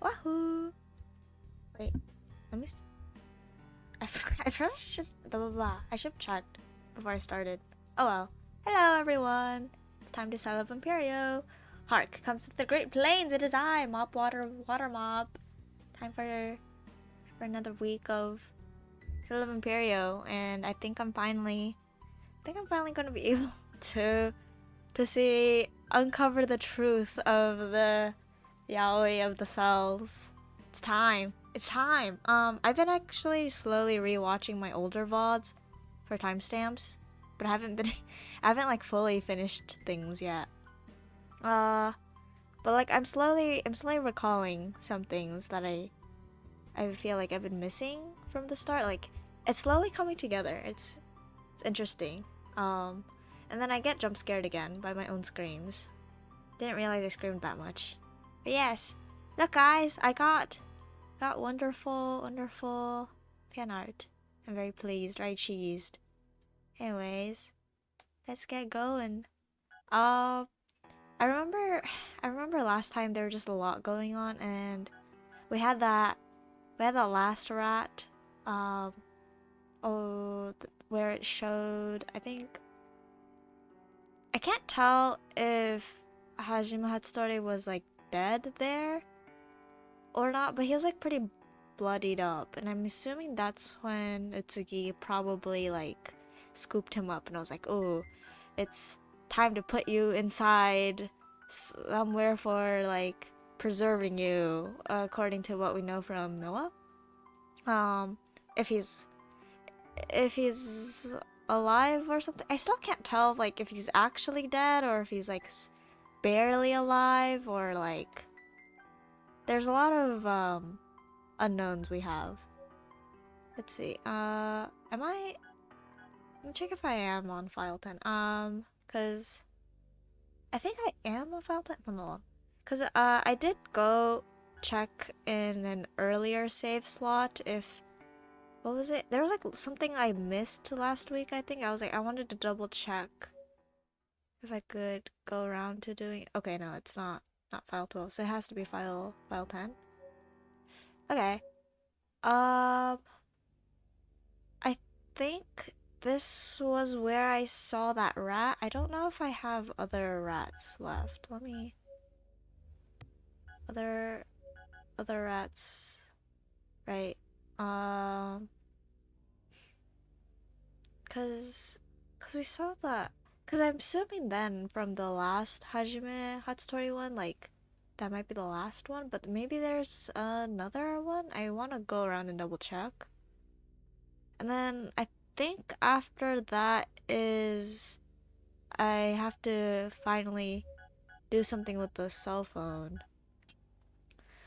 Wahoo! Wait, let me. I probably should. Blah blah blah. I should have checked before I started. Oh well. Hello everyone. It's time to Cell of Empireo. Hark comes to the Great Plains. It is I, Mopwater, Watermop. Time for another week of Cell of Empireo, and I think I'm finally gonna be able to uncover the truth of the yaoi of the cells. It's time. It's time. I've been actually slowly rewatching my older VODs for timestamps, but I haven't like fully finished things yet. But like I'm slowly recalling some things that I feel like I've been missing from the start. Like it's slowly coming together. It's interesting. And then I get jump scared again by my own screams. Didn't realize I screamed that much. But yes, look guys, I got wonderful fan art. I'm very pleased, very cheesed. Anyways, let's get going. I remember last time there was just a lot going on, and we had that last rat, where it showed, I can't tell if Hajime Hatsuri was like dead there or not, but he was like pretty bloodied up, and I'm assuming that's when Utsugi probably like scooped him up, and I was like, oh, it's time to put you inside somewhere for like preserving you, according to what we know from Noah. If he's alive or something. I still can't tell like if he's actually dead or if he's like barely alive, or like there's a lot of unknowns we have. Let's see. Let me check if I am on file 10. Cause I think I am on file 10. Hold on. Cause I did go check in an earlier save slot if. What was it? There was like something I missed last week, I think. I was like, I wanted to double check if I could go around to doing. Okay, no, it's not file 12, so it has to be file 10. Okay. I think this was where I saw that rat. I don't know if I have other rats left. Let me. Other rats. Right. Cause we saw that. Cause I'm assuming then from the last Hajime Hatsuri one, like that might be the last one, but maybe there's another one. I want to go around and double check. And then I think after that is I have to finally do something with the cell phone.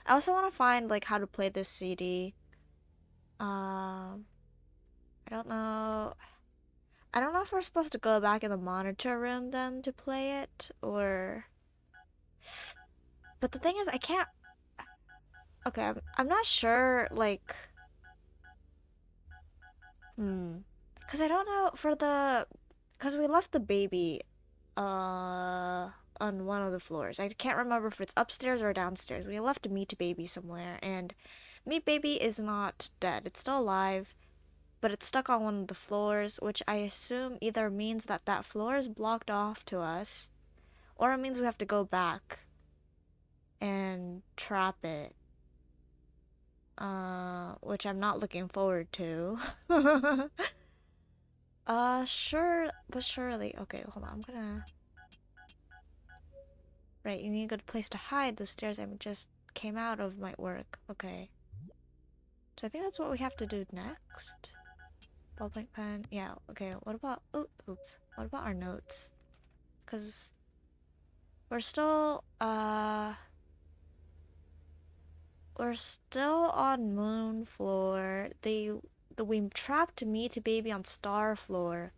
I also want to find like how to play this CD. I don't know. I don't know if we're supposed to go back in the monitor room then to play it, or. But the thing is, I can't. Okay, I'm not sure, like. Because I don't know for the. Because we left the baby on one of the floors. I can't remember if it's upstairs or downstairs. We left a meat baby somewhere, and meat baby is not dead. It's still alive, but it's stuck on one of the floors, which I assume either means that that floor is blocked off to us, or it means we have to go back and trap it. Which I'm not looking forward to. Sure, but surely. Okay, hold on, I'm gonna. Right, you need a good place to hide. The stairs I just came out of might work. Okay. So I think that's what we have to do next. Ballpoint pen. Yeah, okay. What about... Oh, oops. What about our notes? Because we're still, we're still on moon floor. We trapped meat baby on star floor.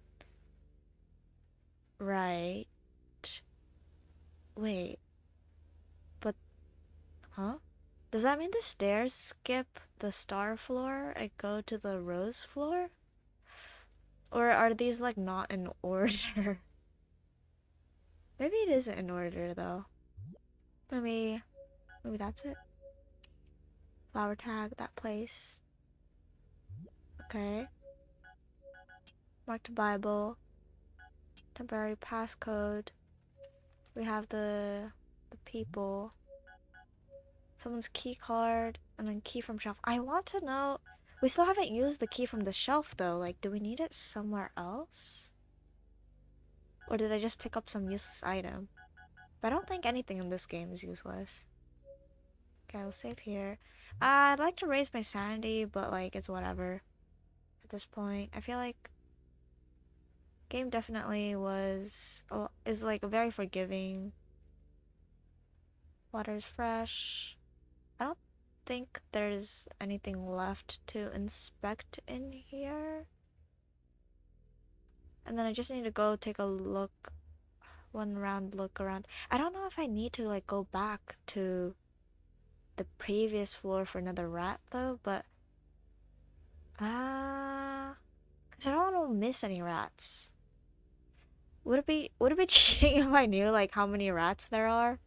Right. Wait. But... Huh? Does that mean the stairs skip the star floor and go to the rose floor? Or are these like not in order? Maybe it isn't in order though. Maybe that's it. Flower tag, that place. Okay. Marked Bible. Temporary passcode. We have the people. Someone's key card. And then key from shelf. I want to know... We still haven't used the key from the shelf though. Like, do we need it somewhere else? Or did I just pick up some useless item? But I don't think anything in this game is useless. Okay, I'll save here. I'd like to raise my sanity, but like, it's whatever. At this point, I feel like game definitely is like very forgiving. Water's fresh. I don't think there's anything left to inspect in here. And then I just need to go take a look, one round look around. I don't know if I need to like go back to the previous floor for another rat though, but cause I don't want to miss any rats. Would it be cheating if I knew like how many rats there are?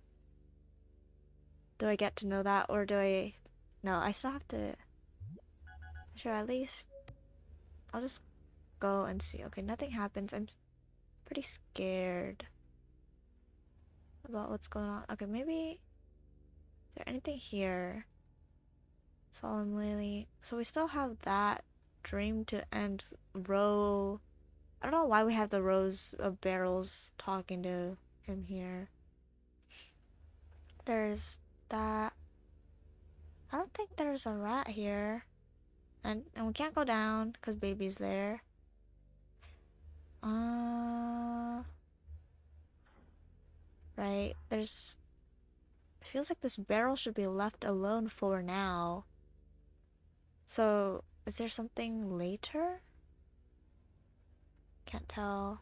Do I get to know that, or do I? No, I still have to. Sure, at least I'll just go and see. Okay, nothing happens. I'm pretty scared about what's going on. Okay, maybe. Is there anything here? Solemnly. So we still have that dream to end row. I don't know why we have the rows of barrels talking to him here. There's that. I don't think there's a rat here. And we can't go down because baby's there. Right. There's... It feels like this barrel should be left alone for now. So, is there something later? Can't tell.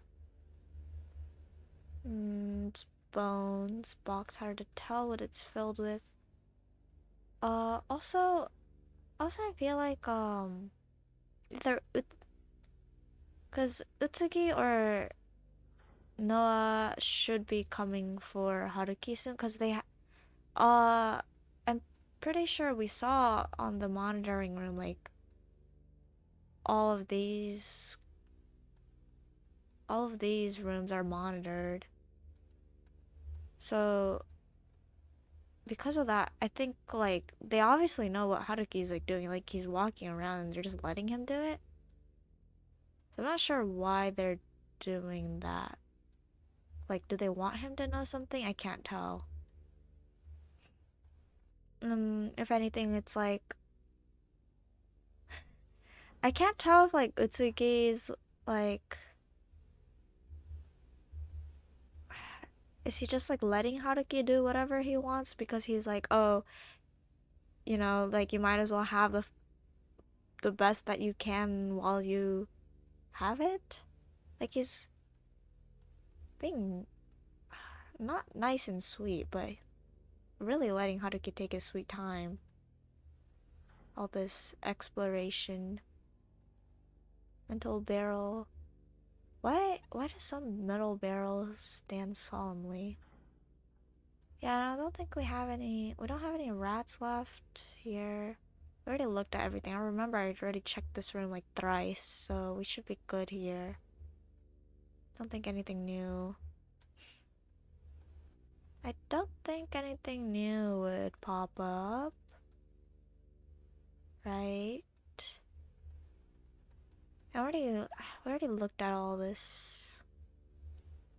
It's bones. Box, hard to tell what it's filled with. Also I feel like, either because Utsugi or Noah should be coming for Haruki soon, because I'm pretty sure we saw on the monitoring room, like, all of these rooms are monitored. So, because of that, I think, like, they obviously know what Haruki's, like, doing. Like, he's walking around and they're just letting him do it. So I'm not sure why they're doing that. Like, do they want him to know something? I can't tell. If anything, it's like... I can't tell if, like, Utsugi's, like... Is he just, like, letting Haruki do whatever he wants? Because he's like, oh, you know, like, you might as well have the best that you can while you have it? Like, he's being not nice and sweet, but really letting Haruki take his sweet time. All this exploration. Mental barrel. Why do some metal barrels stand solemnly? Yeah, I don't think we have any... We don't have any rats left here. We already looked at everything. I remember I already checked this room like thrice, so we should be good here. Don't think anything new. I don't think anything new would pop up. Right? We already looked at all this.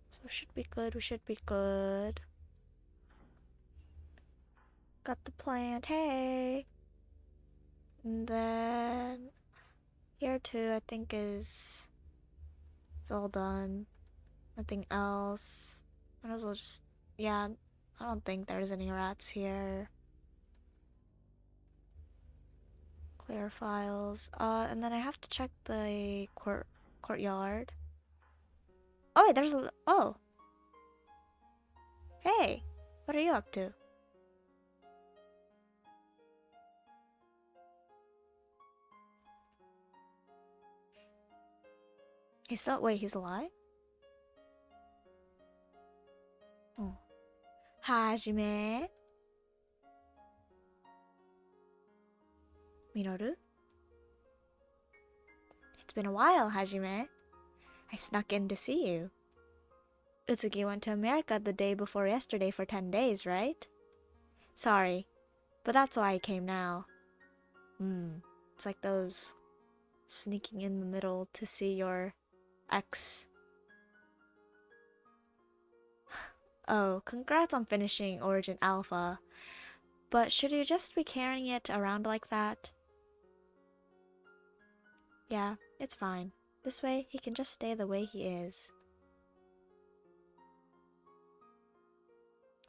So we should be good, we should be good. Got the plant, hey! And then... Here too, I think is all done. Nothing else. Might as well just... Yeah, I don't think there's any rats here. Clear files. And then I have to check the courtyard. Oh wait, there's a... Oh! Hey! What are you up to? He's still... Wait, he's alive? Oh. Hajime? Minoru? It's been a while, Hajime. I snuck in to see you. Utsugi went to America the day before yesterday for 10 days, right? Sorry, but that's why I came now. It's like those sneaking in the middle to see your ex. Oh, congrats on finishing Origin Alpha. But should you just be carrying it around like that? Yeah, it's fine. This way, he can just stay the way he is.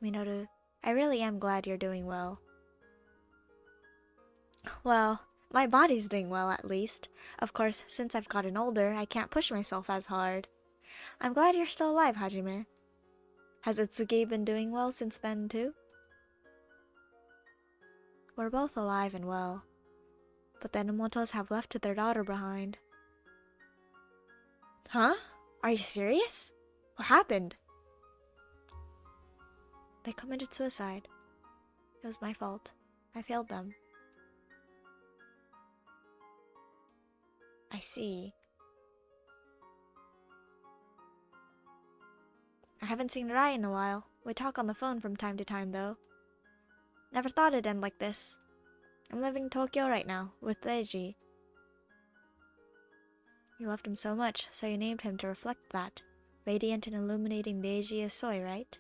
Minoru, I really am glad you're doing well. Well, my body's doing well at least. Of course, since I've gotten older, I can't push myself as hard. I'm glad you're still alive, Hajime. Has Utsugi been doing well since then too? We're both alive and well. But the Enomotos have left their daughter behind. Huh? Are you serious? What happened? They committed suicide. It was my fault. I failed them. I see. I haven't seen Rai in a while. We talk on the phone from time to time though. Never thought it'd end like this. I'm living in Tokyo right now, with Reiji. You loved him so much, so you named him to reflect that. Radiant and illuminating Reiji Isoi, right?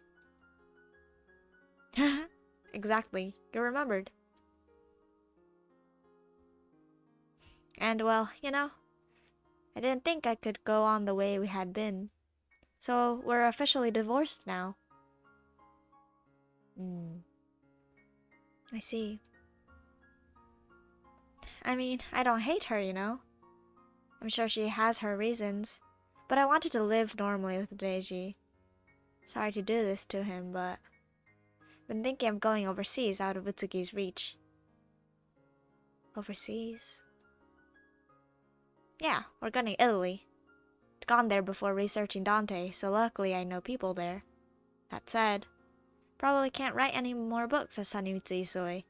Exactly. You remembered. And well, you know, I didn't think I could go on the way we had been. So we're officially divorced now. I see. I mean, I don't hate her, you know. I'm sure she has her reasons. But I wanted to live normally with Reiji. Sorry to do this to him, but I've been thinking of going overseas out of Utsugi's reach. Overseas? Yeah, we're going to Italy. I'd gone there before researching Dante, so luckily I know people there. That said, probably can't write any more books as Sanemitsu Isoi.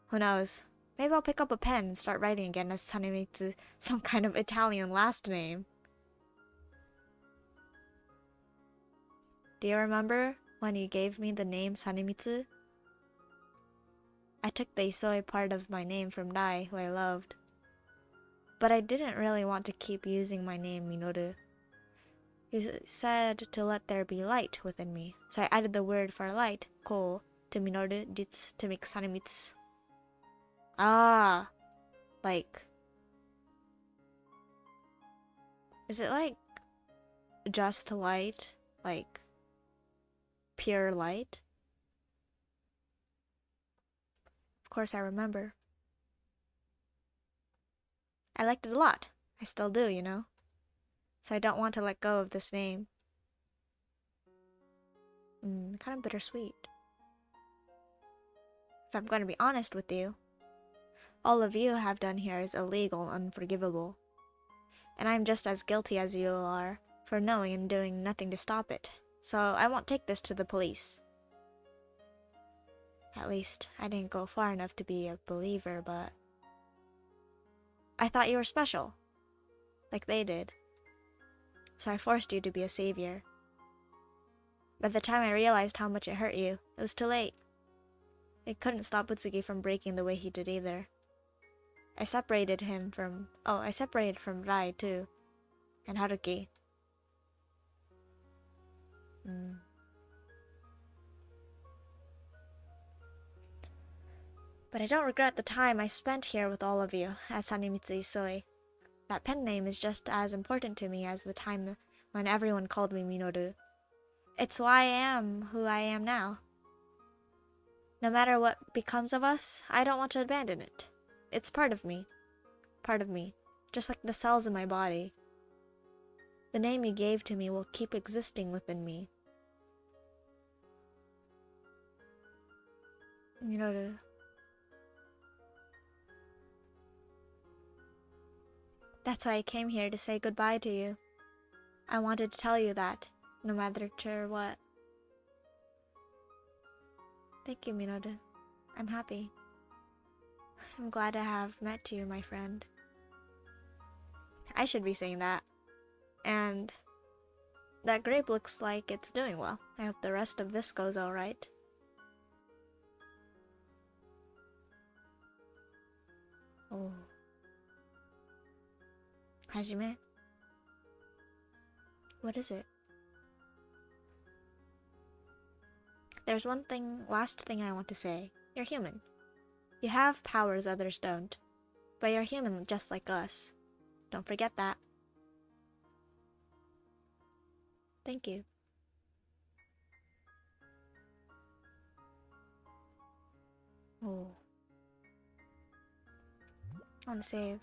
Who knows? Maybe I'll pick up a pen and start writing again as Sanemitsu, some kind of Italian last name. Do you remember when you gave me the name Sanemitsu? I took the Isoi part of my name from Dai, who I loved. But I didn't really want to keep using my name Minoru. You said to let there be light within me, so I added the word for light, ko, to Minoru, jits, to make Sanemitsu. Ah, like, is it like just light, like pure light? Of course I remember. I liked it a lot. I still do, you know. So I don't want to let go of this name. Kind of bittersweet. If I'm going to be honest with you, all of you have done here is illegal and unforgivable. And I'm just as guilty as you are for knowing and doing nothing to stop it. So I won't take this to the police. At least, I didn't go far enough to be a believer, but I thought you were special, like they did. So I forced you to be a savior. By the time I realized how much it hurt you, it was too late. It couldn't stop Utsugi from breaking the way he did either. I separated from Rai too, and Haruki. But I don't regret the time I spent here with all of you as Sanemitsu Isoi. That pen name is just as important to me as the time when everyone called me Minoru. It's why I am who I am now. No matter what becomes of us, I don't want to abandon it. It's part of me, just like the cells in my body. The name you gave to me will keep existing within me. Minoru. That's why I came here to say goodbye to you. I wanted to tell you that, no matter what. Thank you, Minoru. I'm happy. I'm glad to have met you, my friend. I should be saying that. And that grape looks like it's doing well. I hope the rest of this goes alright. Oh. Hajime? What is it? There's one last thing I want to say. You're human. You have powers others don't. But you're human just like us. Don't forget that. Thank you. Oh. I want to save.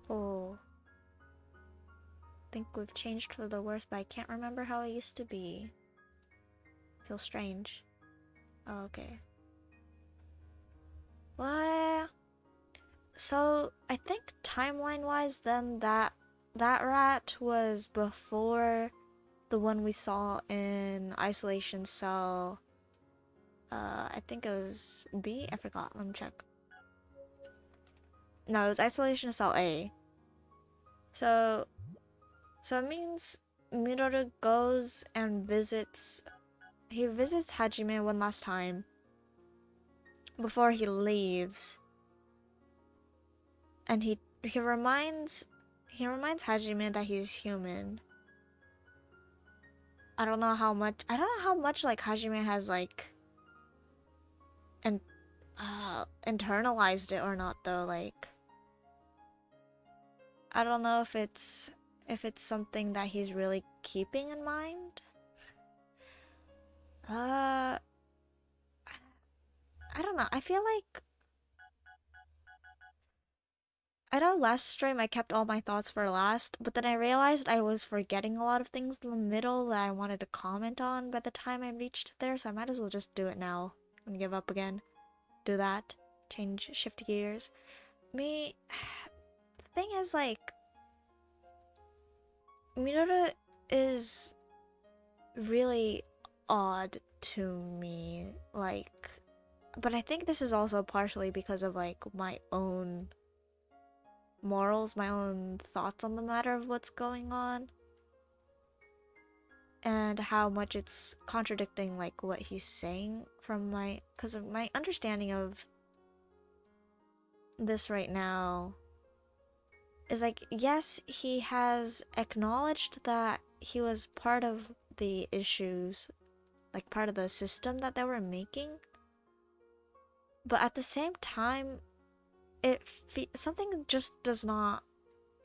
Oh. I think we've changed for the worse, but I can't remember how it used to be. Feels strange. Oh, okay. Well, so I think timeline-wise, then that rat was before the one we saw in Isolation Cell. I think it was B? I forgot. Let me check. No, it was Isolation Cell A. So it means Minoru goes and visits... He visits Hajime one last time before he leaves. And he reminds Hajime that he's human. I don't know how much like Hajime has like internalized it or not though. Like, I don't know if it's something that he's really keeping in mind. I don't know. I feel like I know last stream I kept all my thoughts for last, but then I realized I was forgetting a lot of things in the middle that I wanted to comment on by the time I reached there, so I might as well just do it now and give up again. Do that. Shift gears. The thing is, like, Minoru is really odd to me, like, but I think this is also partially because of, like, my own morals, my own thoughts on the matter of what's going on, and how much it's contradicting, like, what he's saying from because of my understanding of this right now is, like, yes, he has acknowledged that he was part of the issues, like, part of the system that they were making, but at the same time, something just does not...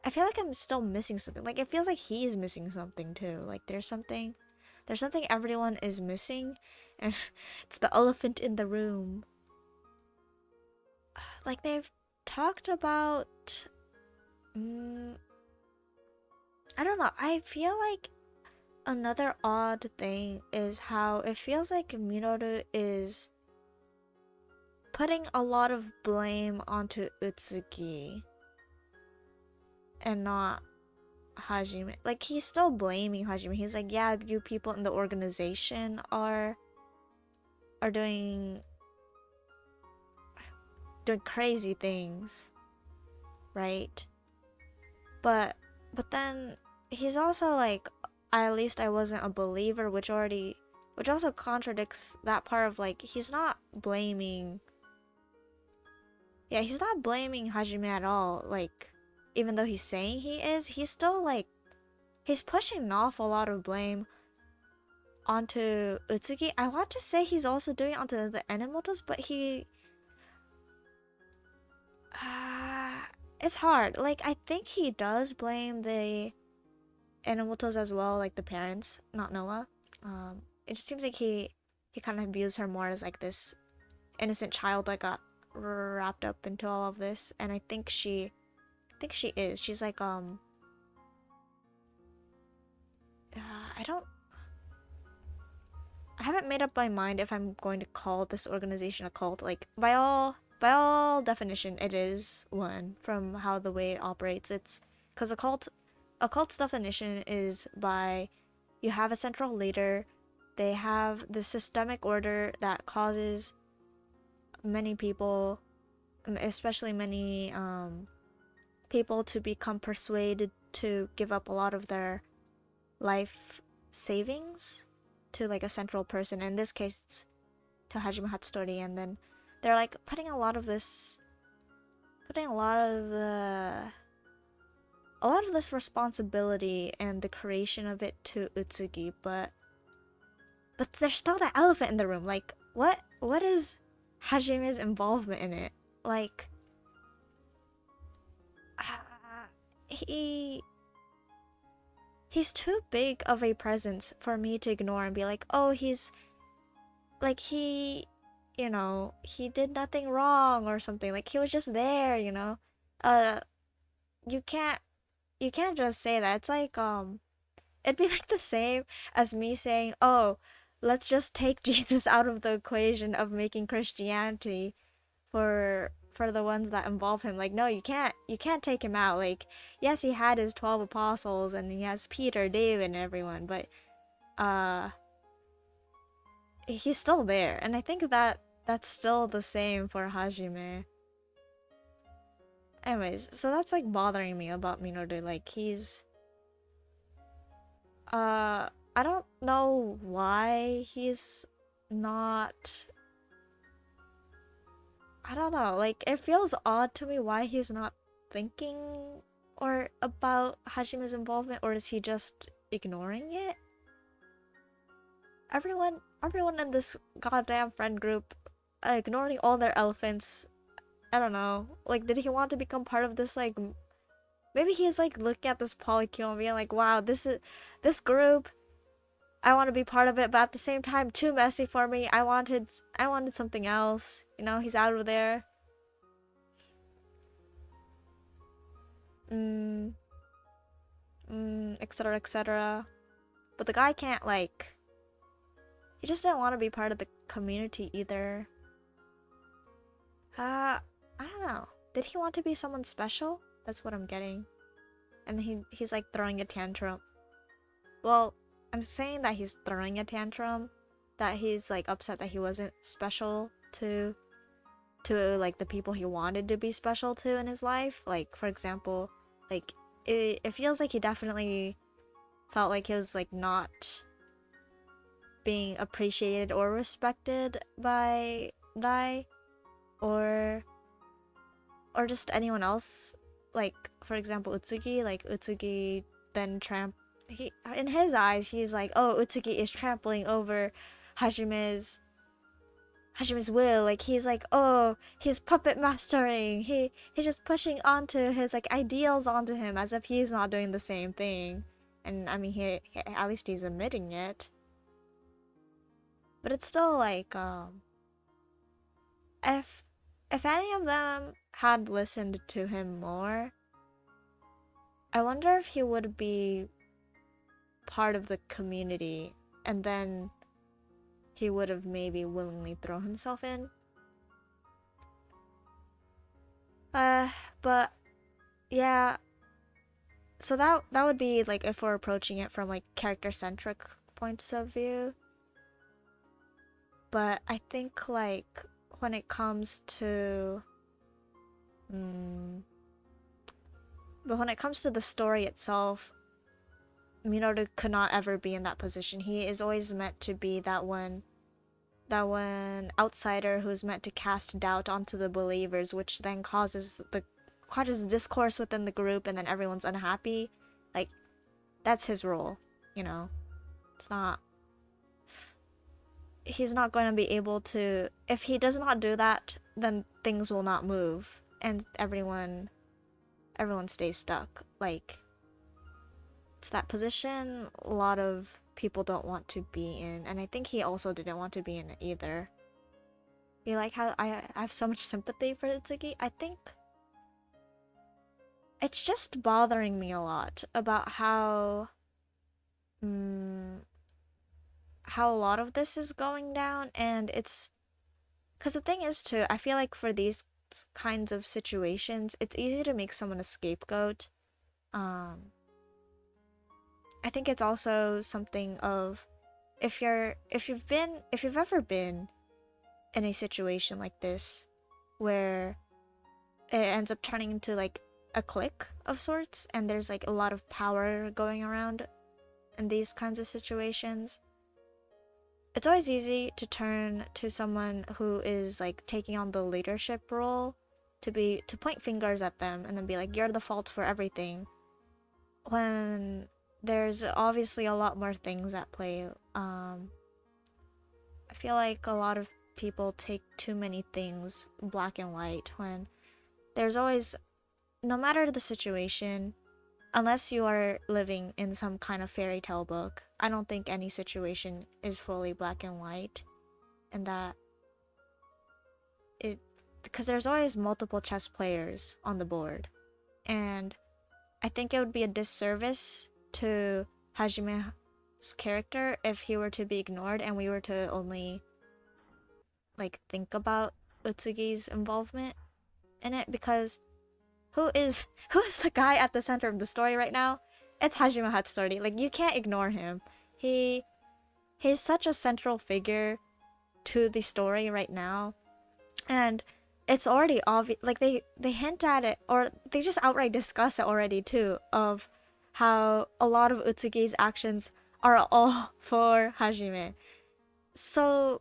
I feel like I'm still missing something. Like, it feels like he's missing something too. Like, there's something everyone is missing, and it's the elephant in the room. Like, they've talked about... I don't know. I feel like another odd thing is how it feels like Minoru is putting a lot of blame onto Utsuki and not Hajime. Like, he's still blaming Hajime. He's like, yeah, you people in the organization are doing crazy things, right? But then he's also like, at least I wasn't a believer, which also contradicts that part of, like, he's not blaming... Yeah, he's not blaming Hajime at all, like, even though he's saying he is, he's still, like, he's pushing off a lot of blame onto Utsuki. I want to say he's also doing it onto the Enomotos, but it's hard. Like, I think he does blame the Enomotos as well, like the parents, not Noah. It just seems like he kind of views her more as, like, this innocent child that got wrapped up into all of this, and I think she is. She's like, I haven't made up my mind if I'm going to call this organization a cult. Like, by all definition, it is one from how the way it operates. It's because a cult's definition is by, you have a central leader, they have the systemic order that causes many people, especially many people, to become persuaded to give up a lot of their life savings to like a central person. In this case, it's to Hajime Hatsutori, and then they're like putting a lot of this responsibility and the creation of it to Utsugi, but there's still that elephant in the room. Like, what is Hajime's involvement in it? Like, he's too big of a presence for me to ignore and be like, oh, he's like, he did nothing wrong or something. Like, he was just there, you know. You can't just say that. It's like, it'd be like the same as me saying, oh, let's just take Jesus out of the equation of making Christianity for the ones that involve him. Like, no, you can't take him out. Like, yes, he had his 12 apostles and he has Peter, David, and everyone, but he's still there. And I think that that's still the same for Hajime. Anyways, so that's like bothering me about Minoru. Like, he's I don't know why he's not, I don't know, like, it feels odd to me why he's not thinking or about Hajime's involvement, or is he just ignoring it? Everyone in this goddamn friend group ignoring all their elephants. I don't know. Like, did he want to become part of this, like, maybe he's like looking at this polycule and being like, wow, this group, I want to be part of it, but at the same time, too messy for me. I wanted something else. You know, he's out of there. Etc, etc. But the guy can't, like, he just didn't want to be part of the community either. I don't know. Did he want to be someone special? That's what I'm getting. And he's like throwing a tantrum. Well, I'm saying that he's throwing a tantrum, that he's like upset that he wasn't special to like the people he wanted to be special to in his life. Like, for example, like it feels like he definitely felt like he was like not being appreciated or respected by Dai or just anyone else. Like, for example, Utsugi. Like, Utsugi then in his eyes, he's like, oh, Utsugi is trampling over Hajime's will. Like, he's like, oh, he's puppet mastering. He's just pushing onto his like ideals onto him, as if he's not doing the same thing. And I mean, he at least he's admitting it. But it's still like, if any of them had listened to him more, I wonder if he would be part of the community, and then he would have maybe willingly thrown himself in. But yeah, so that would be like if we're approaching it from like character-centric points of view. But I think like when it comes to the story itself, Minoru could not ever be in that position. He is always meant to be that one outsider who's meant to cast doubt onto the believers, which then causes discourse within the group, and then everyone's unhappy. Like, that's his role, you know. He's not going to be able to, if he does not do that, then things will not move, and everyone stays stuck. Like, it's that position a lot of people don't want to be in, and I think he also didn't want to be in it either. You like how I have so much sympathy for Itsuki? I think it's just bothering me a lot about how a lot of this is going down, and it's because the thing is too, I feel like for these kinds of situations, it's easy to make someone a scapegoat. I think it's also something of if you've ever been in a situation like this where it ends up turning into like a clique of sorts, and there's like a lot of power going around in these kinds of situations. It's always easy to turn to someone who is like taking on the leadership role to point fingers at them and then be like, you're the fault for everything, when there's obviously a lot more things at play. I feel like a lot of people take too many things black and white, when there's always, no matter the situation, unless you are living in some kind of fairy tale book, I don't think any situation is fully black and white, and that it, because there's always multiple chess players on the board, and I think it would be a disservice to Hajime's character if he were to be ignored and we were to only like think about Utsugi's involvement in it, because who is the guy at the center of the story right now? It's Hajime Hatsuri. Like, you can't ignore him. He's such a central figure to the story right now, and it's already obvious. Like, they hint at it, or they just outright discuss it already too, of how a lot of Utsugi's actions are all for Hajime. So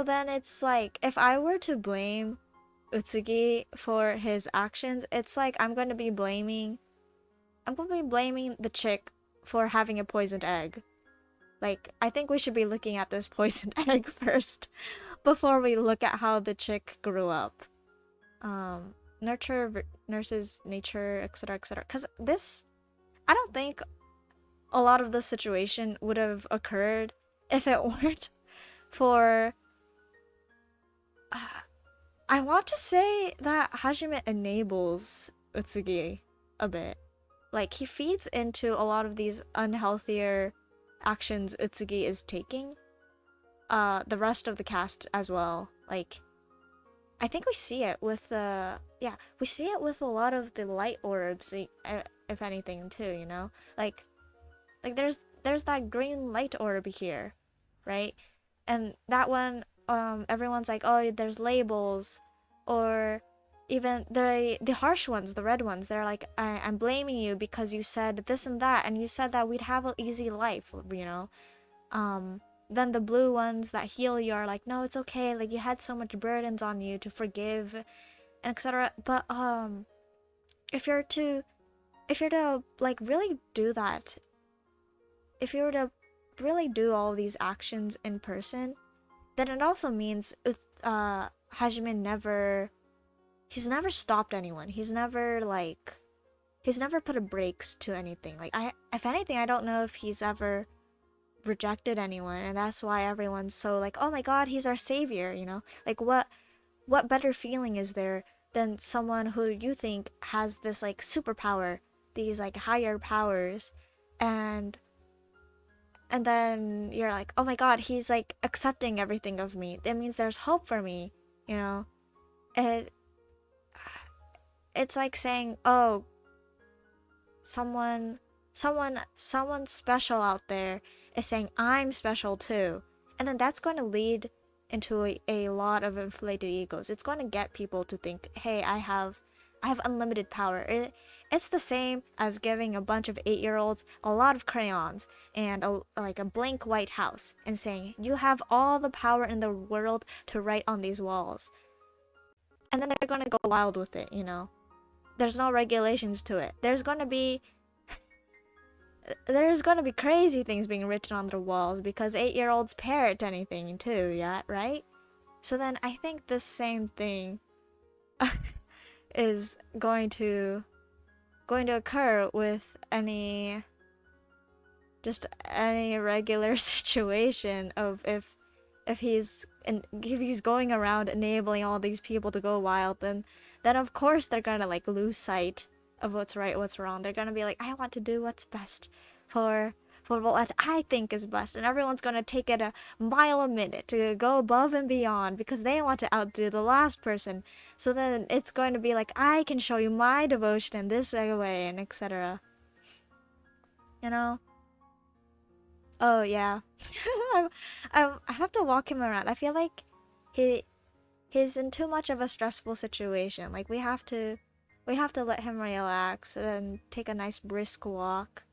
then it's like, if I were to blame Utsugi for his actions, it's like I'm going to be blaming the chick for having a poisoned egg. Like, I think we should be looking at this poisoned egg first before we look at how the chick grew up. Nurture nurses nature, etc., etc. Because this, I don't think a lot of this situation would have occurred if it weren't for I want to say that Hajime enables Utsugi a bit. Like, he feeds into a lot of these unhealthier actions Utsugi is taking. The rest of the cast as well. Like, I think we see it with we see it with a lot of the light orbs, if anything, too, you know? Like there's that green light orb here, right? And that one, everyone's like, oh, there's labels, or even the harsh ones, the red ones, they're like, I'm blaming you because you said this and that, and you said that we'd have an easy life, you know? Then the blue ones that heal you are like, no, it's okay, like, you had so much burdens on you to forgive, and etc. But if you're to like really do that, if you were to really do all these actions in person, then it also means Hajime he's never stopped anyone. He's never put a brakes to anything. Like, if anything, I don't know if he's ever rejected anyone, and that's why everyone's so like, oh my god, he's our savior, you know? Like, what better feeling is there than someone who you think has this like superpower, these like higher powers, and then you're like, oh my god, he's like accepting everything of me. That means there's hope for me, you know? It's like saying, oh, someone special out there is saying I'm special too. And then that's going to lead into a lot of inflated egos. It's going to get people to think, hey, I have unlimited power. It's the same as giving a bunch of 8-year-olds a lot of crayons and like a blank white house and saying, you have all the power in the world to write on these walls. And then they're going to go wild with it, you know? There's no regulations to it. There's going to be crazy things being written on the walls because 8-year-olds parrot anything too, yeah, right? So then I think the same thing is going to occur with any regular situation of if he's going around enabling all these people to go wild, then of course they're gonna like lose sight of what's right, what's wrong. They're gonna be like, I want to do what's best for what I think is best, and everyone's gonna take it a mile a minute to go above and beyond because they want to outdo the last person. So then it's going to be like, I can show you my devotion in this way, and etc. You know? Oh yeah. I have to walk him around. I feel like he he's in too much of a stressful situation. Like we have to let him relax and take a nice brisk walk.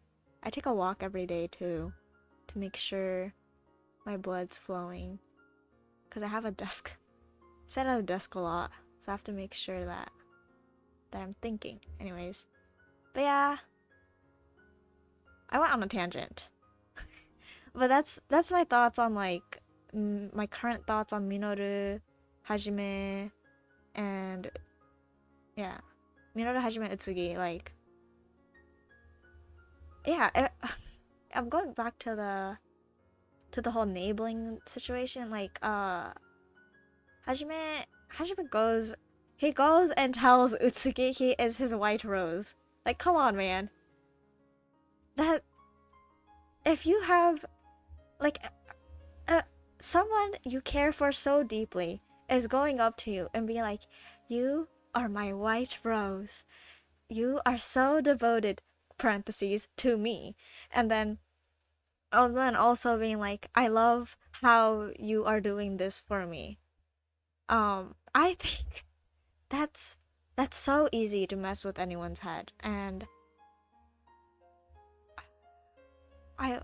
I take a walk every day too, to make sure my blood's flowing. Cause I have a desk. I sit at a desk a lot, so I have to make sure that I'm thinking. Anyways, but yeah, I went on a tangent. But that's my thoughts on like my current thoughts on Minoru, Hajime, and yeah, Minoru, Hajime, Utsugi. Like, yeah, I'm going back to the whole enabling situation. Like, Hajime goes and tells Utsugi he is his white rose. Like, come on, man. That if you have like someone you care for so deeply is going up to you and being like, you are my white rose, you are so devoted, parentheses, to me, and then also being like, I love how you are doing this for me. I think that's so easy to mess with anyone's head, and I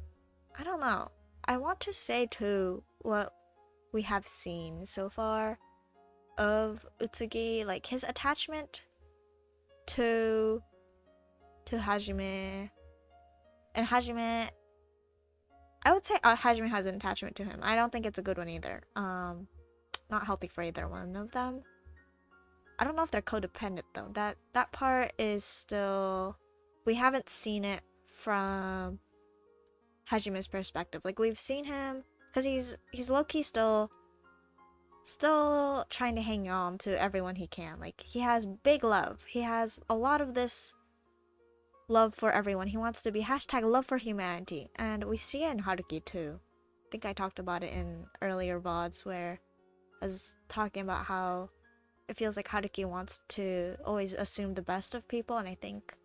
don't know. I want to say too what we have seen so far of Utsugi, like his attachment to Hajime, and Hajime, I would say Hajime has an attachment to him. I don't think it's a good one either. Not healthy for either one of them. I don't know if they're codependent though. That part is still, we haven't seen it from Hajime's perspective. Like we've seen him because he's low-key still trying to hang on to everyone he can. Like he has big love. He has a lot of this love for everyone. He wants to be #love for humanity, and we see it in Haruki too. I think I talked about it in earlier VODs where I was talking about how it feels like Haruki wants to always assume the best of people, and I think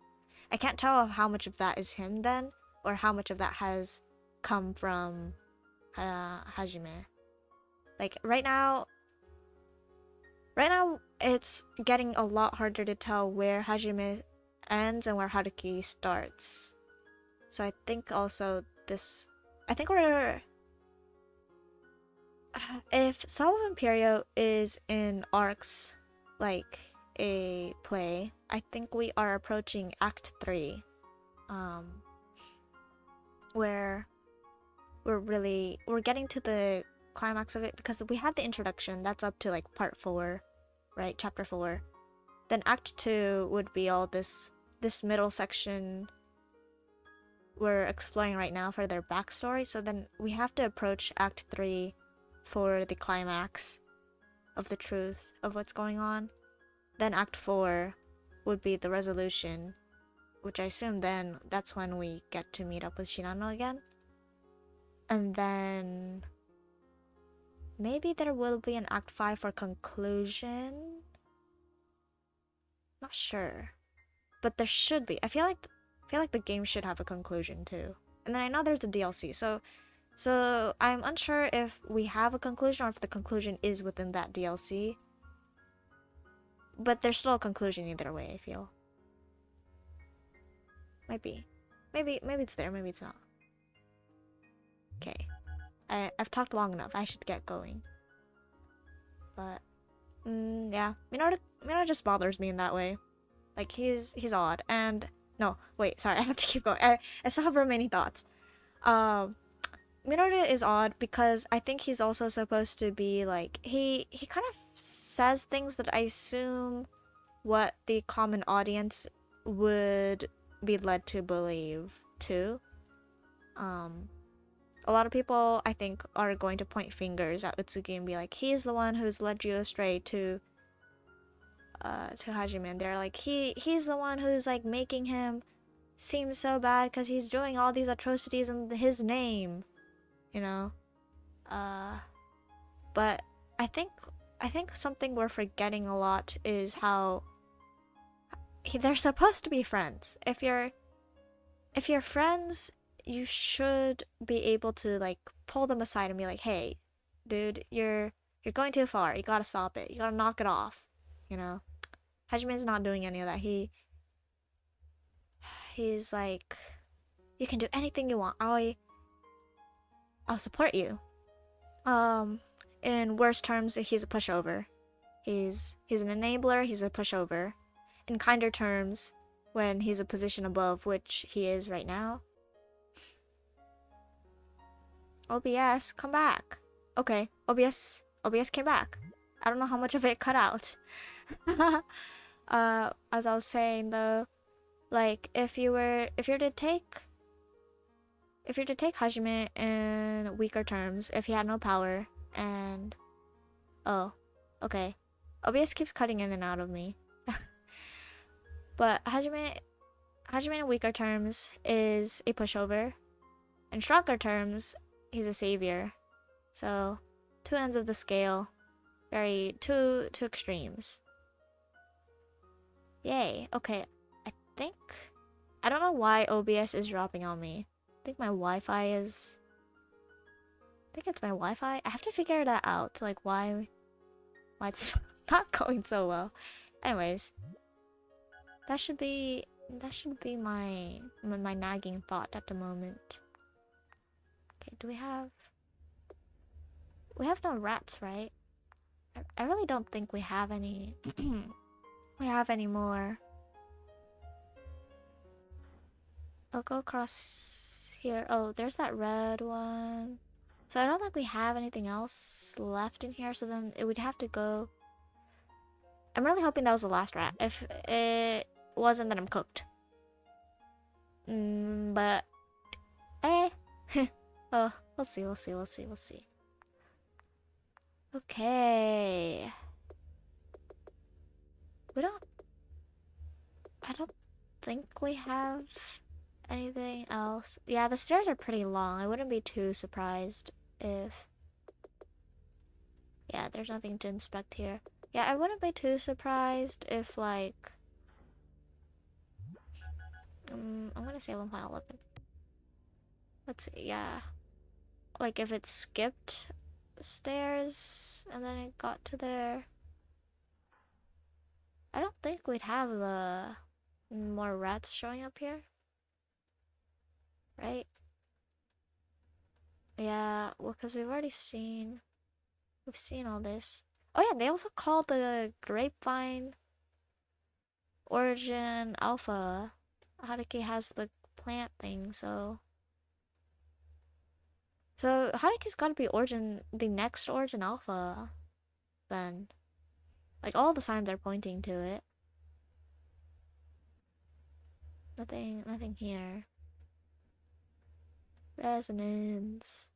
I can't tell how much of that is him then, or how much of that has come from Hajime. Like right now it's getting a lot harder to tell where Hajime ends and where Haruki starts. So I think also if Cell of Empireo is in arcs like a play, I think we are approaching Act 3. Where we're getting to the climax of it, because we had the introduction that's up to like part 4, right? Chapter 4. Then Act 2 would be all this middle section we're exploring right now for their backstory. So then we have to approach Act 3 for the climax of the truth of what's going on. Then Act 4 would be the resolution, which I assume then that's when we get to meet up with Shinano again. And then maybe there will be an Act 5 for conclusion. Not sure, but there should be. I feel like the game should have a conclusion too. And then I know there's a DLC, so I'm unsure if we have a conclusion or if the conclusion is within that DLC. But there's still a conclusion either way, I feel. Might be. Maybe it's there, maybe it's not. Okay. I've talked long enough. I should get going. But yeah. Minoru just bothers me in that way. Like he's odd. And no, wait, sorry, I have to keep going. I still have remaining thoughts. Minoru is odd because I think he's also supposed to be like, he kind of says things that I assume what the common audience would be led to believe too. A lot of people, I think, are going to point fingers at Utsugi and be like, he's the one who's led you astray to Hajime. And they're like, he's the one who's like making him seem so bad because he's doing all these atrocities in his name, you know. But I think something we're forgetting a lot is how they're supposed to be friends. If you're friends, you should be able to like pull them aside and be like, hey dude, you're You're going too far. You gotta stop it. You gotta knock it off. You know? Hajime's not doing any of that. He's like, you can do anything you want. I'll support you. In worse terms, he's a pushover. He's an enabler, he's a pushover. In kinder terms, when he's a position above, which he is right now. OBS, come back. Okay, OBS came back. I don't know how much of it cut out. As I was saying though, like if you're to take Hajime in weaker terms, if he had no power, and oh, okay, OBS keeps cutting in and out of me. But Hajime in weaker terms is a pushover. In stronger terms, he's a savior. So, two ends of the scale, very two extremes. Yay. Okay, I don't know why OBS is dropping on me. I think my Wi-Fi is... I think it's my Wi-Fi. I have to figure that out, like why it's not going so well. Anyways, that should be my nagging thought at the moment. Okay, do we have no rats, right? I really don't think we have any we have any more. I'll go across here. Oh, there's that red one. So I don't think we have anything else left in here, so then it would have to go... I'm really hoping that was the last rat. If it wasn't, then I'm cooked. But... Eh. Oh, we'll see. Okay. I don't think we have anything else. Yeah, the stairs are pretty long. I wouldn't be too surprised if... Yeah, there's nothing to inspect here. Yeah, I wouldn't be too surprised if, like... I'm gonna say 1.11. Let's see, yeah. Like, if it skipped stairs and then it got to there... I don't think we'd have the more rats showing up here. Right? Yeah, well, because we've seen all this. Oh yeah, they also called the grapevine origin alpha. Haruki has the plant thing, so Haruki's gotta be the next origin alpha then. Like, all the signs are pointing to it. Nothing here. Resonance.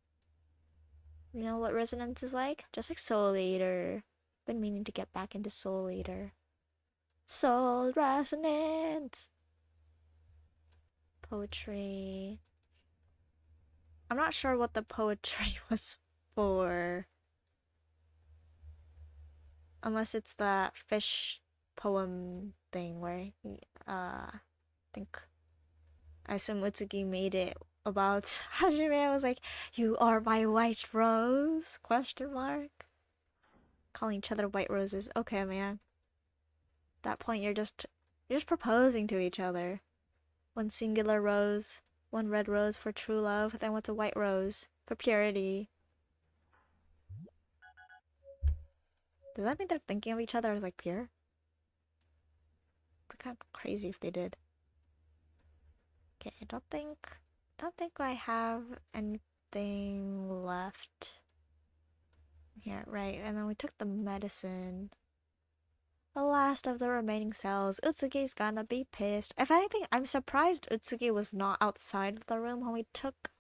You know what resonance is like? Just like Soul Eater. Been meaning to get back into Soul Eater. Soul resonance. Poetry. I'm not sure what the poetry was for. Unless it's that fish poem thing where I assume Utsugi made it about Hajime. Was like, "You are my white rose?" Question mark. Calling each other white roses. Okay, man. At that point, you're just proposing to each other. One singular rose, one red rose for true love. Then what's a white rose for purity? Does that mean they're thinking of each other as like pure? It'd be kind of crazy if they did. Okay, I don't think I have anything left here, right? And then we took the medicine. The last of the remaining cells. Utsugi's gonna be pissed. If anything, I'm surprised Utsugi was not outside of the room when we took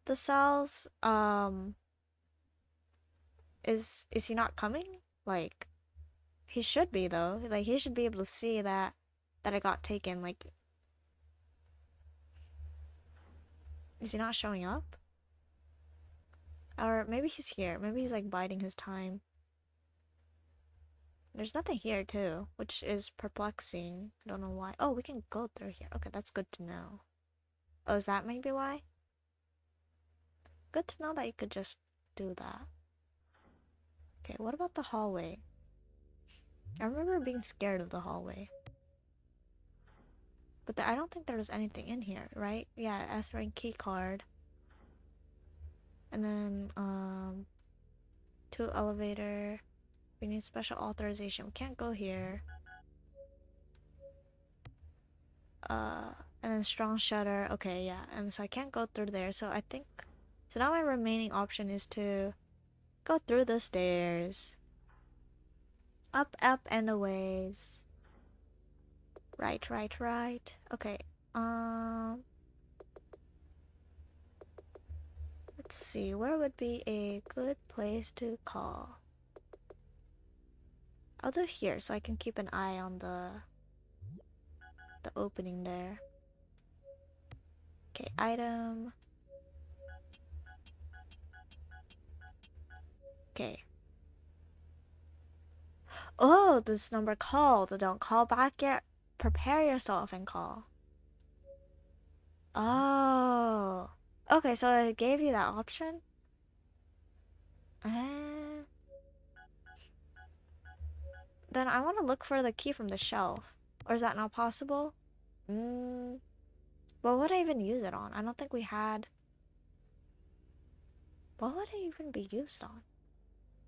the cells. Is he not coming? Like, he should be though. Like, he should be able to see that it got taken. Like, is he not showing up? Or maybe he's here. Maybe he's like biding his time. There's nothing here too, which is perplexing. I don't know why. Oh, we can go through here. Okay, that's good to know. Oh, is that maybe why? Good to know that you could just do that. Okay, what about the hallway? I remember being scared of the hallway. But I don't think there's anything in here, right? Yeah, S-rank key card. And then, to elevator. We need special authorization. We can't go here. And then strong shutter. Okay, yeah. And so I can't go through there. So I think... So now my remaining option is to go through the stairs. Up, up, and a ways. Right, right, right. Okay. Let's see. Where would be a good place to call? I'll do here so I can keep an eye on the opening there. Okay, item. Okay. Oh, this number called. Don't call back yet. Prepare yourself and call. Oh. Okay, so it gave you that option? Then I want to look for the key from the shelf. Or is that not possible? What would I even use it on? I don't think we had... What would it even be used on?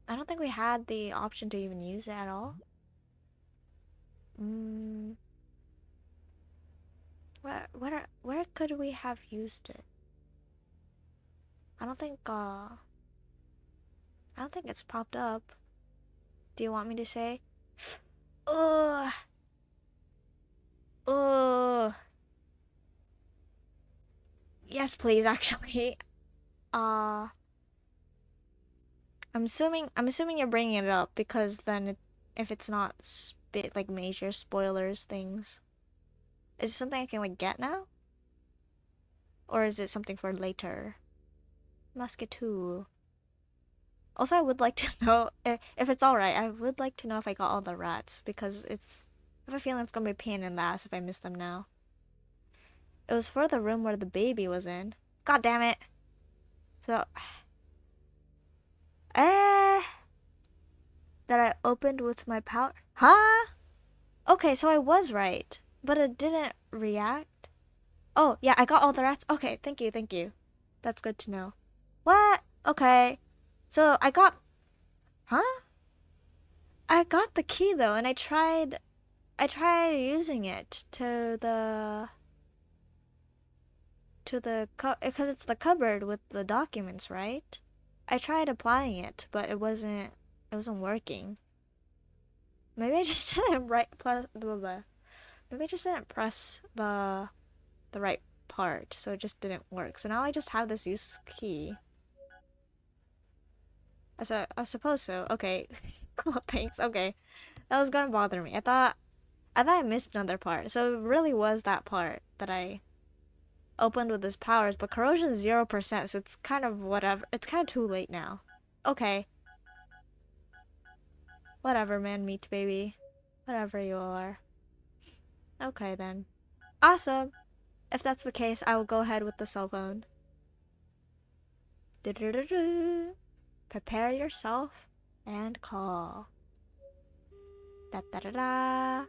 I don't think we had the option to even use it at all. Where could we have used it? I don't think it's popped up. Do you want me to say? Ugh. Ugh. Yes, please, actually. I'm assuming you're bringing it up because then if it's not like major spoilers things, is it something I can like get now? Or is it something for later? Musketeer. Also, I would like to know if it's alright. I would like to know if I got all the rats because I have a feeling it's gonna be a pain in the ass if I miss them now. It was for the room where the baby was in. God damn it. So, that I opened with my power. Huh? Okay, so I was right, but it didn't react. Oh, yeah, I got all the rats. Okay, thank you, thank you. That's good to know. What? Okay. So I got... Huh? I got the key though, and I tried using it to the because it's the cupboard with the documents, right? I tried applying it, but it wasn't working. Maybe I just didn't maybe I just didn't press the right part, so it just didn't work. So now I just have this useless key. I suppose so. Okay. Cool, thanks. Okay. That was gonna bother me. I thought I missed another part. So it really was that part that I opened with his powers, but corrosion is 0%, so it's kind of whatever. It's kind of too late now. Okay. Whatever, man, meat baby. Whatever you are. Okay, then. Awesome. If that's the case, I will go ahead with the cell phone. Prepare yourself and call. Da da da da.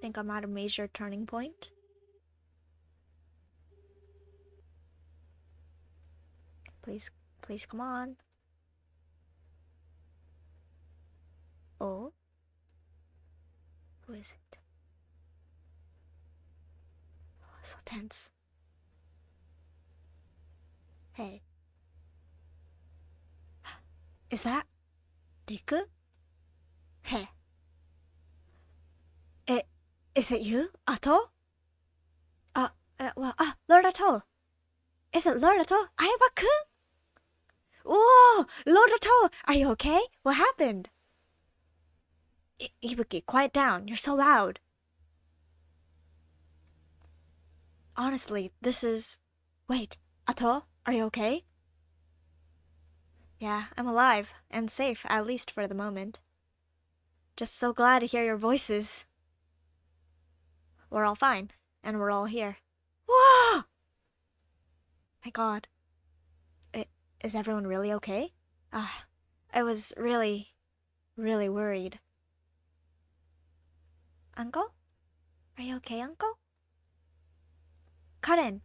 Think I'm at a major turning point. Please come on. Oh? Who is it? Oh, so tense. Hey. Is that Riku? Hey. Is it you, Ato? Lord Ato. Is it Lord Ato? Ayaba-kun? Whoa! Lord Ato! Are you okay? What happened? Ibuki, quiet down. You're so loud. Honestly, this is... Wait, Ato, are you okay? Yeah, I'm alive. And safe, at least for the moment. Just so glad to hear your voices. We're all fine. And we're all here. Whoa! My god. Is everyone really okay? I was really, really worried. Uncle? Are you okay, Uncle? Karen!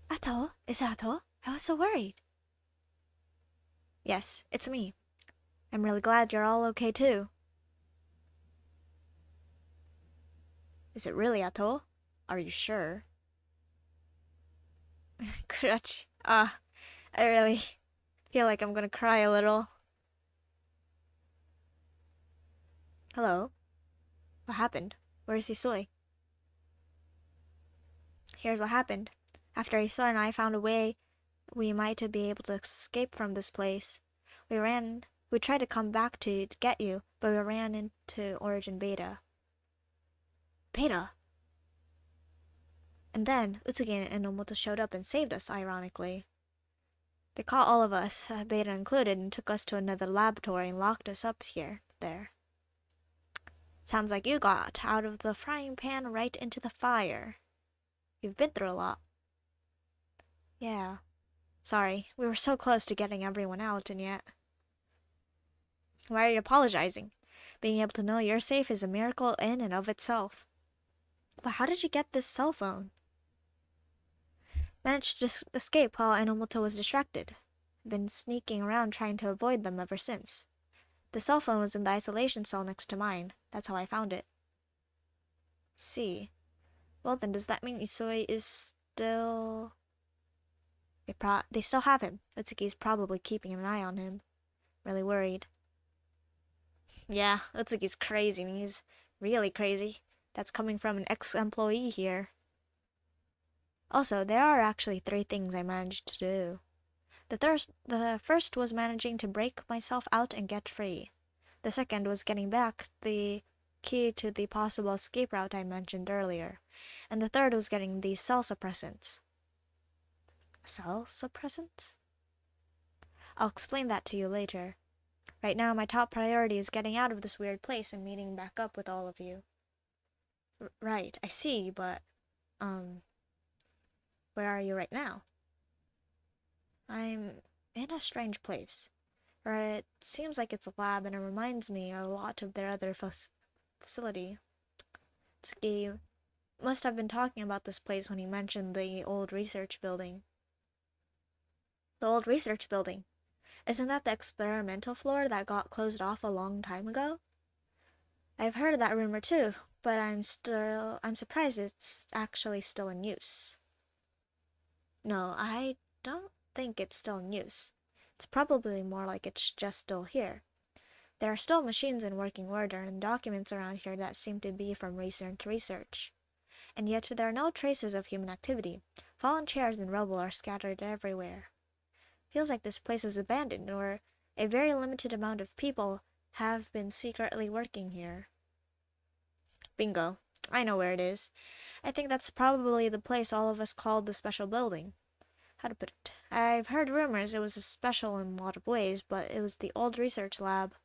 Ato? Is it Ato? I was so worried. Yes, it's me. I'm really glad you're all okay too. Is it really Ato? Are you sure? Kurachi. I really feel like I'm gonna cry a little. Hello? What happened? Where's Hisoi? Here's what happened. After Hisoi and I found a way we might be able to escape from this place, we tried to come back to get you, but we ran into Origin Beta. Beta? And then Utsugi and Enomoto showed up and saved us, ironically. They caught all of us, Beta included, and took us to another laboratory and locked us up there. Sounds like you got out of the frying pan right into the fire. You've been through a lot. Yeah. Sorry, we were so close to getting everyone out, and yet... Why are you apologizing? Being able to know you're safe is a miracle in and of itself. But how did you get this cell phone? Managed to escape while Enomoto was distracted. Been sneaking around trying to avoid them ever since. The cell phone was in the isolation cell next to mine. That's how I found it. See. Well then, does that mean Isoi is still... They still have him. Utsuki's probably keeping an eye on him. Really worried. Yeah, Utsuki's crazy. I mean, he's really crazy. That's coming from an ex-employee here. Also, there are actually 3 things I managed to do. The first was managing to break myself out and get free. The second was getting back the key to the possible escape route I mentioned earlier. And the third was getting the cell suppressants. Cell suppressants? I'll explain that to you later. Right now, my top priority is getting out of this weird place and meeting back up with all of you. Right, I see, but, where are you right now? I'm in a strange place. Or it seems like it's a lab and it reminds me a lot of their other facility. Tsuki must have been talking about this place when he mentioned the old research building. The old research building? Isn't that the experimental floor that got closed off a long time ago? I've heard of that rumor too, but I'm surprised it's actually still in use. No, I don't think it's still in use. It's probably more like it's just still here. There are still machines in working order and documents around here that seem to be from recent research. And yet there are no traces of human activity. Fallen chairs and rubble are scattered everywhere. Feels like this place was abandoned, or a very limited amount of people have been secretly working here. Bingo. I know where it is. I think that's probably the place all of us called the special building. How to put it? I've heard rumors it was special in a lot of ways, but it was the old research lab.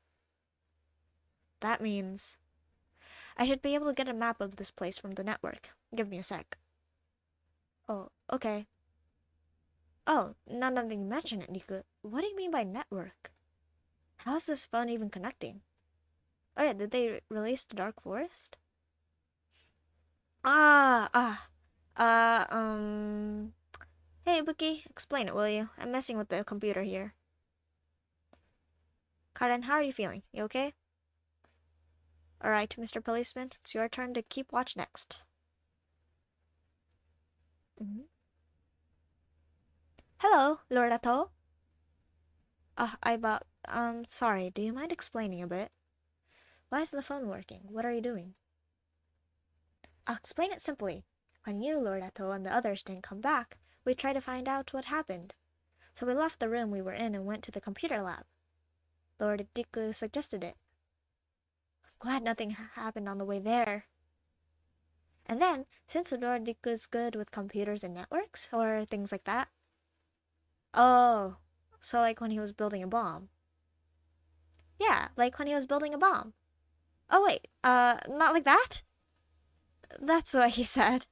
That means... I should be able to get a map of this place from the network. Give me a sec. Oh, okay. Oh, now that you mention it, Niku, what do you mean by network? How is this phone even connecting? Oh yeah, did they release the Dark Forest? Hey, Bookie, explain it, will you? I'm messing with the computer here. Karen, how are you feeling? You okay? Alright, Mr. Policeman, it's your turn to keep watch next. Hello, Lord Ato. Sorry, do you mind explaining a bit? Why is the phone working? What are you doing? I'll explain it simply. When you, Lord Ato, and the others didn't come back, we tried to find out what happened. So we left the room we were in and went to the computer lab. Lord Diku suggested it. I'm glad nothing happened on the way there. And then, since Lord Diku's good with computers and networks, or things like that. Oh, so like when he was building a bomb. Yeah, like when he was building a bomb. Oh wait, not like that? That's what he said.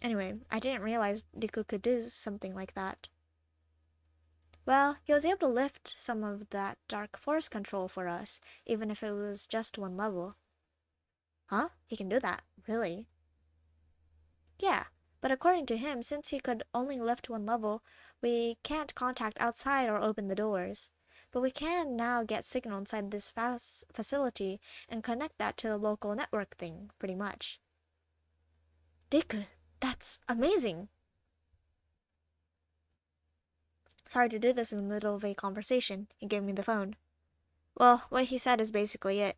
Anyway, I didn't realize Diku could do something like that. Well, he was able to lift some of that dark force control for us, even if it was just one level. Huh? He can do that? Really? Yeah, but according to him, since he could only lift one level, we can't contact outside or open the doors. But we can now get signal inside this facility and connect that to the local network thing, pretty much. Riku, that's amazing! Sorry to do this in the middle of a conversation. He gave me the phone. Well, what he said is basically it.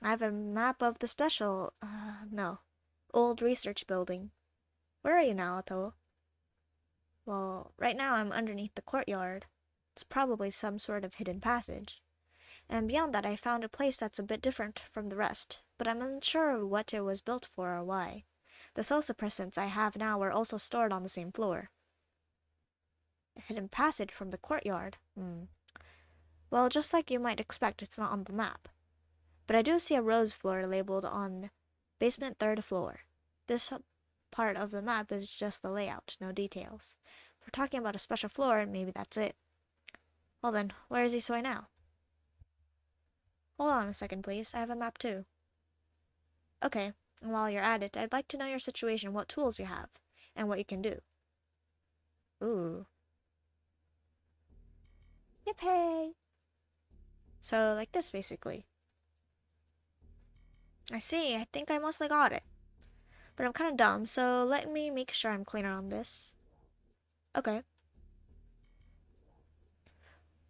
I have a map of the old research building. Where are you now, Ato? Well, right now I'm underneath the courtyard. It's probably some sort of hidden passage. And beyond that I found a place that's a bit different from the rest, but I'm unsure what it was built for or why. The cell suppressants I have now are also stored on the same floor. A hidden passage from the courtyard? Well, just like you might expect, it's not on the map. But I do see a rose floor labeled on basement 3rd floor. This part of the map is just the layout, no details. If we're talking about a special floor, maybe that's it. Well then, where is Isoi now? Hold on a second, please. I have a map too. Okay, and while you're at it, I'd like to know your situation, what tools you have, and what you can do. Ooh. Yippee! So, like this, basically. I see, I think I mostly got it. But I'm kind of dumb, so let me make sure I'm cleaner on this. Okay.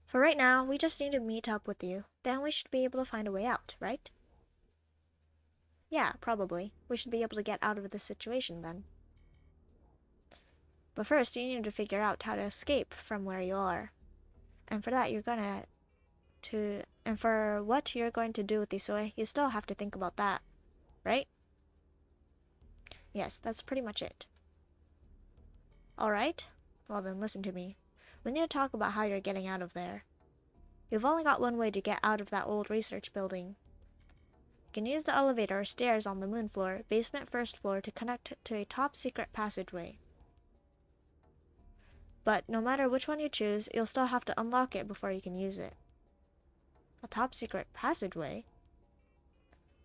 For right now, we just need to meet up with you. Then we should be able to find a way out, right? Yeah, probably. We should be able to get out of this situation then. But first, you need to figure out how to escape from where you are. And for that, and for what you're going to do with Isoi, you still have to think about that, right? Yes, that's pretty much it. Alright? Well then, listen to me. We need to talk about how you're getting out of there. You've only got one way to get out of that old research building. You can use the elevator or stairs on the moon floor, basement 1st floor, to connect to a top secret passageway. But no matter which one you choose, you'll still have to unlock it before you can use it. A top secret passageway?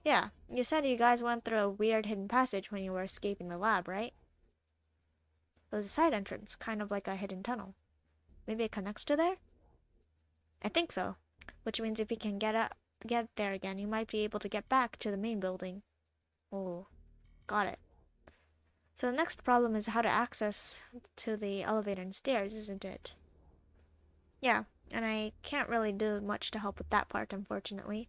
Yeah, you said you guys went through a weird hidden passage when you were escaping the lab, right? It was a side entrance, kind of like a hidden tunnel. Maybe it connects to there? I think so, which means if you can get there again, you might be able to get back to the main building. Oh, got it. So the next problem is how to access to the elevator and stairs, isn't it? Yeah, and I can't really do much to help with that part, unfortunately.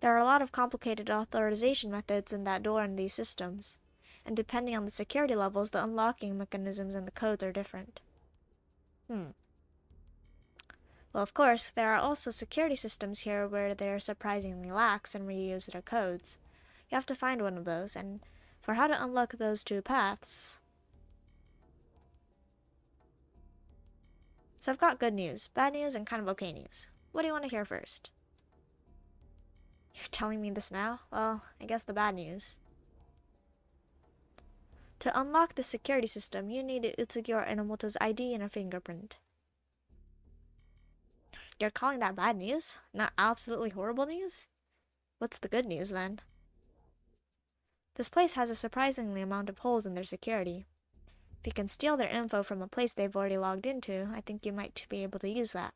There are a lot of complicated authorization methods in that door in these systems, and depending on the security levels, the unlocking mechanisms and the codes are different. Well, of course, there are also security systems here where they're surprisingly lax and reuse their codes. You have to find one of those, and for how to unlock those two paths... So I've got good news, bad news, and kind of okay news. What do you want to hear first? You're telling me this now? Well, I guess the bad news. To unlock the security system, you need Utsugi or Enomoto's ID and a fingerprint. You're calling that bad news? Not absolutely horrible news? What's the good news then? This place has a surprisingly amount of holes in their security. If you can steal their info from a place they've already logged into, I think you might be able to use that.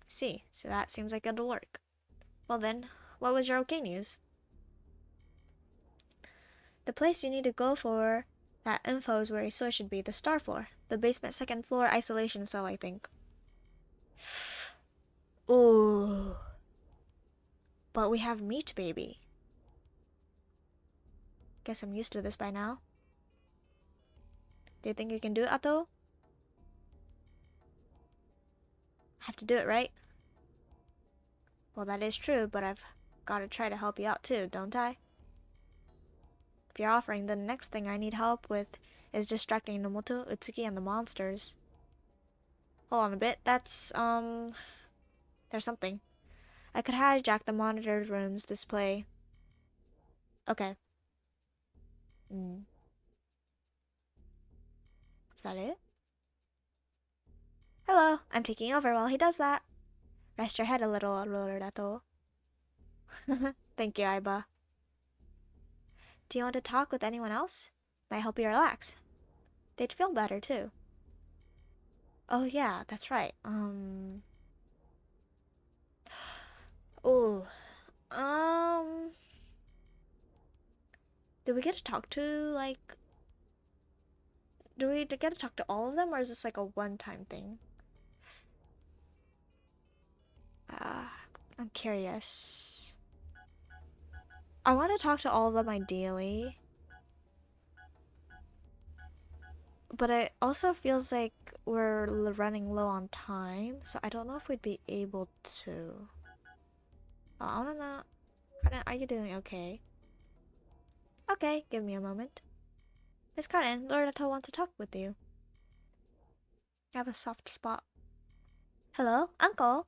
See, so that seems like it'll work. Well then, what was your okay news? The place you need to go for that info is where Isoi should be, the star floor. The basement 2nd floor isolation cell, I think. Ooh. But we have meat, baby. Guess I'm used to this by now. Do you think you can do it, Ato? I have to do it, right? Well, that is true, but I've got to try to help you out too, don't I? If you're offering, then the next thing I need help with is distracting Nomoto, Utsuki, and the monsters. Hold on a bit, that's, there's something. I could hijack the monitor room's display. Okay. Is that it? Hello, I'm taking over while he does that. Rest your head a little, Rorato. Thank you, Aiba. Do you want to talk with anyone else? Might help you relax. They'd feel better too. Oh yeah, that's right. Oh. Do we get to talk to, like... Do we get to talk to all of them, or is this like a one-time thing? I'm curious. I want to talk to all of them ideally. But it also feels like we're running low on time, so I don't know if we'd be able to. I don't know. Are you doing okay? Okay, give me a moment. Miss Karen, Loreto wants to talk with you. I have a soft spot. Hello, Uncle?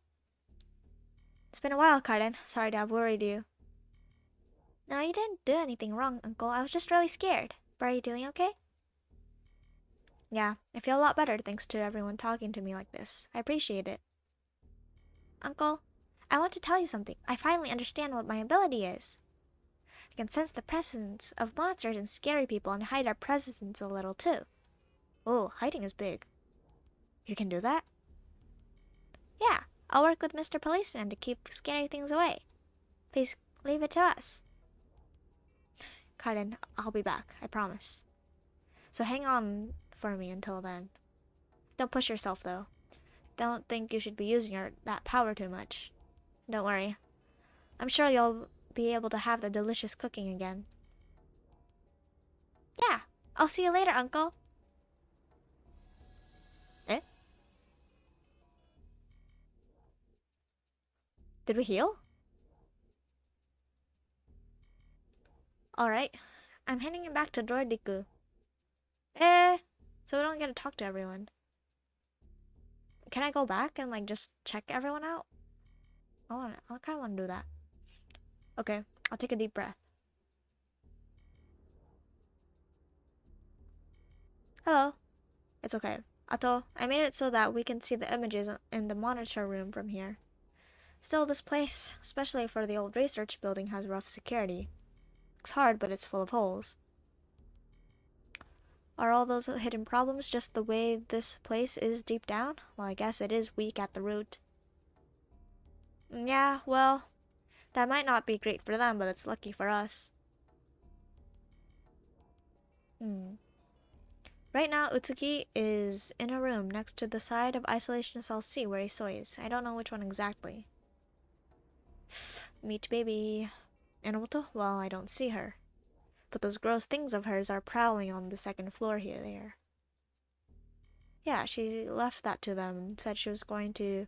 It's been a while, Karen. Sorry to have worried you. No, you didn't do anything wrong, Uncle. I was just really scared. But are you doing okay? Yeah, I feel a lot better thanks to everyone talking to me like this. I appreciate it. Uncle, I want to tell you something. I finally understand what my ability is. I can sense the presence of monsters and scary people and hide our presence a little too. Oh, hiding is big. You can do that? Yeah, I'll work with Mr. Policeman to keep scary things away. Please leave it to us. Karen, I'll be back, I promise. So hang on for me until then. Don't push yourself though. Don't think you should be using that power too much. Don't worry. I'm sure you'll be able to have the delicious cooking again. Yeah, I'll see you later, Uncle. Eh? Did we heal? Alright, I'm handing it back to Dordiku. So we don't get to talk to everyone. Can I go back and like just check everyone out? I kind of want to do that. Okay, I'll take a deep breath. Hello. It's okay. Ato, I made it so that we can see the images in the monitor room from here. Still, this place, especially for the old research building, has rough security. Looks hard, but it's full of holes. Are all those hidden problems just the way this place is deep down? Well, I guess it is weak at the root. Yeah, well, that might not be great for them, but it's lucky for us. Right now, Utsuki is in a room next to the side of Isolation Cell C where Isoi is. I don't know which one exactly. Meet baby. Enomoto? Well, I don't see her. But those gross things of hers are prowling on the second floor here there. Yeah, she left that to them and said she was going to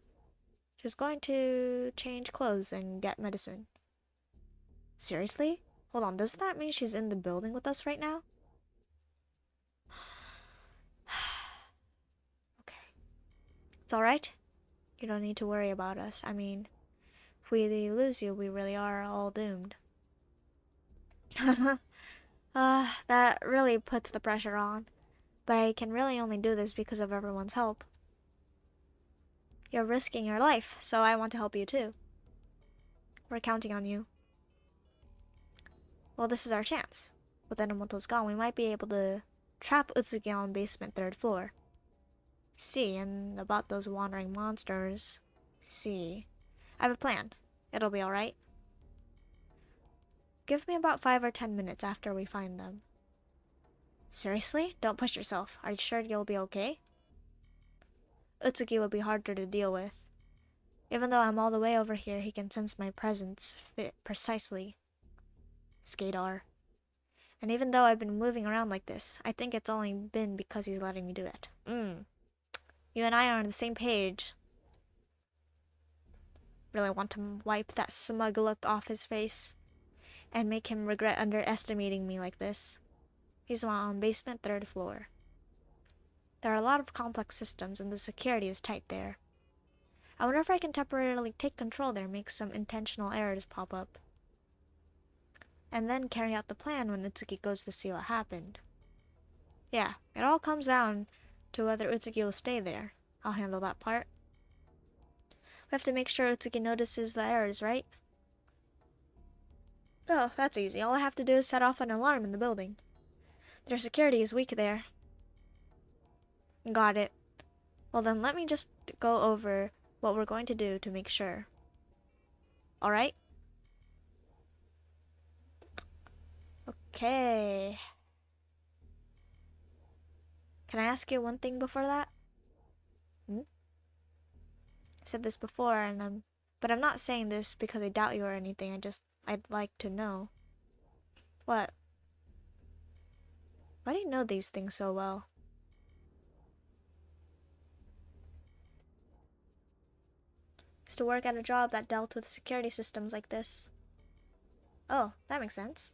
change clothes and get medicine. Seriously? Hold on, does that mean she's in the building with us right now? Okay. It's alright. You don't need to worry about us. I mean, if we lose you, we really are all doomed. That really puts the pressure on. But I can really only do this because of everyone's help. You're risking your life, so I want to help you too. We're counting on you. Well, this is our chance. With Enomoto's gone, we might be able to trap Utsuki on basement 3rd floor. See, and about those wandering monsters. See. I have a plan. It'll be alright. Give me about 5 or 10 minutes after we find them. Seriously? Don't push yourself. Are you sure you'll be okay? Utsuki will be harder to deal with. Even though I'm all the way over here, he can sense my presence fit precisely. Skadar. And even though I've been moving around like this, I think it's only been because he's letting me do it. You and I are on the same page. Really want to wipe that smug look off his face and make him regret underestimating me like this. He's on basement 3rd floor. There are a lot of complex systems and the security is tight there. I wonder if I can temporarily take control there and make some intentional errors pop up. And then carry out the plan when Utsuki goes to see what happened. Yeah, it all comes down to whether Utsuki will stay there. I'll handle that part. We have to make sure Utsuki notices the errors, right? Oh, that's easy. All I have to do is set off an alarm in the building. Their security is weak there. Got it. Well then, let me just go over what we're going to do to make sure. Alright? Okay. Can I ask you one thing before that? I said this before, but I'm not saying this because I doubt you or anything. I'd like to know. What? Why do you know these things so well? Used to work at a job that dealt with security systems like this. Oh, that makes sense.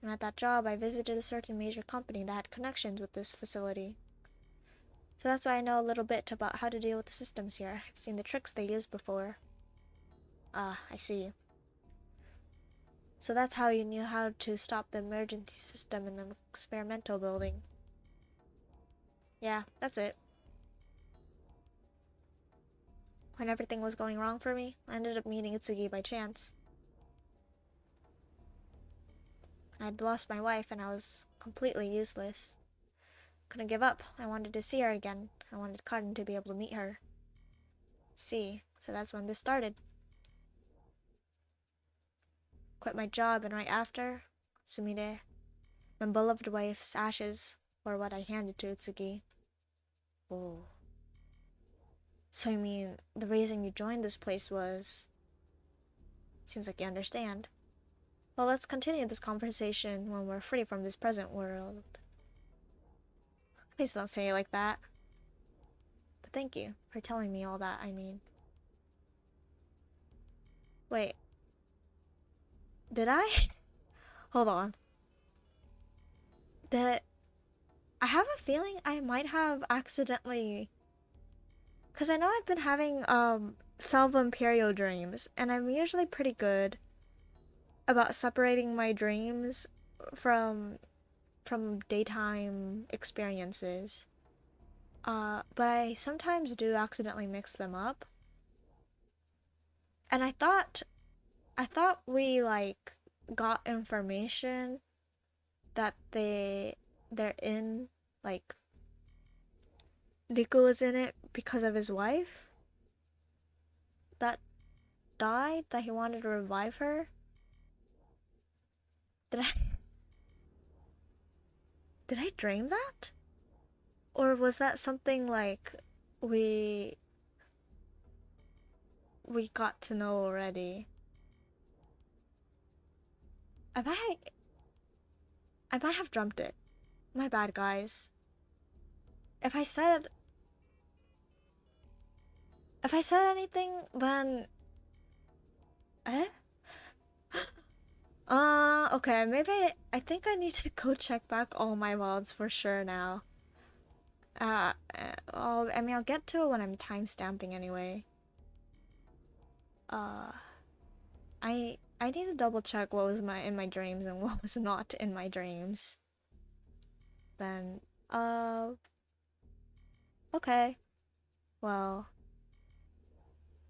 And at that job, I visited a certain major company that had connections with this facility. So that's why I know a little bit about how to deal with the systems here. I've seen the tricks they used before. Ah, I see. So that's how you knew how to stop the emergency system in the experimental building. Yeah, that's it. When everything was going wrong for me, I ended up meeting Utsugi by chance. I'd lost my wife and I was completely useless. Couldn't give up. I wanted to see her again. I wanted Cotton to be able to meet her. See, so that's when this started. Quit my job, and right after, Sumire, my beloved wife's ashes were what I handed to Utsugi. Oh. So you mean the reason you joined this place was... Seems like you understand. Well, let's continue this conversation when we're free from this present world. Please don't say it like that. But thank you for telling me all that, I mean. Wait. Did I? Hold on. I have a feeling I might have accidentally... Because I know I've been having, Cell of Empireo dreams, and I'm usually pretty good about separating my dreams from daytime experiences. But I sometimes do accidentally mix them up. And I thought we, like, got information that they're in, like, Riku was in it because of his wife that died, that he wanted to revive her. Did I dream that? Or was that something like we got to know already? I might have dreamt it. My bad, guys. If I said anything, then... Okay, maybe I think I need to go check back all my VODs for sure now. I mean, I'll get to it when I'm timestamping anyway. I need to double check what was in my dreams and what was not in my dreams. Then, okay. Well,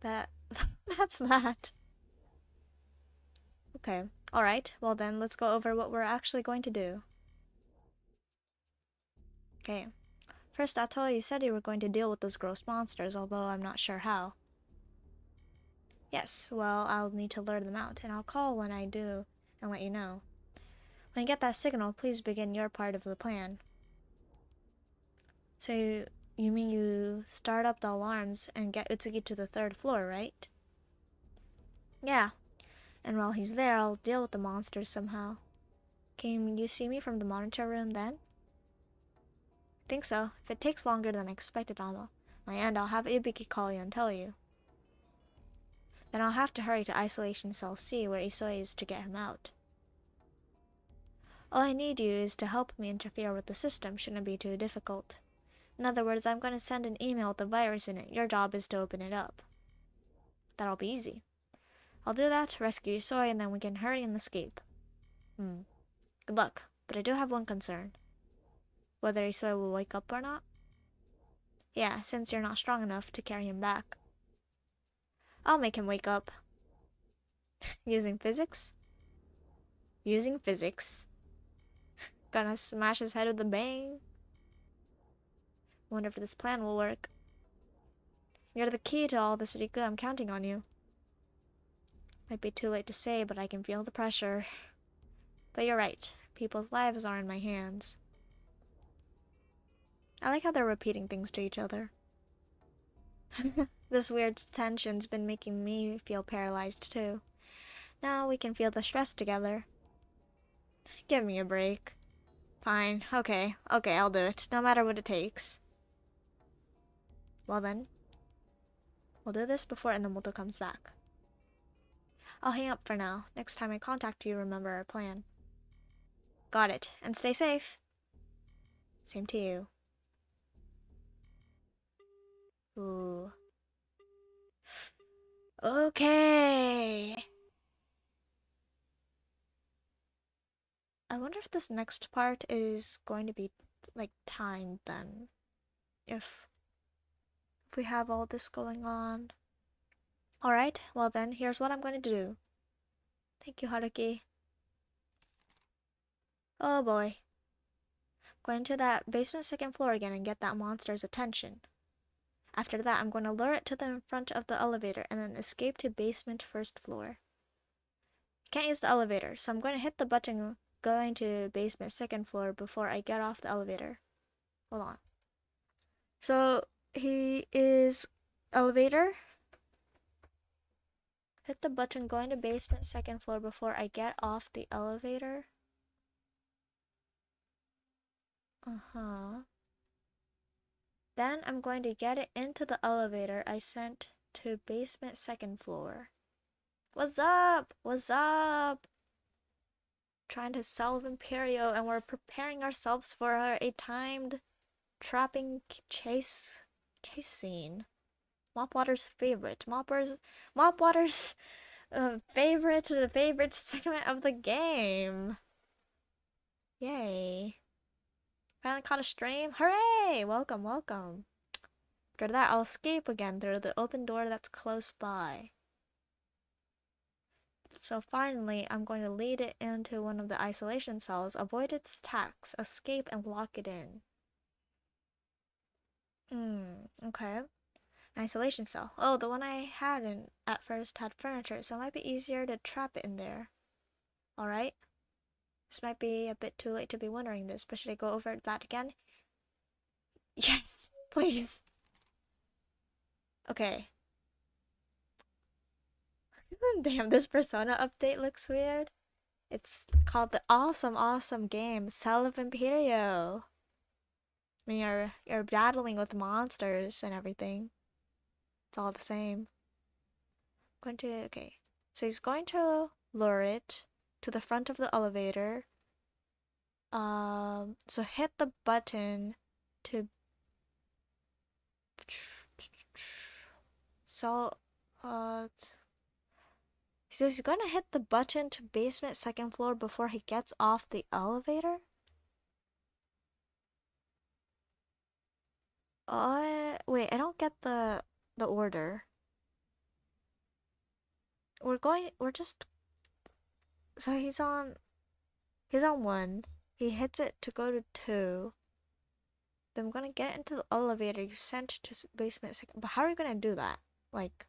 that's that. Okay. Alright, well then, let's go over what we're actually going to do. Okay. First, Ato, you said you were going to deal with those gross monsters, although I'm not sure how. Yes, well, I'll need to lure them out, and I'll call when I do and let you know. When you get that signal, please begin your part of the plan. So you mean you start up the alarms and get Utsugi to the 3rd floor, right? Yeah. And while he's there, I'll deal with the monsters somehow. Can you see me from the monitor room then? I think so. If it takes longer than I expected on my end, I'll have Ibiki call you and tell you. Then I'll have to hurry to Isolation Cell C where Isoi is to get him out. All I need you is to help me interfere with the system. Shouldn't be too difficult. In other words, I'm going to send an email with the virus in it. Your job is to open it up. That'll be easy. I'll do that, rescue Isoi, and then we can hurry and escape. Good luck, but I do have one concern. Whether Isoi will wake up or not? Yeah, since you're not strong enough to carry him back. I'll make him wake up. Using physics? Using physics. Gonna smash his head with a bang. Wonder if this plan will work. You're the key to all this, Riku. I'm counting on you. Might be too late to say, but I can feel the pressure. But you're right. People's lives are in my hands. I like how they're repeating things to each other. This weird tension's been making me feel paralyzed too. Now we can feel the stress together. Give me a break. Fine. Okay, I'll do it. No matter what it takes. Well then. We'll do this before Enomoto comes back. I'll hang up for now. Next time I contact you, remember our plan. Got it. And stay safe. Same to you. Ooh. Okay. I wonder if this next part is going to be like timed then. If we have all this going on. Alright, well then, here's what I'm going to do. Thank you, Haruki. Oh boy. Going to that basement second floor again and get that monster's attention. After that, I'm going to lure it to the front of the elevator and then escape to basement first floor. Can't use the elevator, so I'm going to hit the button going to basement second floor before I get off the elevator. Hold on. So, he is elevator. Hit the button going to basement second floor before I get off the elevator. Then I'm going to get it into the elevator I sent to basement second floor. What's up? What's up? Trying to Cell of Empireo, and we're preparing ourselves for a timed trapping chase scene. Mopwater's favorite. Mopwater's favorite segment of the game. Yay. Finally caught a stream. Hooray! Welcome, welcome. After that, I'll escape again through the open door that's close by. So finally, I'm going to lead it into one of the isolation cells, avoid its attacks, escape, and lock it in. Okay. An isolation cell. Oh, the one I hadn't at first had furniture, so it might be easier to trap it in there. Alright. This might be a bit too late to be wondering this, but should I go over that again? Yes, please. Okay. Damn, this Persona update looks weird. It's called the awesome game Cell of Empireo. I mean, you're battling with monsters and everything. It's all the same. Okay. So he's going to lure it to the front of the elevator. So hit the button to so he's gonna hit the button to basement second floor before he gets off the elevator? Wait, I don't get the order. So he's on 1. He hits it to go to 2. Then I'm gonna get into the elevator you sent to basement second. But how are you gonna do that? Like,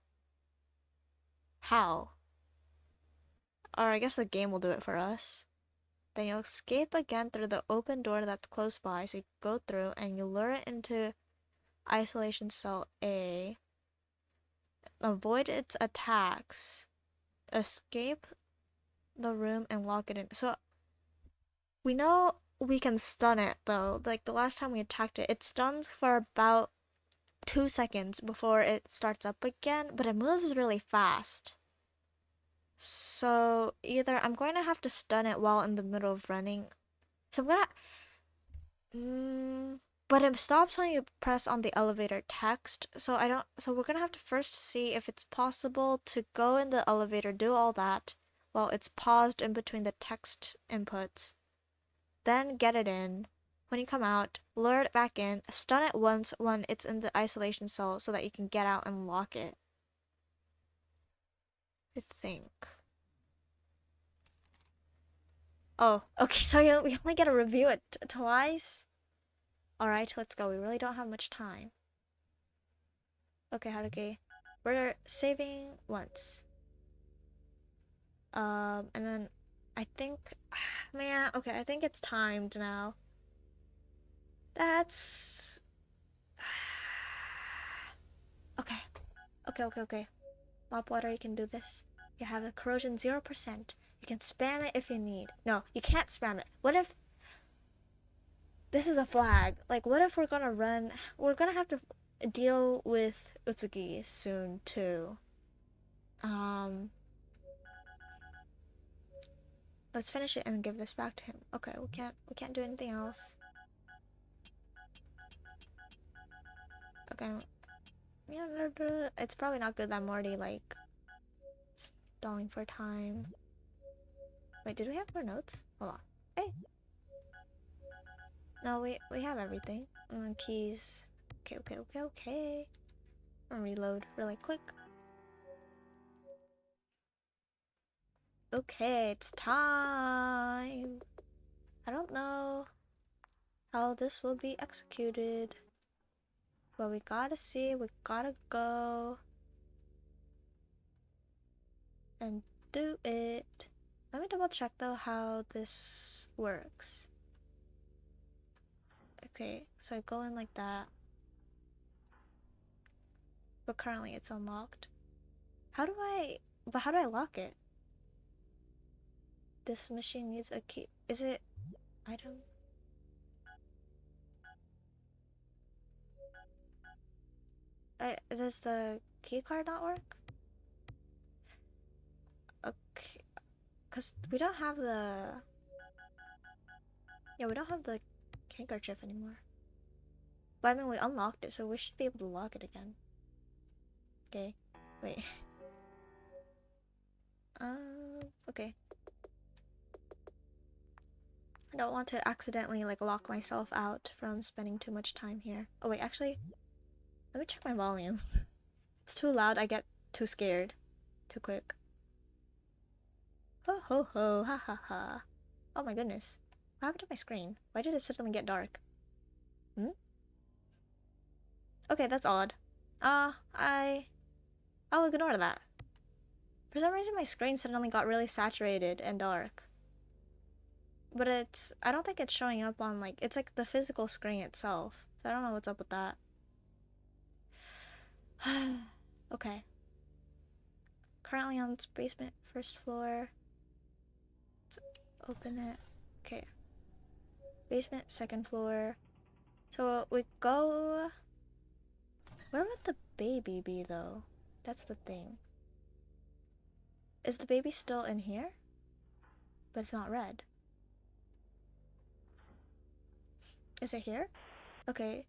how? Or I guess the game will do it for us. Then you'll escape again through the open door that's close by. So you go through and you lure it into isolation cell A. Avoid its attacks. Escape the room and lock it in. So we know we can stun it though. Like the last time we attacked it, it stuns for about 2 seconds before it starts up again, but it moves really fast. So either I'm going to have to stun it while in the middle of running. So I'm gonna but it stops when you press on the elevator text. So we're gonna have to first see if it's possible to go in the elevator, do all that while it's paused in between the text inputs. Then get it in. When you come out, lure it back in, stun it once when it's in the isolation cell so that you can get out and lock it. I think. Oh, okay, so we only get to review it twice? Alright, let's go. We really don't have much time. Okay, Haruki. We're saving once. And then I think, man, okay, I think it's timed now. That's okay. Okay. Mopwater, you can do this. You have a corrosion 0%. You can spam it if you need. No, you can't spam it. What if this is a flag? Like, what if we're gonna have to deal with Utsugi soon too. Let's finish it and give this back to him. Okay, we can't do anything else. Okay. Yeah, it's probably not good that I'm already like stalling for time. Wait, did we have more notes? Hold on. Hey. No, we have everything. And then keys. Okay. I'll reload really quick. Okay, it's time. I don't know how this will be executed. But we gotta see, we gotta go and do it. Let me double check though how this works. Okay, so I go in like that. But currently it's unlocked. How do I lock it? This machine needs a key. Is it item? Does the key card not work? Okay, cause we don't have the handkerchief anymore. But I mean, we unlocked it, so we should be able to lock it again. Okay, wait. Okay. I don't want to accidentally like lock myself out from spending too much time here. Oh wait, actually, let me check my volume. If it's too loud, I get too scared too quick. Ho ho ho, ha ha ha. Oh my goodness. What happened to my screen? Why did it suddenly get dark? Okay, that's odd. I'll ignore that. For some reason my screen suddenly got really saturated and dark. But I don't think it's showing up on like, it's like the physical screen itself. So I don't know what's up with that. Okay. Currently on its basement, first floor. Let's open it. Okay. Basement, second floor. So we go... Where would the baby be though? That's the thing. Is the baby still in here? But it's not red. Is it here? Okay.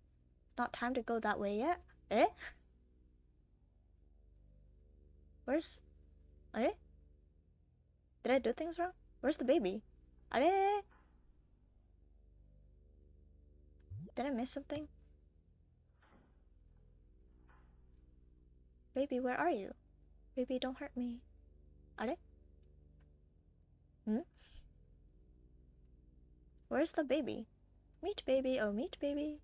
Not time to go that way yet. Eh? Where's... Eh? Did I do things wrong? Where's the baby? Are? Did I miss something? Baby, where are you? Baby, don't hurt me. Are? Where's the baby? Meet baby, oh meet baby.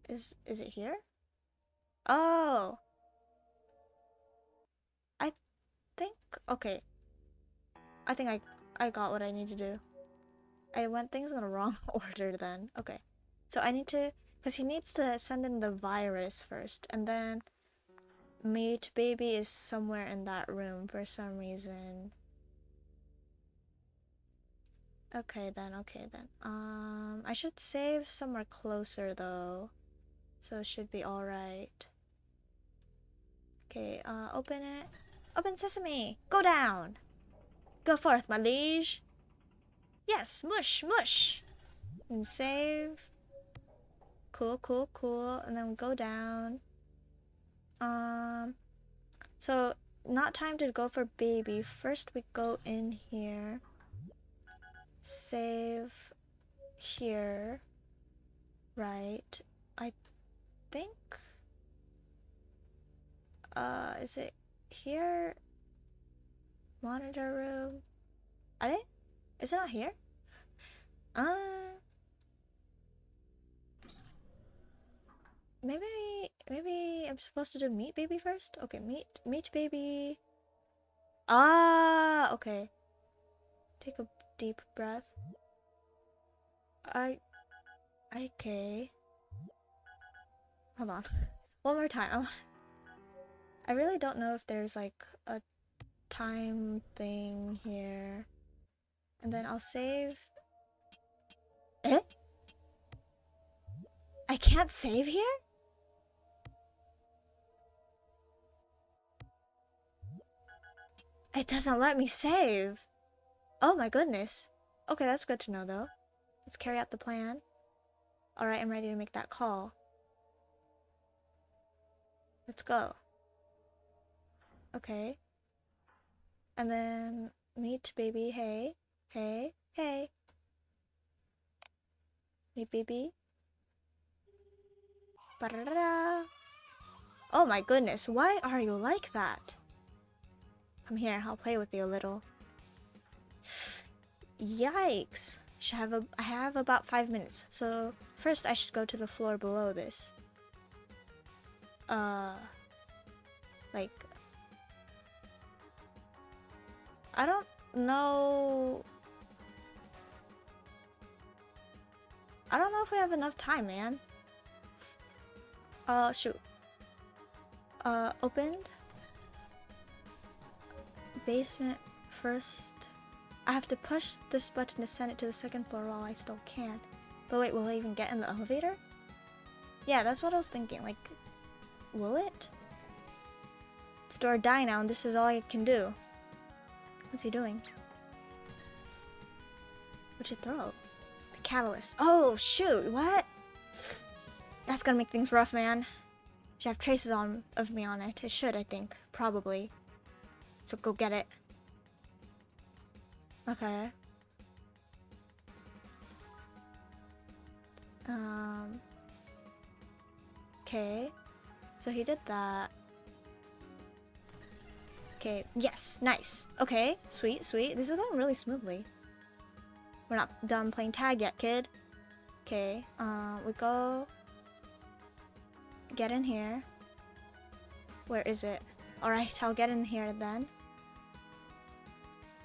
Is it here? Oh. I think, okay. I think I got what I need to do. I went things in the wrong order then. Okay. So I need to, because he needs to send in the virus first, and then meet baby is somewhere in that room for some reason. Okay then. I should save somewhere closer though. So it should be alright. Okay, open it. Open sesame! Go down! Go forth, my liege! Yes, mush! And save. Cool. And then go down. So not time to go for baby. First we go in here. Save here. Right. I think. Is it here? Monitor room. Is it not here? Maybe I'm supposed to do meet baby first? Okay, meet baby. Ah, okay. Take a deep breath. Okay. Hold on. One more time. I really don't know if there's like a time thing here. And then I'll save. Eh? I can't save here? It doesn't let me save. Oh my goodness. Okay, that's good to know though. Let's carry out the plan. Alright, I'm ready to make that call. Let's go. Okay. And then meet baby. Hey. Hey. Hey. Meet baby. Ba-da-da-da. Oh my goodness, why are you like that? Come here, I'll play with you a little. Yikes. I have about 5 minutes. So first I should go to the floor below this. Like, I don't know. I don't know if we have enough time, man. Shoot. Opened. Basement first. I have to push this button to send it to the second floor while I still can. But wait, will I even get in the elevator? Yeah, that's what I was thinking. Like, will it? It's do or die now, and this is all I can do. What's he doing? What'd you throw? The catalyst. Oh, shoot, what? That's gonna make things rough, man. Should have traces of me on it. It should, I think. Probably. So go get it. Okay. Okay. So he did that. Okay, yes, nice. Okay, sweet, sweet. This is going really smoothly. We're not done playing tag yet, kid. Okay, we go... Get in here. Where is it? Alright, I'll get in here then.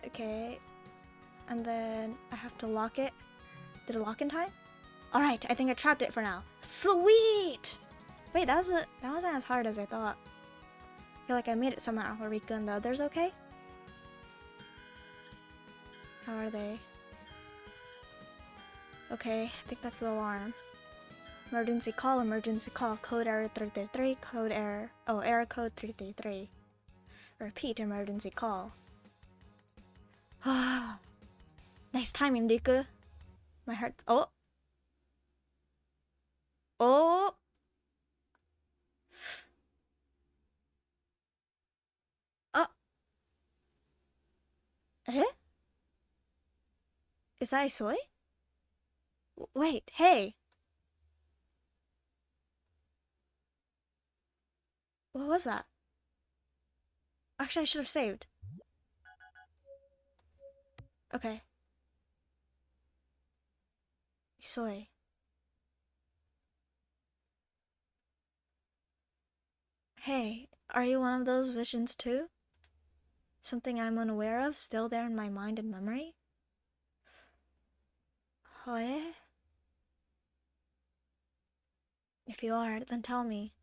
Okay. And then I have to lock it. Did it lock in time? Alright, I think I trapped it for now. Sweet! Wait, that wasn't as hard as I thought. I feel like I made it somehow. Haruki and the others okay? How are they? Okay, I think that's the alarm. Emergency call, code error 333, code error. Oh, error code 333. Repeat emergency call. Nice timing, Deku. My heart. Oh! Oh! Eh? Is that Isoi? Wait, hey! What was that? Actually, I should have saved. Okay. Isoi. Hey, are you one of those visions too? Something I'm unaware of, still there in my mind and memory? Hoe? If you are, then tell me.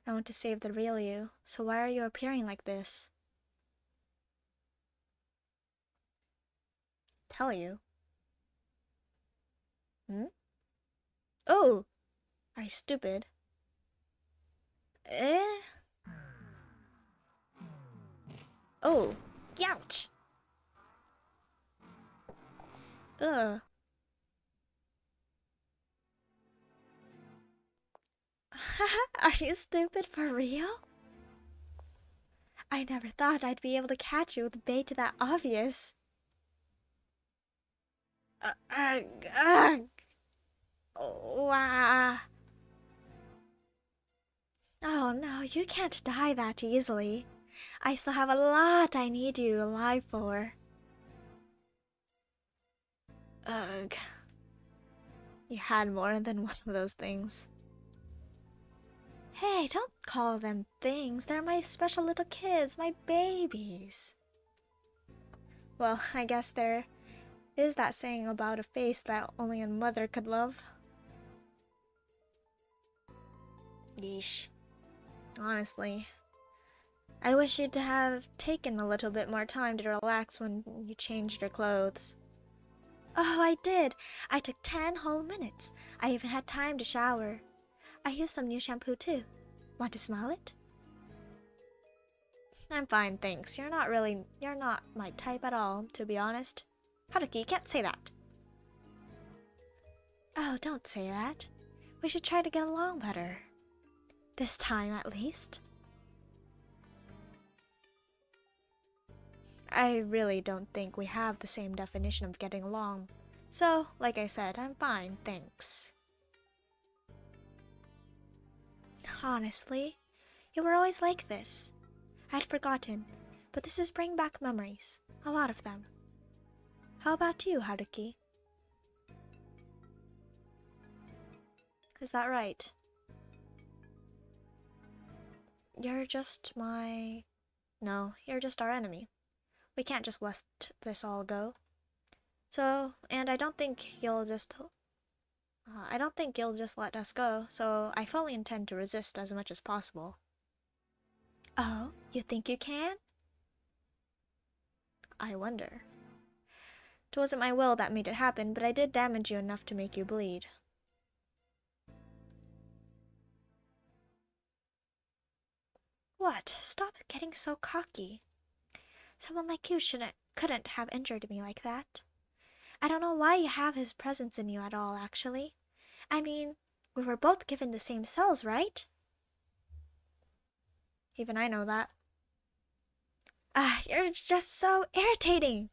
I want to save the real you, so why are you appearing like this? Tell you? Hmm? Oh! Are you stupid? Eh? Oh! Youch! Ugh. Are you stupid for real? I never thought I'd be able to catch you with a bait that obvious. Wow. Oh no, you can't die that easily. I still have a lot I need you alive for. Ugh. You had more than one of those things. Hey, don't call them things. They're my special little kids, my babies. Well, I guess there is that saying about a face that only a mother could love. Yeesh. Honestly, I wish you'd have taken a little bit more time to relax when you changed your clothes. Oh, I did. I took 10 whole minutes. I even had time to shower. I used some new shampoo too. Want to smell it? I'm fine, thanks. You're not my type at all, to be honest. Haruki, you can't say that. Oh, don't say that. We should try to get along better. This time, at least. I really don't think we have the same definition of getting along. So, like I said, I'm fine, thanks. Honestly, you were always like this. I'd forgotten, but this is bringing back memories. A lot of them. How about you, Haruki? Is that right? You're just my... No, you're just our enemy. We can't just let this all go. So, and I don't think you'll just let us go, so I fully intend to resist as much as possible. Oh, you think you can? I wonder. It wasn't my will that made it happen, but I did damage you enough to make you bleed. What? Stop getting so cocky. Someone like you couldn't have injured me like that. I don't know why you have his presence in you at all, actually. I mean, we were both given the same cells, right? Even I know that. You're just so irritating.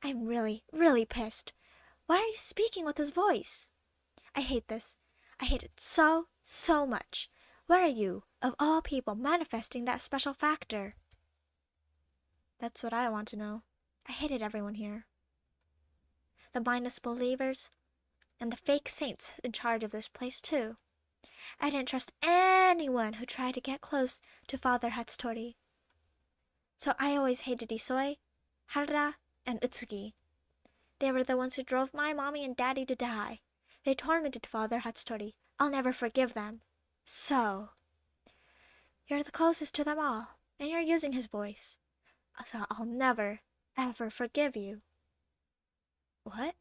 I'm really, really pissed. Why are you speaking with his voice? I hate this. I hate it so, so much. Where are you, of all people, manifesting that special factor? That's what I want to know. I hated everyone here. The mindless believers, and the fake saints in charge of this place too. I didn't trust anyone who tried to get close to Father Hatsutori. So I always hated Isoi, Harada, and Utsugi. They were the ones who drove my mommy and daddy to die. They tormented Father Hatsutori. I'll never forgive them. So, you're the closest to them all, and you're using his voice. So I'll never, ever forgive you. What?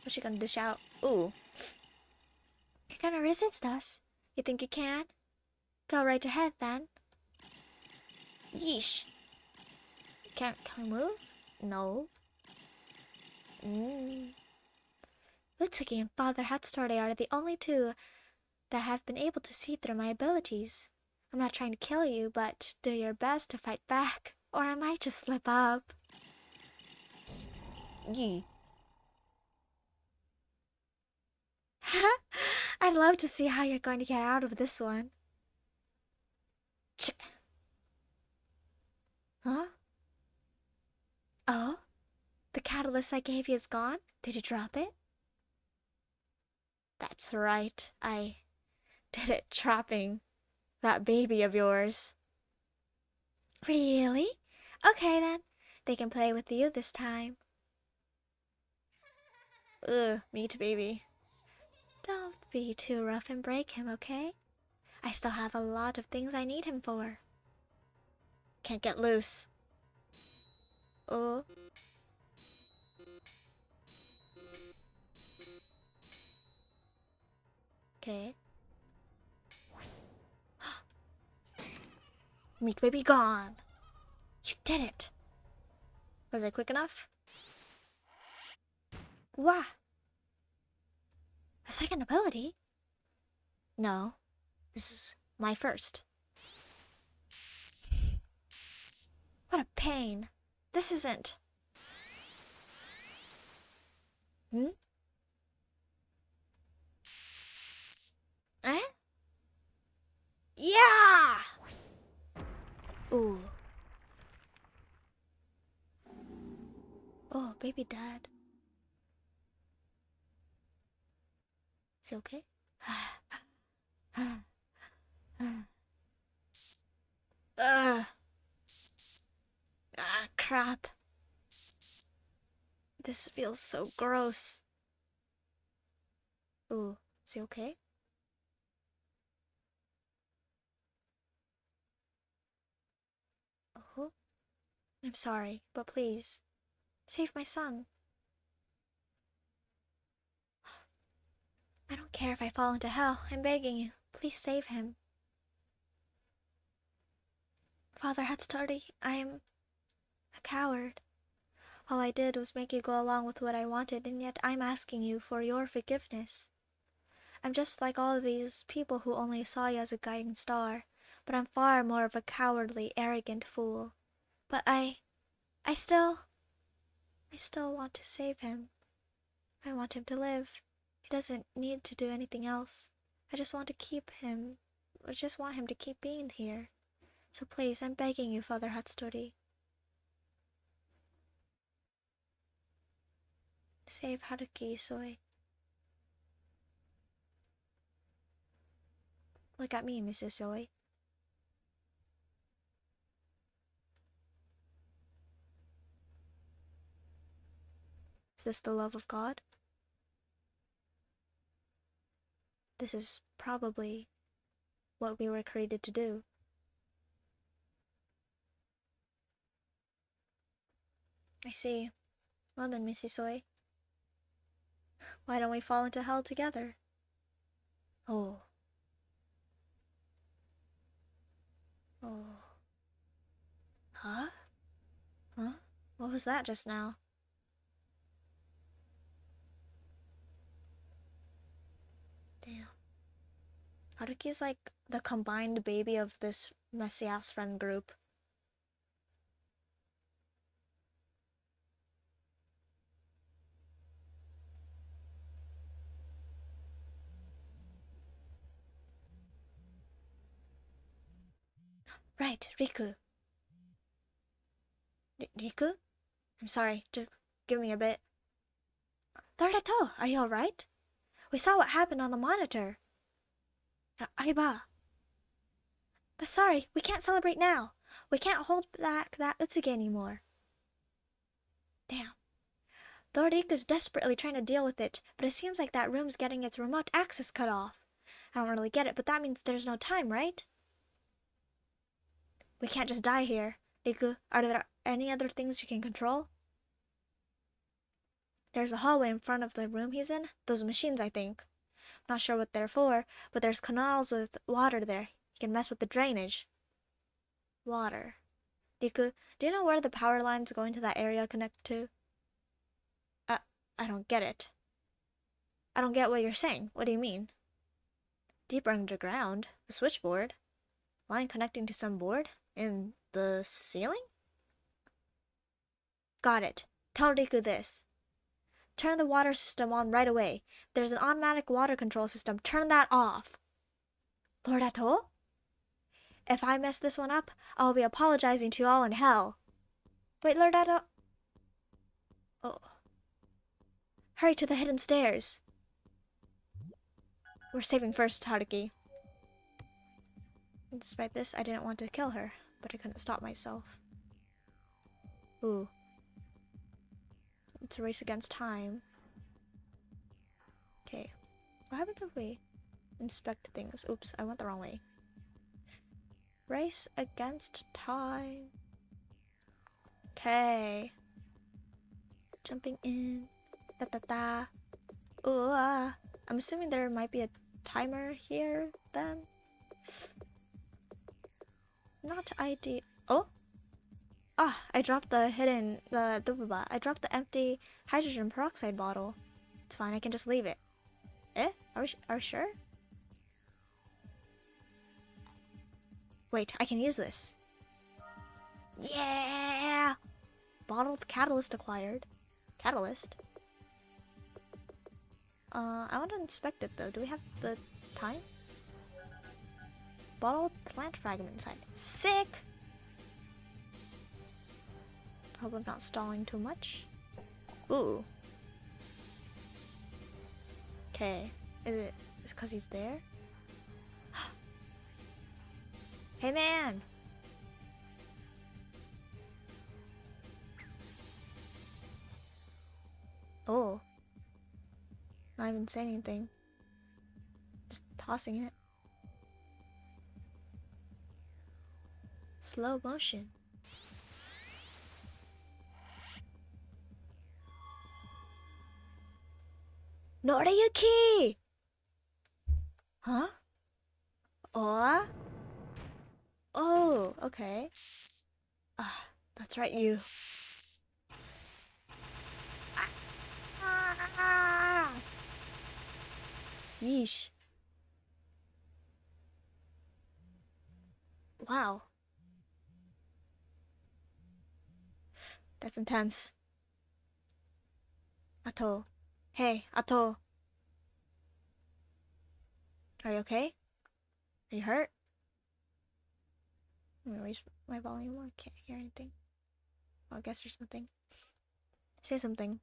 What's she gonna dish out? Ooh. You're gonna resist us? You think you can? Go right ahead then. Yeesh. Can we move? No. Utsugi and Father Hatsutori are the only two that have been able to see through my abilities. I'm not trying to kill you, but do your best to fight back, or I might just slip up. Yee. I'd love to see how you're going to get out of this one. Huh? Oh? The catalyst I gave you is gone? Did you drop it? That's right. I did it trapping that baby of yours. Really? Okay then. They can play with you this time. Ugh, meat baby. Don't be too rough and break him, okay? I still have a lot of things I need him for. Can't get loose. Oh. Okay. Meat baby gone. You did it. Was I quick enough? Wah. A second ability? No. This is my first. pain. This isn't. Hmm? Eh? Yeah! Ooh. Oh, baby dad. Is he okay? Crap. This feels so gross. Ooh, is he okay? Oh, I'm sorry, but please, save my son. I don't care if I fall into hell. I'm begging you. Please save him. Father Hatsutari, I'm a coward. All I did was make you go along with what I wanted, and yet I'm asking you for your forgiveness. I'm just like all of these people who only saw you as a guiding star, but I'm far more of a cowardly, arrogant fool. But I still want to save him. I want him to live. He doesn't need to do anything else. I just want to keep him. I just want him to keep being here. So please, I'm begging you, Father Hatsutari. Save Haruki, Soy. Look at me, Mrs. Soy. Is this the love of God? This is probably what we were created to do. I see. Well then, Missy Soy. Why don't we fall into hell together? Oh. Oh. Huh? Huh? What was that just now? Damn. Haruki's like the combined baby of this messy-ass friend group. Right, Riku. Riku? I'm sorry, just give me a bit. Lord Ato, are you alright? We saw what happened on the monitor. Aiba. But sorry, we can't celebrate now. We can't hold back that Utsuge anymore. Damn. Lord Riku's desperately trying to deal with it, but it seems like that room's getting its remote access cut off. I don't really get it, but that means there's no time, right? We can't just die here. Riku, are there any other things you can control? There's a hallway in front of the room he's in. Those machines, I think. Not sure what they're for, but there's canals with water there. You can mess with the drainage. Water. Riku, do you know where the power lines going to that area connect to? I don't get it. I don't get what you're saying. What do you mean? Deeper underground? The switchboard? Line connecting to some board? In the ceiling? Got it. Tell Riku this. Turn the water system on right away. There's an automatic water control system. Turn that off. Lord Ato? If I mess this one up, I'll be apologizing to you all in hell. Wait, Lord Ato... Oh. Hurry to the hidden stairs. We're saving first, Haruki. Despite this, I didn't want to kill her, but I couldn't stop myself. Ooh. It's a race against time. Okay. What happens if we inspect things? Oops, I went the wrong way. Race against time. Okay. Jumping in. Da da da. Ooh, I'm assuming there might be a timer here then. Not ideal. Oh! Ah, I dropped the I dropped the empty hydrogen peroxide bottle. It's fine, I can just leave it. Eh? Are we sure? Wait, I can use this. Yeah! Bottled catalyst acquired. Catalyst? I want to inspect it though. Do we have the time? Bottled plant fragment inside. Sick! Hope I'm not stalling too much. Ooh. Okay. Is it because he's there? Hey man! Oh. Not even saying anything. Just tossing it. Slow motion. Noriyuki! Huh? Oh? Oh, okay. Ah, that's right, you. Ah! Yeesh. Wow. That's intense. Ato. Hey, Ato. Are you okay? Are you hurt? Let me raise my volume more. Can't hear anything. Well, I guess there's nothing. Say something.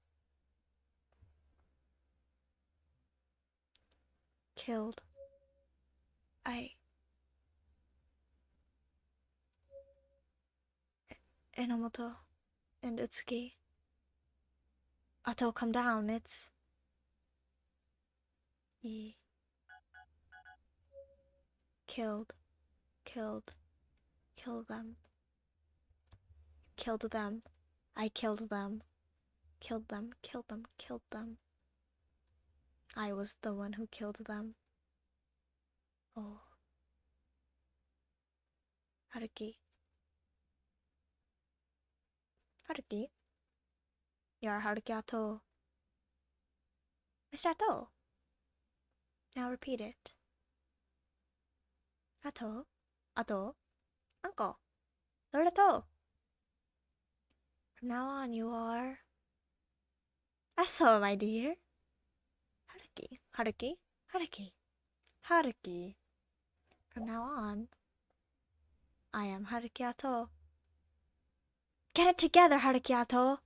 Killed. Enomoto and Utsuki. Ato, come down. It's... Killed. Killed. Kill them. Killed them. I killed them. Killed them. Killed them. Killed them. I was the one who killed them. Oh. Haruki. Haruki? You're Haruki Ato. Mr. Ato. Now repeat it. Ato. Ato. Uncle. Lord Ato. From now on you are... Aso, my dear. Haruki. Haruki. Haruki. Haruki. From now on, I am Haruki Ato. Get it together, Haruki Ato.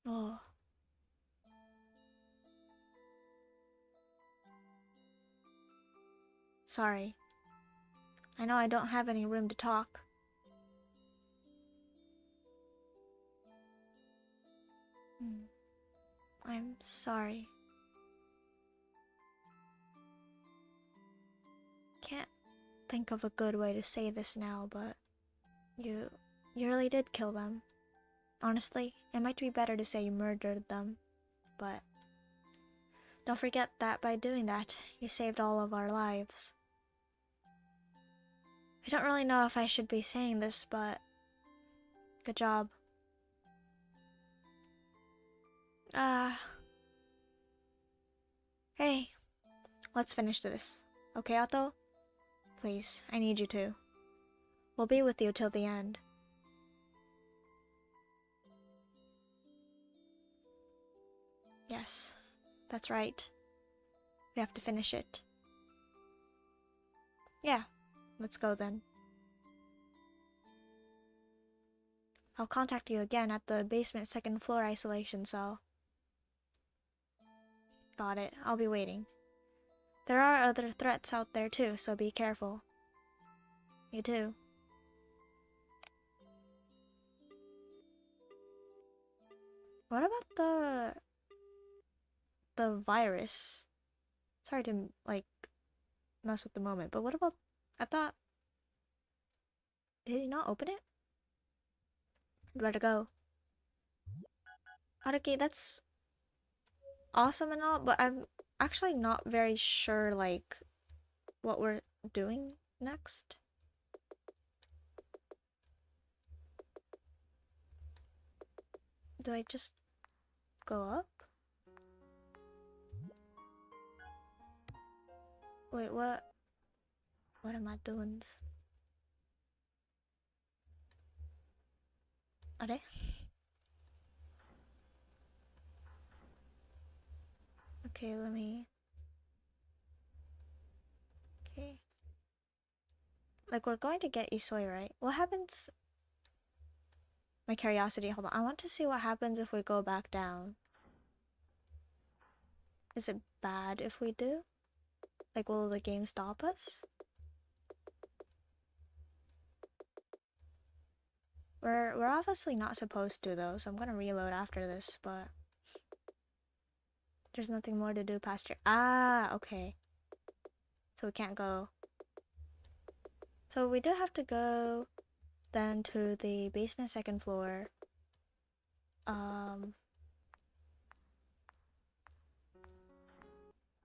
Oh. Sorry. I know I don't have any room to talk. I'm sorry. Can't think of a good way to say this now, but you really did kill them. Honestly, it might be better to say you murdered them, but don't forget that by doing that, you saved all of our lives. I don't really know if I should be saying this, but good job. Hey, let's finish this. Okay, Otto? Please, I need you to. We'll be with you till the end. Yes, that's right. We have to finish it. Yeah, let's go then. I'll contact you again at the basement second floor isolation cell. Got it, I'll be waiting. There are other threats out there too, so be careful. You too. What about the virus? Sorry to, like, mess with the moment, but what about... I thought... Did he not open it? I'd better go. Haruki, that's awesome and all, but I'm actually not very sure, like, what we're doing next. Do I just go up? Wait, what? What am I doing? Are? Okay, let me... Okay. Like, we're going to get Isoi, right? What happens... My curiosity, hold on. I want to see what happens if we go back down. Is it bad if we do? Like, will the game stop us? We're obviously not supposed to though, so I'm gonna reload after this, but... There's nothing more to do past here. Ah, okay. So we can't go. So we do have to go then to the basement second floor.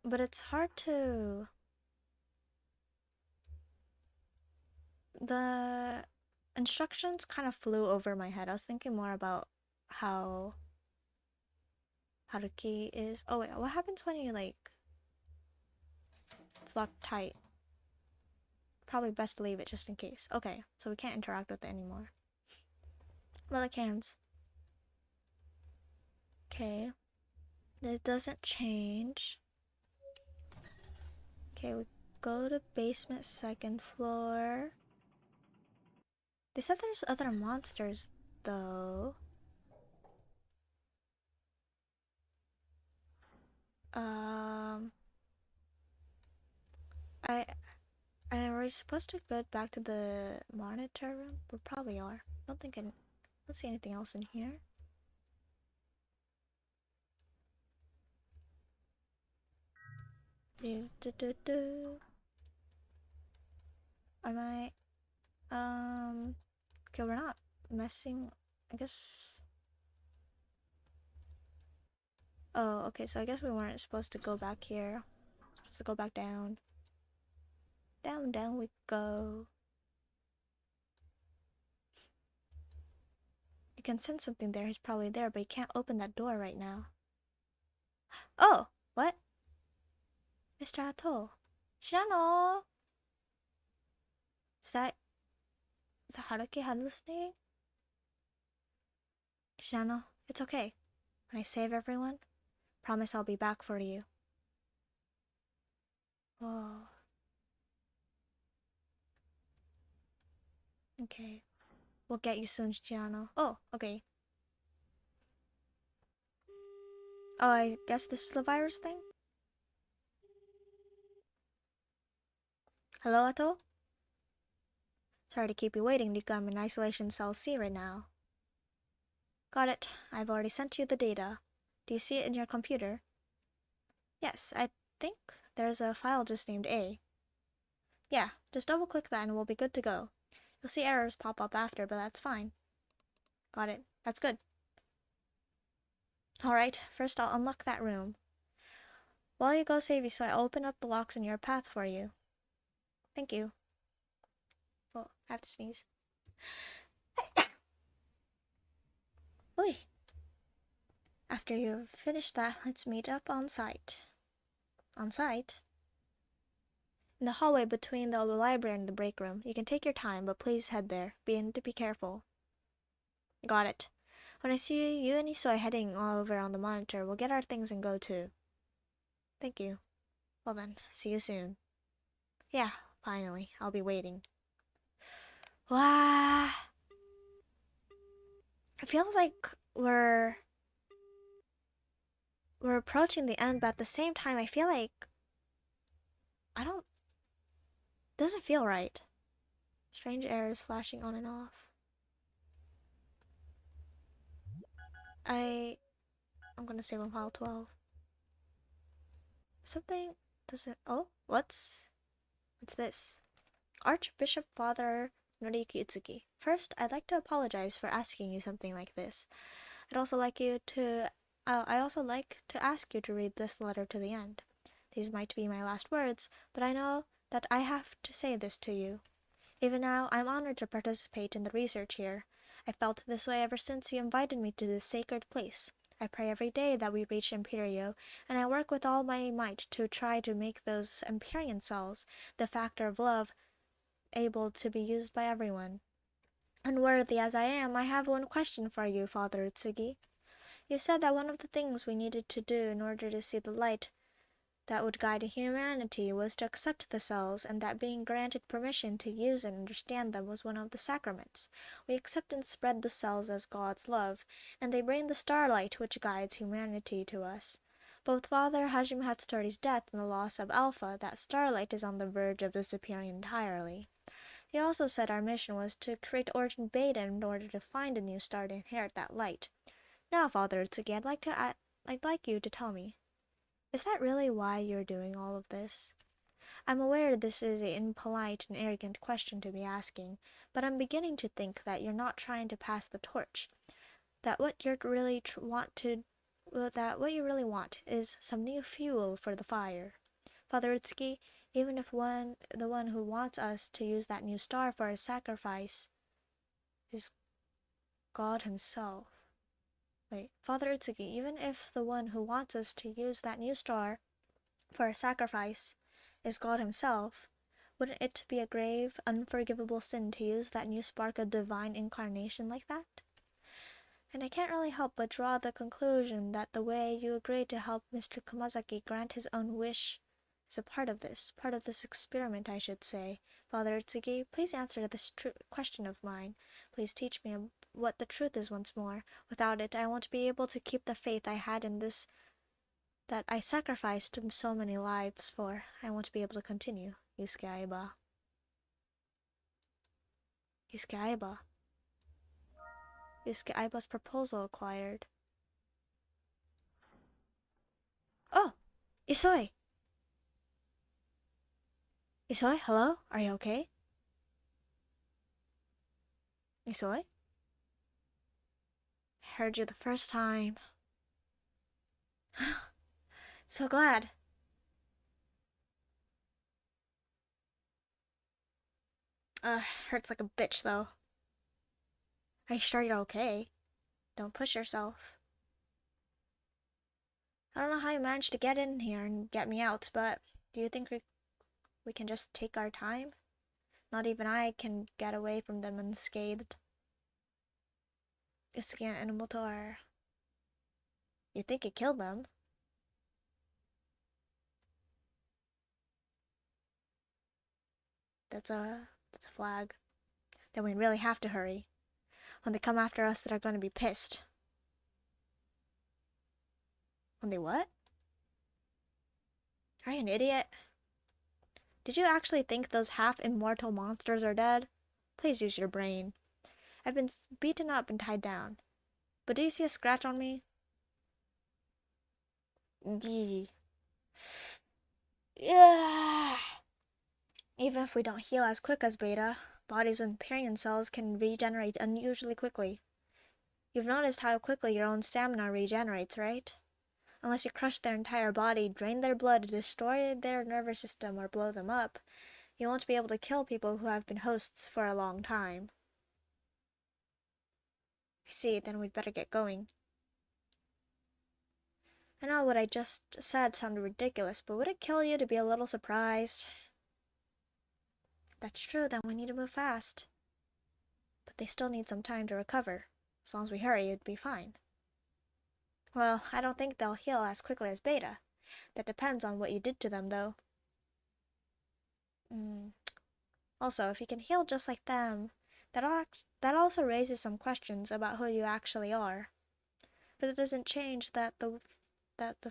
But it's hard to... The instructions kind of flew over my head. I was thinking more about how Haruki is... Oh wait, what happens when you like... It's locked tight. Probably best to leave it just in case. Okay, so we can't interact with it anymore. Well, it can. Okay. It doesn't change. Okay, we go to basement second floor. They said there's other monsters though. Are we supposed to go back to the monitor room? We probably are. I don't see anything else in here. Am I... Okay, we're not messing... I guess... Oh, okay, so I guess we weren't supposed to go back here. Supposed to go back down. Down, down we go. You can sense something there. He's probably there, but you can't open that door right now. Oh! What? Mr. Ato. Shirano! Is that Haruki hallucinating? Shirano, it's okay. When I save everyone, promise I'll be back for you. Whoa. Okay. We'll get you soon, Shirano. Oh, okay. Oh, I guess this is the virus thing? Hello, Ato? Sorry to keep you waiting, Nika. I'm in isolation cell C right now. Got it. I've already sent you the data. Do you see it in your computer? Yes, I think there's a file just named A. Yeah, just double-click that and we'll be good to go. You'll see errors pop up after, but that's fine. Got it. That's good. Alright, first I'll unlock that room. While you go save you, so I open up the locks in your path for you. Thank you. Oh, I have to sneeze. Oi. After you've finished that, let's meet up on site. On site? In the hallway between the library and the break room. You can take your time, but please head there. Be careful. Got it. When I see you and Isoi heading over on the monitor, we'll get our things and go too. Thank you. Well then, see you soon. Yeah, finally. I'll be waiting. Wow. It feels like we're approaching the end, but at the same time, I feel like doesn't feel right. Strange errors flashing on and off. I'm gonna save on file 12. Something doesn't... Oh, what's this? Archbishop Father Noriki Utsuki. First, I'd like to apologize for asking you something like this. I also like to ask you to read this letter to the end. These might be my last words, but I know that I have to say this to you. Even now, I'm honored to participate in the research here. I felt this way ever since you invited me to this sacred place. I pray every day that we reach Empireo, and I work with all my might to try to make those Empyrean cells, the factor of love, able to be used by everyone. Unworthy as I am, I have one question for you, Father Utsugi. You said that one of the things we needed to do in order to see the light that would guide humanity was to accept the cells, and that being granted permission to use and understand them was one of the sacraments. We accept and spread the cells as God's love, and they bring the starlight which guides humanity to us. Both Father Hajime Hatsutori's death and the loss of Alpha, that starlight is on the verge of disappearing entirely. He also said our mission was to create Origin Beta in order to find a new star to inherit that light. Now, Father Utsugi, I'd like you to tell me, is that really why you're doing all of this? I'm aware this is an impolite and arrogant question to be asking, but I'm beginning to think that you're not trying to pass the torch. That what you really want is some new fuel for the fire. Father Utsugi, even if the one who wants us to use that new star for a sacrifice is God himself. Wait, Father Utsugi, even if the one who wants us to use that new star for a sacrifice is God himself, wouldn't it be a grave, unforgivable sin to use that new spark of divine incarnation like that? And I can't really help but draw the conclusion that the way you agreed to help Mr. Kamazaki grant his own wish is a part of this experiment, I should say. Father Utsugi, please answer this question of mine. Please teach me what the truth is once more. Without it, I won't be able to keep the faith I had in this, that I sacrificed so many lives for. I won't be able to continue. Yusuke Aiba. Yusuke Aiba. Yusuke Aiba's proposal acquired. Oh! Isoi! Isoi, hello? Are you okay? Isoi? I heard you the first time. So glad. Hurts like a bitch though. Are you sure you're okay? Don't push yourself. I don't know how you managed to get in here and get me out, but do you think we can just take our time? Not even I can get away from them unscathed. Isuke and Enomoto are... You think you killed them? That's a flag. Then we really have to hurry. When they come after us, they're gonna be pissed. When they what? Are you an idiot? Did you actually think those half-immortal monsters are dead? Please use your brain. I've been beaten up and tied down. But do you see a scratch on me? Gee. Yeah. Even if we don't heal as quick as Beta, bodies with Empyrean cells can regenerate unusually quickly. You've noticed how quickly your own stamina regenerates, right? Unless you crush their entire body, drain their blood, destroy their nervous system, or blow them up, you won't be able to kill people who have been hosts for a long time. I see, then we'd better get going. I know what I just said sounded ridiculous, but would it kill you to be a little surprised? If that's true, then we need to move fast. But they still need some time to recover. As long as we hurry, it'd be fine. Well, I don't think they'll heal as quickly as Beta. That depends on what you did to them, though. Also, if you can heal just like them, that also raises some questions about who you actually are. But it doesn't change the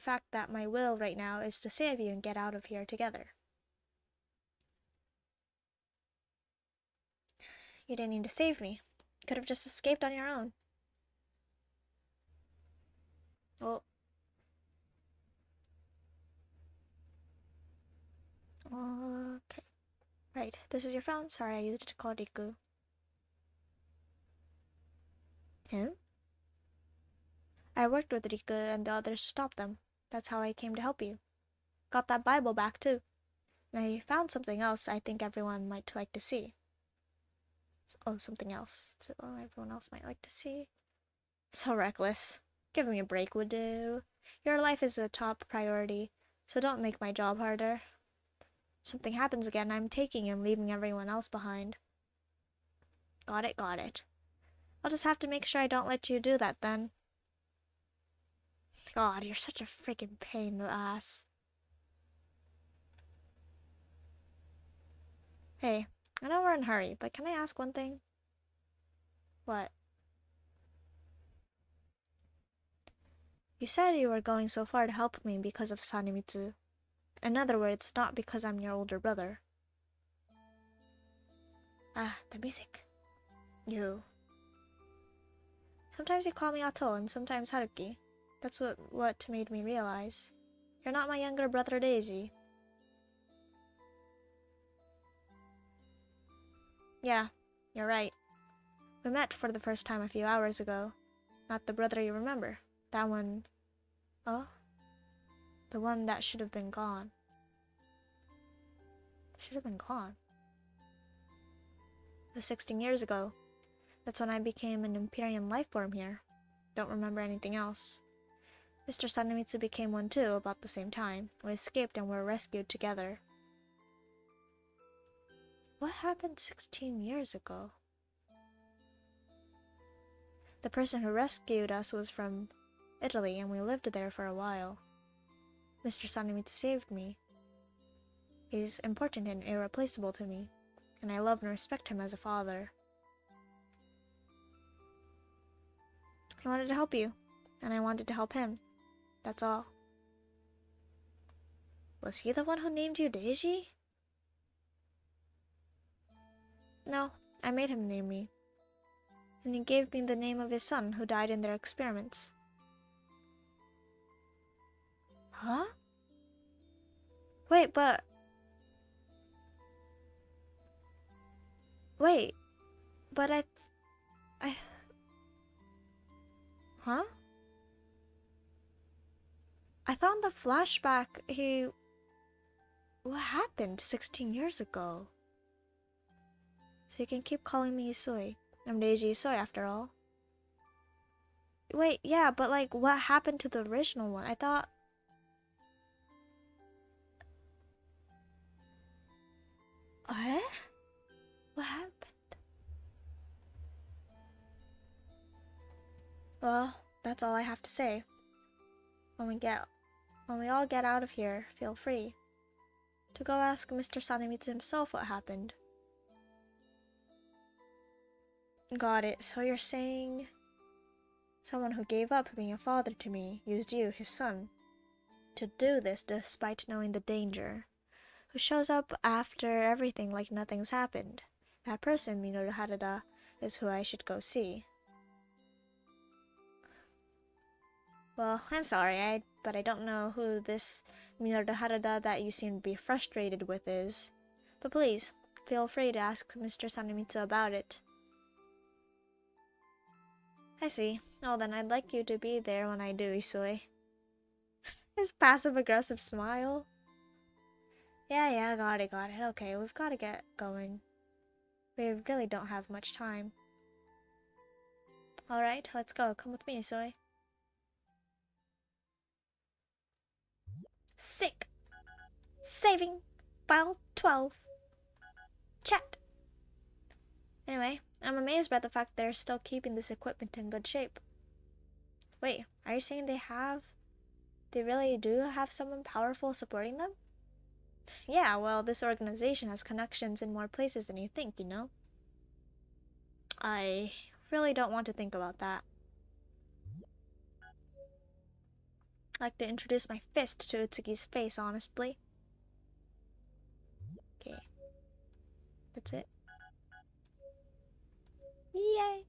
fact that my will right now is to save you and get out of here together. You didn't need to save me. You could have just escaped on your own. Well... Okay. Right, this is your phone? Sorry, I used it to call Riku. Him? I worked with Riku and the others to stop them. That's how I came to help you. Got that Bible back, too. And I found something else I think everyone might like to see. Oh, something else. Everyone else might like to see. So reckless. Give me a break would do. Your life is a top priority, so don't make my job harder. If something happens again, I'm taking you and leaving everyone else behind. Got it, got it. I'll just have to make sure I don't let you do that then. God, you're such a freaking pain in the ass. Hey, I know we're in a hurry, but can I ask one thing? What? You said you were going so far to help me because of Sanemitsu. In other words, not because I'm your older brother. Ah, the music. You. Sometimes you call me Ato and sometimes Haruki. That's what made me realize. You're not my younger brother Daisy. Yeah, you're right. We met for the first time a few hours ago. Not the brother you remember. That one... Oh? The one that should have been gone. Should have been gone. It was 16 years ago. That's when I became an Empyrean life form here. Don't remember anything else. Mr. Sanemitsu became one too, about the same time. We escaped and were rescued together. What happened 16 years ago? The person who rescued us was from Italy, and we lived there for a while. Mr. Sanemitsu saved me. He's important and irreplaceable to me, and I love and respect him as a father. He wanted to help you, and I wanted to help him. That's all. Was he the one who named you Deiji? No, I made him name me. And he gave me the name of his son who died in their experiments. Huh? Wait, but... Wait, but I... Huh? I thought in the flashback he... What happened 16 years ago? So you can keep calling me Isoi. I'm Deiji Isoi after all. Wait, yeah, but like, what happened to the original one? I thought... Eh? What happened? Well, that's all I have to say. When we all get out of here, feel free to go ask Mr. Sanemitsu himself what happened. Got it. So you're saying someone who gave up being a father to me used you, his son, to do this despite knowing the danger, who shows up after everything like nothing's happened. That person, Minoru Harada, is who I should go see. Well, I'm sorry, but I don't know who this Minoru Harada that you seem to be frustrated with is. But please, feel free to ask Mr. Sanemitsu about it. I see. Oh, then I'd like you to be there when I do, Isoi. His passive-aggressive smile. Yeah, got it. Okay, we've got to get going. We really don't have much time. Alright, let's go. Come with me, Isoi. Sick! Saving! File 12. Chat! Anyway, I'm amazed by the fact they're still keeping this equipment in good shape. Wait, are you saying they really do have someone powerful supporting them? Yeah, well, this organization has connections in more places than you think, you know? I really don't want to think about that. I'd like to introduce my fist to Utsuki's face, honestly. Okay. That's it. Yay!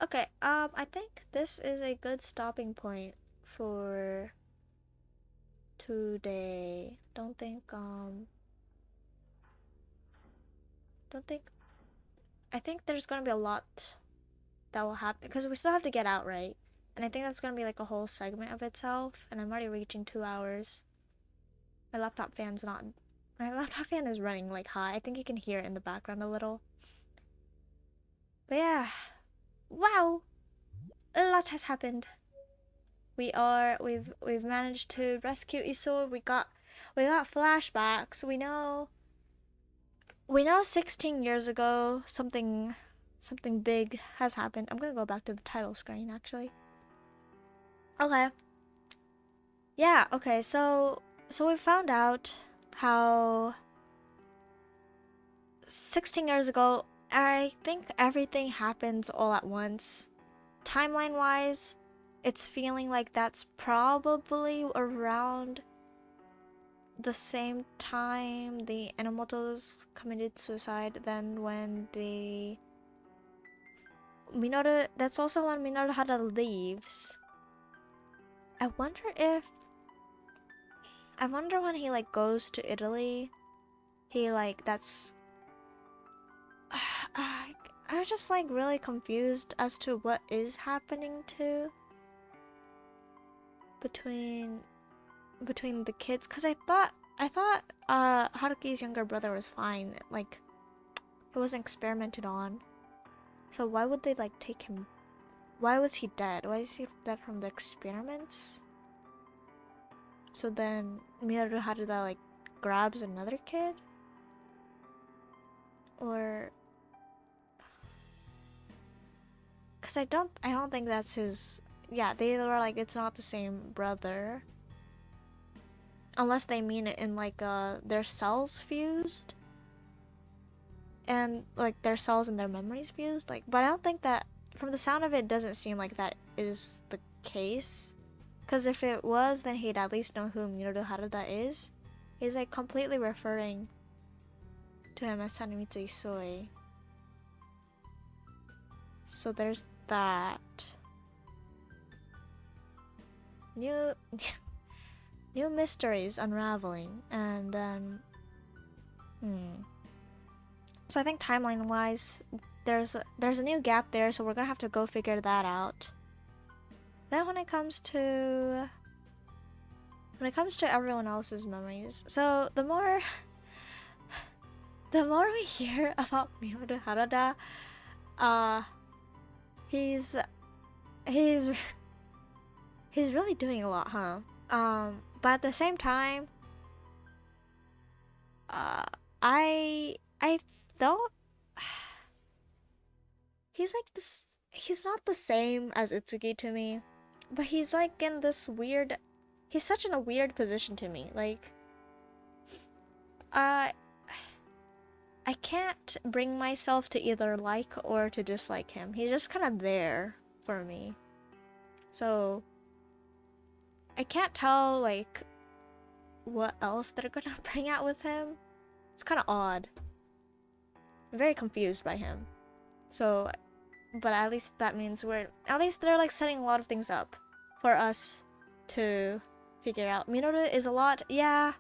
Okay, I think this is a good stopping point for today. I think there's gonna be a lot that will happen, because we still have to get out, right? And I think that's gonna be like a whole segment of itself, and I'm already reaching 2 hours. My laptop fan is running like high. I think you can hear it in the background a little. But yeah, wow, a lot has happened. We've managed to rescue Isoi. We got flashbacks. We know 16 years ago something something big has happened. I'm gonna go back to the title screen actually. Okay. Yeah, okay, so we found out how 16 years ago, I think everything happens all at once. Timeline wise, it's feeling like that's probably around the same time the Enomotos committed suicide, then when the Minoru, that's also when Minoru Hara leaves. I wonder when he like goes to Italy, he like that's I'm just like really confused as to what is happening to between the kids, because I thought Haruki's younger brother was fine, like he wasn't experimented on. So why would they like take him? Why was he dead? Why is he dead from the experiments? So then Minoru Haruda like grabs another kid? Or because I don't think that's his. Yeah, they were like, it's not the same brother. Unless they mean it in like their cells fused. And like their cells and their memories fused. Like, but I don't think that, from the sound of it, doesn't seem like that is the case. Because if it was, then he'd at least know who Minoru Haruda is. He's like completely referring to him as Tanemitsu Isoi. So there's that. New mysteries unraveling, and then so I think timeline wise there's a new gap there, so we're gonna have to go figure that out. Then when it comes to everyone else's memories, so the more we hear about Minoru Harada, he's really doing a lot, huh? But at the same time, I thought he's like this. He's not the same as Itsuki to me, but he's like in this weird. He's such in a weird position to me. Like, I can't bring myself to either like or to dislike him. He's just kind of there for me. So I can't tell like what else they're gonna bring out with him. It's kind of odd. I'm very confused by him. So, but at least that means they're like setting a lot of things up for us to figure out. Minoru is a lot. Yeah,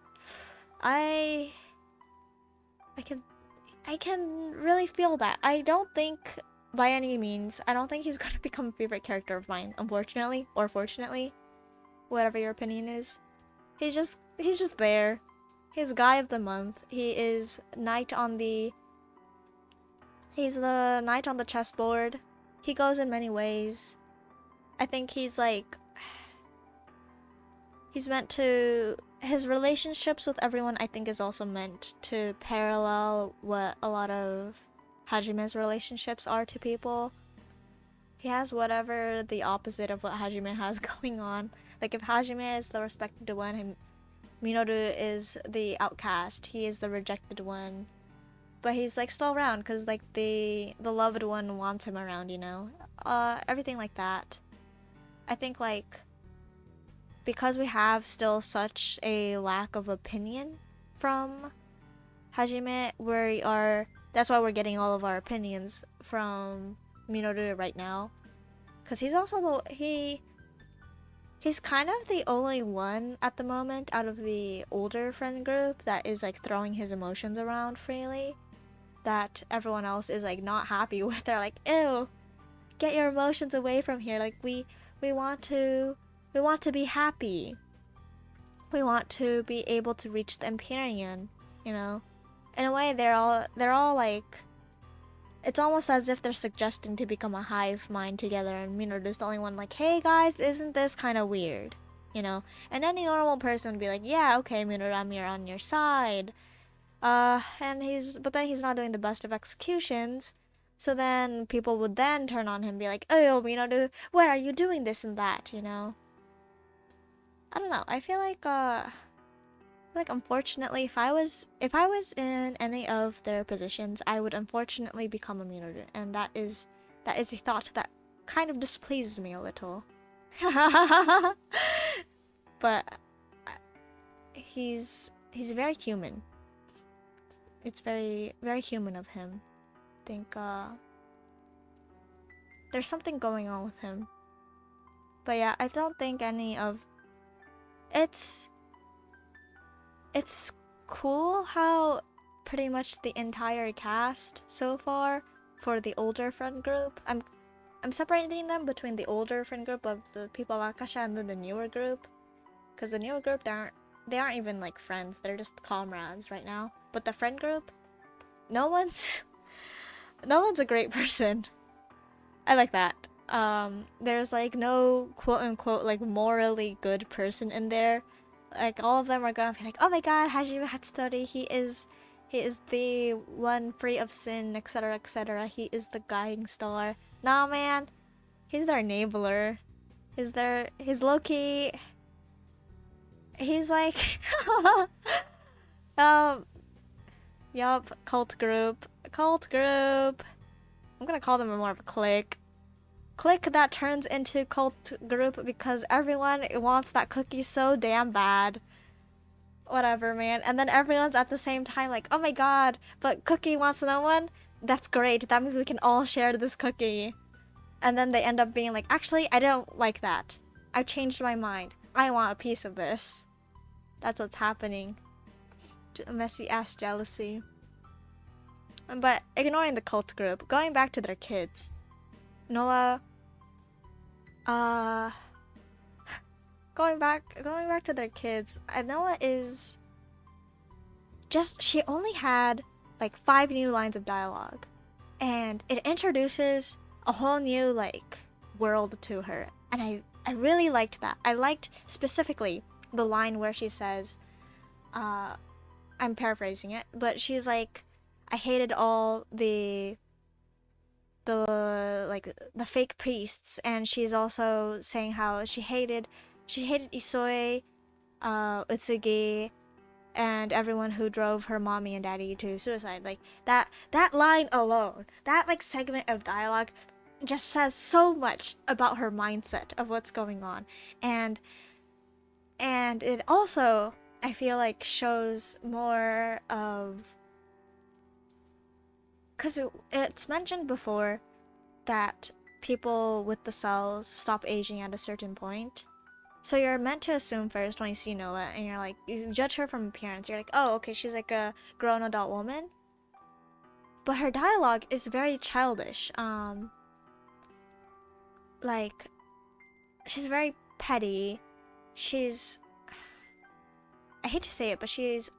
I can really feel that. I don't think, by any means, I don't think he's gonna become a favorite character of mine, unfortunately, or fortunately, whatever your opinion is. He's just there. He's guy of the month. He's the knight on the chessboard. He goes in many ways. I think he's like, he's meant to, his relationships with everyone I think is also meant to parallel what a lot of Hajime's relationships are to people. He has whatever the opposite of what Hajime has going on. Like if Hajime is the respected one, Minoru is the outcast. He is the rejected one. But he's like still around because like the loved one wants him around, you know? Everything like that. I think like because we have still such a lack of opinion from Hajime, that's why we're getting all of our opinions from Minoru right now. Because he's also he's kind of the only one at the moment out of the older friend group that is like throwing his emotions around freely, that everyone else is like not happy with. They're like, ew, get your emotions away from here. Like we want to be happy. We want to be able to reach the Empyrean, you know? In a way, they're all like, it's almost as if they're suggesting to become a hive mind together, and Minoru's the only one like, hey guys, isn't this kind of weird? You know? And any normal person would be like, yeah, okay, Minoru, I'm on your side. But then he's not doing the best of executions. So then people would then turn on him and be like, oh, why are you doing this and that, you know? I don't know. I feel like unfortunately, if I was in any of their positions, I would unfortunately become a minoru, and that is a thought that kind of displeases me a little. But he's very human. It's very, very human of him. I think there's something going on with him. But yeah, I don't think any of it's cool how pretty much the entire cast so far for the older friend group, I'm separating them between the older friend group of the people of Akasha and then the newer group, because the newer group they aren't even like friends, they're just comrades right now. But the friend group, no one's a great person. I like that. There's like no quote unquote like morally good person in there. Like all of them are gonna be like, oh my god, Hajime Hatsutori, he is the one free of sin, etc, etc. He is the guiding star. Nah, man, he's their enabler. He's low-key. He's like, yup, cult group. I'm gonna call them more of a clique. Clique that turns into cult group because everyone wants that cookie so damn bad. Whatever, man. And then everyone's at the same time like, oh my god, but Cookie wants no one? That's great. That means we can all share this cookie. And then they end up being like, actually, I don't like that. I've changed my mind. I want a piece of this. That's what's happening. Messy ass jealousy. But ignoring the cult group, going back to their kids. Noah, going back to their kids, Noah is just, she only had like 5 new lines of dialogue, and it introduces a whole new like world to her, and I really liked that. I liked specifically the line where she says, I'm paraphrasing it, but she's like, I hated all the fake priests, and she's also saying how she hated Isoe, Utsugi, and everyone who drove her mommy and daddy to suicide. Like that line alone, that like segment of dialogue just says so much about her mindset of what's going on. And it also, I feel like, shows more of, because it's mentioned before that people with the cells stop aging at a certain point. So you're meant to assume first when you see Noah, and you're like, you judge her from appearance. You're like, oh, okay, she's like a grown adult woman. But her dialogue is very childish. Like, she's very petty. I hate to say it, but she's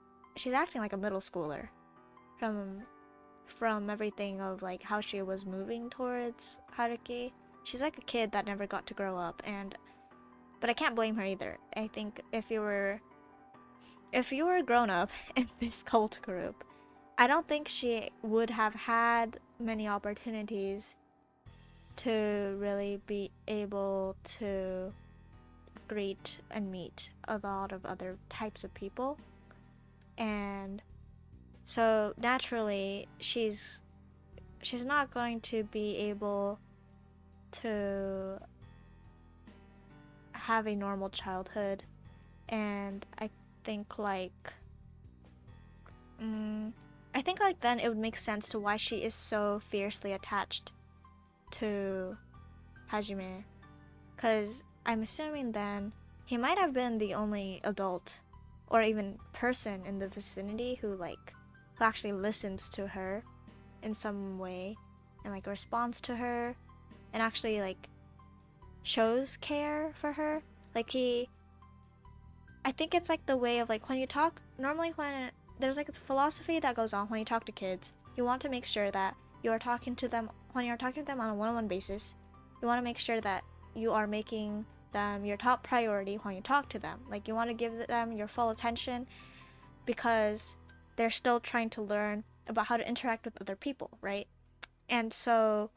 acting like a middle schooler from everything of like how she was moving towards Haruki. She's like a kid that never got to grow up, but I can't blame her either. I think if you were grown up in this cult group, I don't think she would have had many opportunities to really be able to greet and meet a lot of other types of people. And so naturally she's not going to be able to have a normal childhood. And I think then it would make sense to why she is so fiercely attached to Hajime, because I'm assuming then he might have been the only adult or even person in the vicinity who actually listens to her in some way and like responds to her and actually like shows care for her. I think it's like the way of like when you talk normally, when there's like a philosophy that goes on when you talk to kids, you want to make sure that you are talking to them, when you're talking to them on a one-on-one basis, you want to make sure that you are making them your top priority when you talk to them. Like, you want to give them your full attention because they're still trying to learn about how to interact with other people, right? And so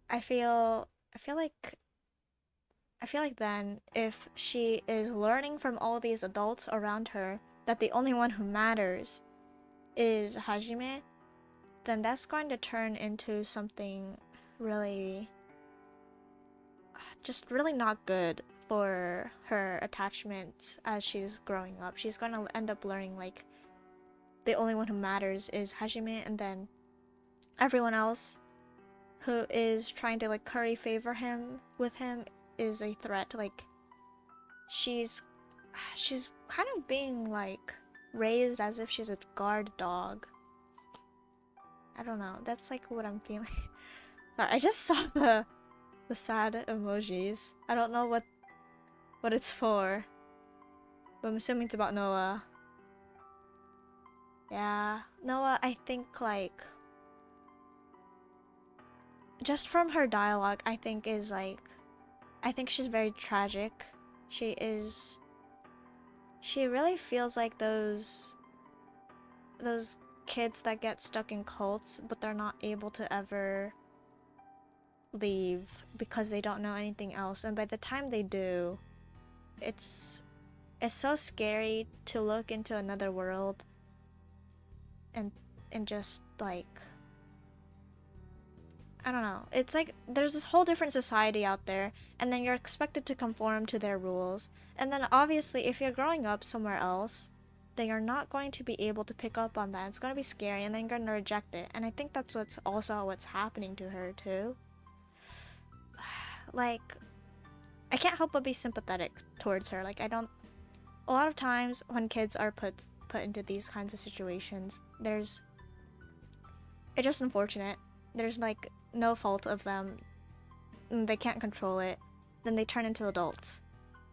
I feel I feel like I feel like then if she is learning from all these adults around her that the only one who matters is Hajime, then that's going to turn into something really just really not good for her attachments as she's growing up. She's going to end up learning like the only one who matters is Hajime, and then everyone else who is trying to like curry favor him with him is a threat. Like she's kind of being like raised as if she's a guard dog. I don't know. That's like what I'm feeling. Sorry, I just saw the sad emojis. I don't know what it's for, but I'm assuming it's about Noah. Yeah, Noah, I think like just from her dialogue, I think she's very tragic. She really feels like those kids that get stuck in cults, but they're not able to ever leave because they don't know anything else. And by the time they do, it's so scary to look into another world and just like, I don't know. It's like there's this whole different society out there, and then you're expected to conform to their rules. And then obviously if you're growing up somewhere else, then you're not going to be able to pick up on that. It's going to be scary, and then you're going to reject it. And I think that's what's happening to her too. Like, I can't help but be sympathetic towards her. Like, a lot of times when kids are put into these kinds of situations, it's just unfortunate. There's like no fault of them. They can't control it. Then they turn into adults.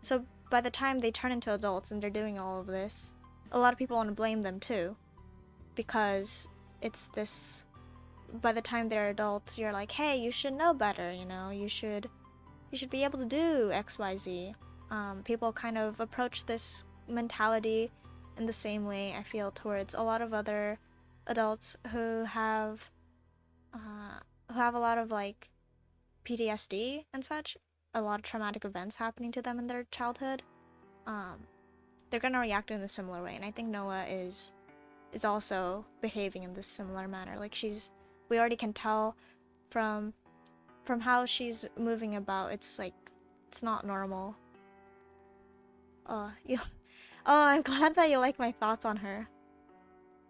So by the time they turn into adults and they're doing all of this, a lot of people want to blame them too, because it's this. By the time they're adults, you're like, hey, you should know better. You know, you should be able to do X, Y, Z. People kind of approach this mentality in the same way, I feel, towards a lot of other adults who have a lot of like PTSD and such, a lot of traumatic events happening to them in their childhood. They're gonna react in a similar way, and I think Noah is also behaving in this similar manner. Like we already can tell from how she's moving about. It's like it's not normal. I'm glad that you like my thoughts on her.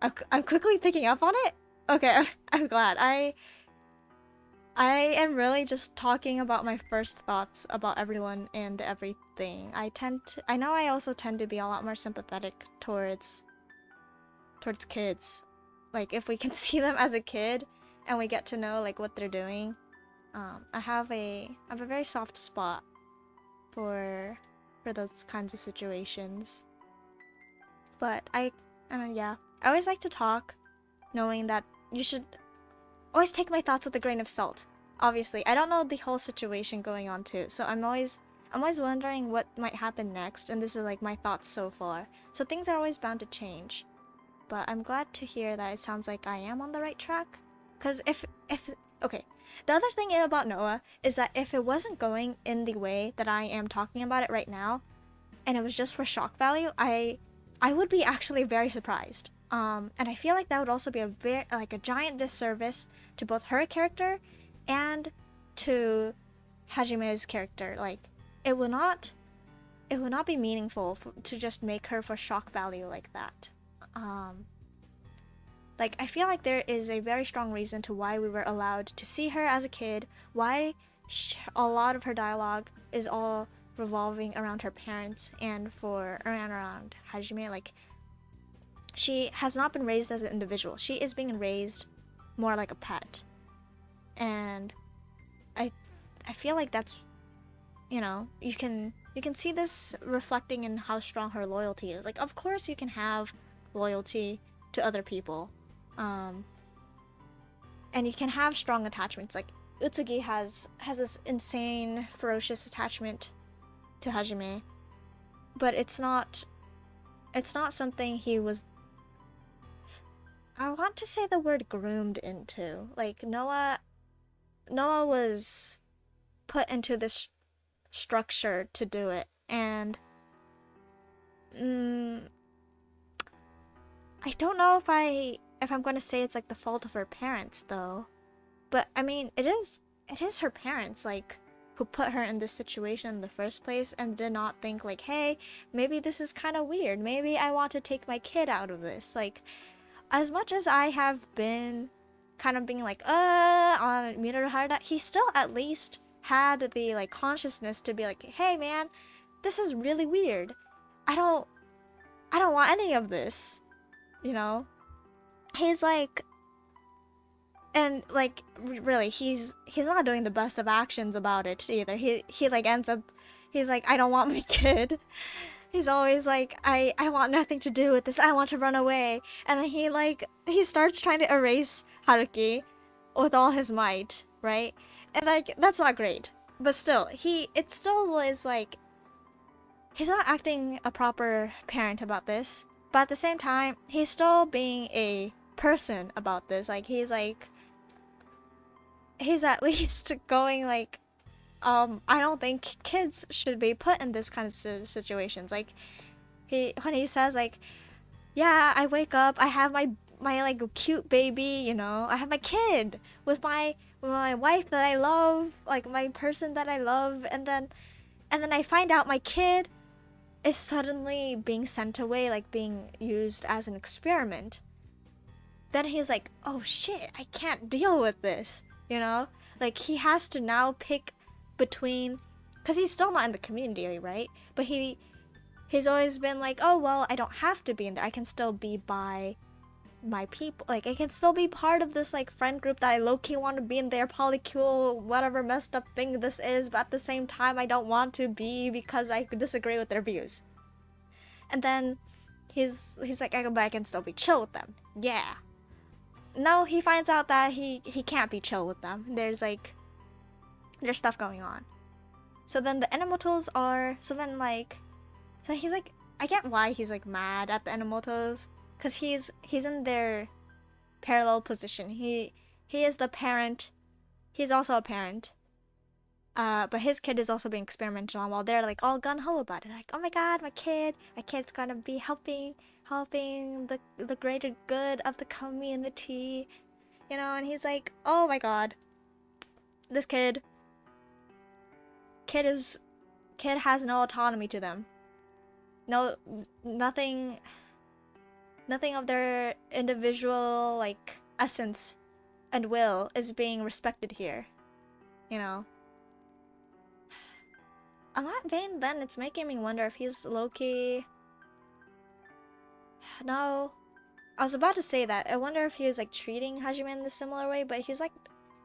I'm quickly picking up on it. Okay, I'm glad. I am really just talking about my first thoughts about everyone and everything. I know I also tend to be a lot more sympathetic towards kids. Like, if we can see them as a kid and we get to know like what they're doing, I have a very soft spot for those kinds of situations. But I always like to talk knowing that you should always take my thoughts with a grain of salt. Obviously, I don't know the whole situation going on too, so I'm always wondering what might happen next, and this is like my thoughts so far. So things are always bound to change. But I'm glad to hear that it sounds like I am on the right track. Because okay, the other thing about Noah is that if it wasn't going in the way that I am talking about it right now, and it was just for shock value, I would be actually very surprised. And I feel like that would also be a giant disservice to both her character and to Hajime's character. Like, it would not be meaningful to just make her for shock value like that. Like, I feel like there is a very strong reason to why we were allowed to see her as a kid, why a lot of her dialogue is all revolving around her parents and around Hajime. Like, she has not been raised as an individual. She is being raised more like a pet. And I feel like that's, you know, you can see this reflecting in how strong her loyalty is. Like, of course you can have loyalty to other people. And you can have strong attachments. Like, Utsugi has this insane, ferocious attachment to Hajime. But it's not something he was, I want to say the word groomed into. Like, Noah Noah was put into this structure to do it, and I don't know if I'm going to say it's like the fault of her parents though. But I mean, it is her parents like who put her in this situation in the first place and did not think like, hey, maybe this is kind of weird. Maybe I want to take my kid out of this. Like, as much as I have been kind of being like, on Minoru Harada, he still at least had the like consciousness to be like, hey man, this is really weird. I don't want any of this. You know? He's like, and like really he's not doing the best of actions about it either. He like ends up, he's like, I don't want my kid. He's always like, I want nothing to do with this. I want to run away. And then he starts trying to erase Haruki with all his might, right? And like that's not great. But still, it still is like, he's not acting a proper parent about this. But at the same time, he's still being a person about this. Like he's at least going like, I don't think kids should be put in this kind of situations. Like when he says like, yeah, I wake up, I have my like cute baby, you know, I have my kid with my wife that I love, like my person that I love, and then I find out my kid is suddenly being sent away, like being used as an experiment. Then he's like, oh shit, I can't deal with this, you know? Like he has to now pick between, because he's still not in the community, right? But he's always been like, oh well, I don't have to be in there, I can still be by my people, like I can still be part of this like friend group that I low-key want to be in there, polycule, whatever messed up thing this is, but at the same time I don't want to be because I disagree with their views. And then he's like, I go back and still be chill with them. Yeah. No, he finds out that he can't be chill with them. There's stuff going on. So then the Enomotos are, so he's like, I get why he's like mad at the Enomotos, because he's in their parallel position. He is the parent. He's also a parent. But his kid is also being experimented on while they're like all gung-ho about it. Like, oh my god, my kid's gonna be helping the greater good of the community. You know, and he's like, oh my god. This kid has no autonomy to them. No, nothing of their individual like essence and will is being respected here, you know. On that vein, then it's making me wonder if he's low-key. No, I was about to say that. I wonder if he was like treating Hajime in a similar way, but he's like,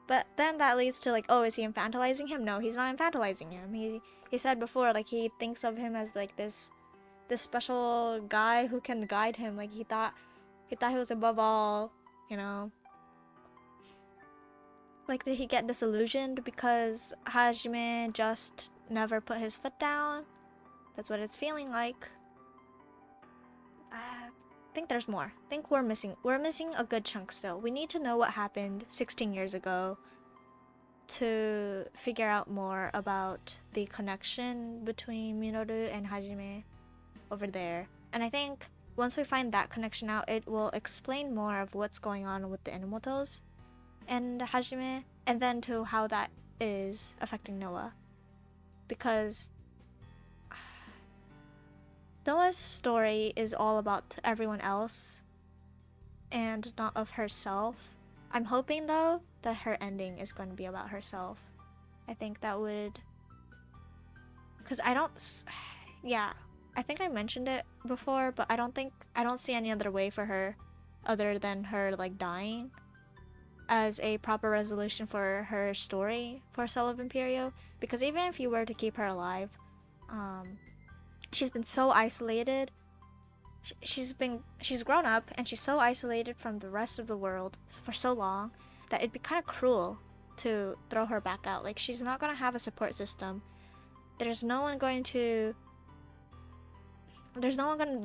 but then that leads to like, oh, is he infantilizing him? No, he's not infantilizing him. He said before, like he thinks of him as like this special guy who can guide him. Like he thought he was above all, you know. Like, did he get disillusioned because Hajime just never put his foot down? That's what it's feeling like. I think there's more. I think we're missing a good chunk still. We need to know what happened 16 years ago to figure out more about the connection between Minoru and Hajime over there. And I think once we find that connection out, it will explain more of what's going on with the Enomotos and Hajime, and then to how that is affecting Noah. Because Noah's story is all about everyone else and not of herself. I'm hoping though that her ending is going to be about herself. I think that would, because I think I mentioned it before, but I don't see any other way for her other than her like dying as a proper resolution for her story for Cell of Empireo. Because even if you were to keep her alive, she's been so isolated. She's grown up and she's so isolated from the rest of the world for so long that it'd be kind of cruel to throw her back out. Like, she's not gonna have a support system. There's no one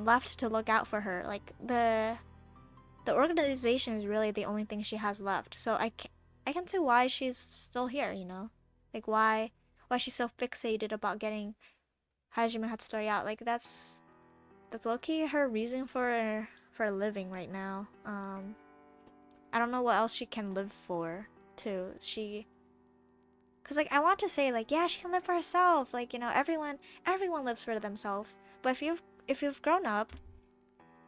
left to look out for her. Like, the organization is really the only thing she has left. So I can see why she's still here, you know? Like why she's so fixated about getting Hajime Hatsuri out. Like that's low-key her reason for living right now. I don't know what else she can live for too. Cause like I want to say like, yeah, she can live for herself. Like, you know, everyone lives for themselves. But if you've grown up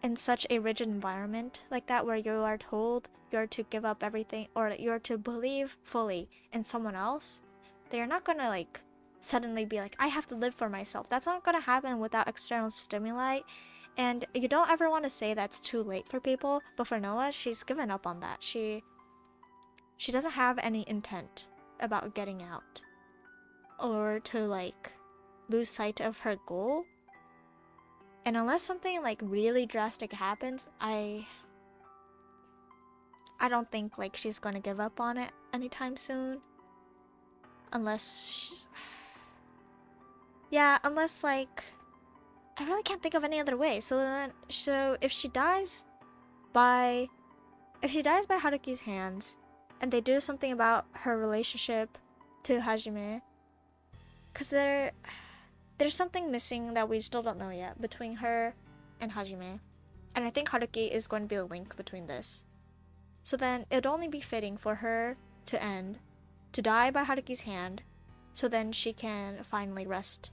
in such a rigid environment like that, where you are told you're to give up everything, or you're to believe fully in someone else, they're not gonna like suddenly be like, I have to live for myself. That's not gonna happen without external stimuli. And you don't ever want to say that's too late for people, but for Noah, she's given up on that. She doesn't have any intent about getting out, or to like lose sight of her goal. And unless something like really drastic happens, I don't think like she's gonna give up on it anytime soon. Unless unless like I really can't think of any other way. So if she dies by Haruki's hands, and they do something about her relationship to Hajime, because there's something missing that we still don't know yet between her and Hajime, and I think Haruki is going to be the link between this. So then it'd only be fitting for her to die by Haruki's hand, so then she can finally rest,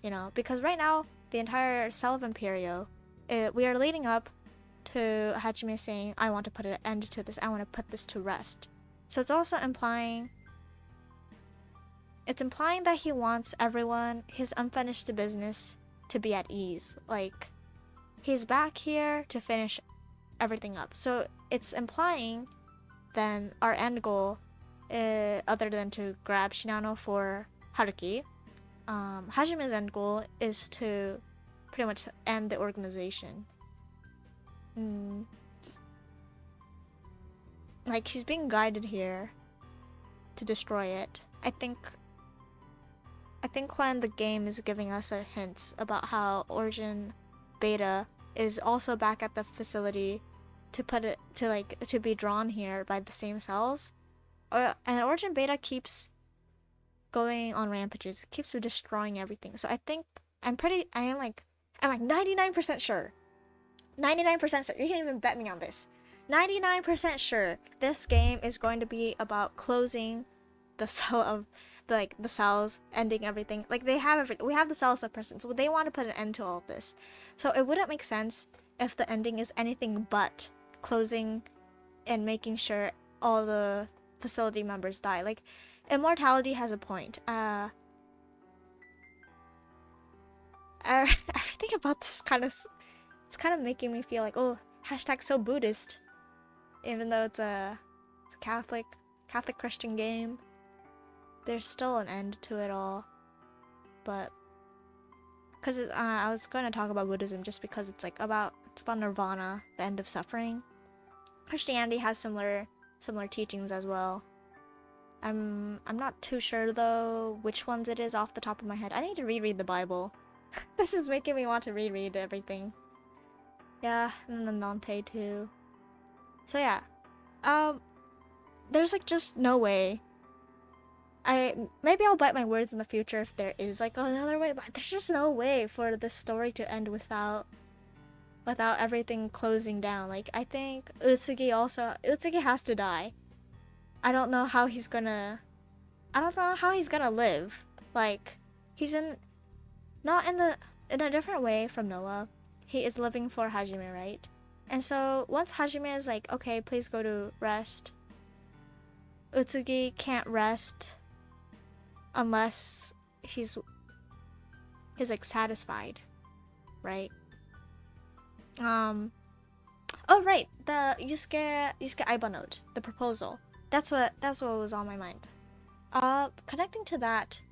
you know, because right now the entire Cell of Empireo, we are leading up to Hajime saying, I want to put an end to this, I want to put this to rest. So it's also implying that he wants everyone, his unfinished business, to be at ease. Like, he's back here to finish everything up. So it's implying then our end goal, other than to grab Shinano for Haruki, Hajime's end goal is to pretty much end the organization. Like, he's being guided here to destroy it. I think when the game is giving us a hint about how Origin Beta is also back at the facility to be drawn here by the same cells, and Origin Beta keeps going on rampages, it keeps destroying everything. So I think I'm like 99% sure. 99% sure. You can even bet me on this. 99% sure this game is going to be about closing the cell of the cells, ending everything. Like, we have the cells of person, so they want to put an end to all of this. So it wouldn't make sense if the ending is anything but closing and making sure all the facility members die. Like, immortality has a point. Everything about this it's kind of making me feel like, oh, hashtag so Buddhist, even though it's a Catholic Christian game. There's still an end to it all, but because I was going to talk about Buddhism just because it's about nirvana, the end of suffering. Christianity has similar teachings as well. I'm not too sure though which ones it is off the top of my head. I need to reread the Bible. This is making me want to reread everything. Yeah, and then Dante too. So yeah, there's just no way. Maybe I'll bite my words in the future if there is another way, but there's just no way for this story to end without everything closing down. Like, I think Utsugi has to die. I don't know how he's gonna live. Like, he's in a different way from Noah. He is living for Hajime, right? And so once Hajime is like, okay, please go to rest, Utsugi can't rest unless he's satisfied, right? Oh right, the Yusuke Aiba note, the proposal. That's what was on my mind. Connecting to that,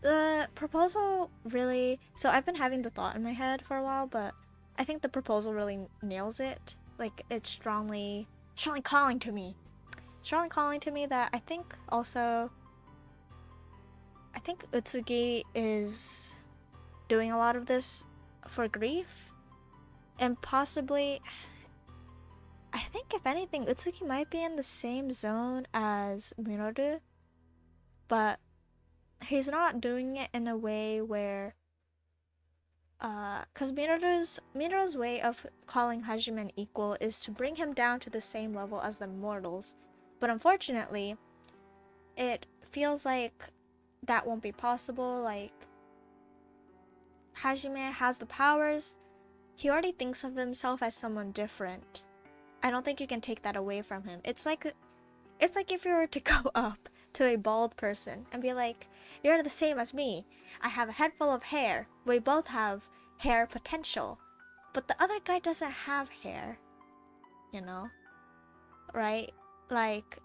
the proposal really. So I've been having the thought in my head for a while, but I think the proposal really nails it. Like, it's strongly calling to me. Strongly calling to me that I think Utsugi is doing a lot of this for grief, and possibly I think if anything, Utsuki might be in the same zone as Minoru, but he's not doing it in a way where because Minoru's way of calling Hajime an equal is to bring him down to the same level as the mortals. But unfortunately, it feels like that won't be possible. Like, Hajime has the powers. He already thinks of himself as someone different. I don't think you can take that away from him. It's like if you were to go up to a bald person and be like, "You're the same as me. I have a head full of hair. We both have hair potential. But the other guy doesn't have hair." You know? Right? Like,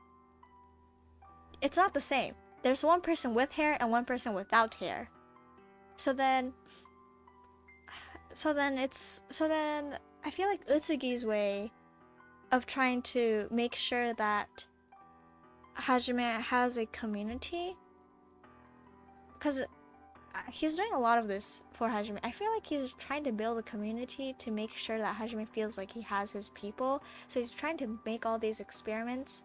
it's not the same. There's one person with hair and one person without hair. So then I feel like Utsugi's way of trying to make sure that Hajime has a community, because he's doing a lot of this for Hajime. I feel like he's trying to build a community to make sure that Hajime feels like he has his people. So he's trying to make all these experiments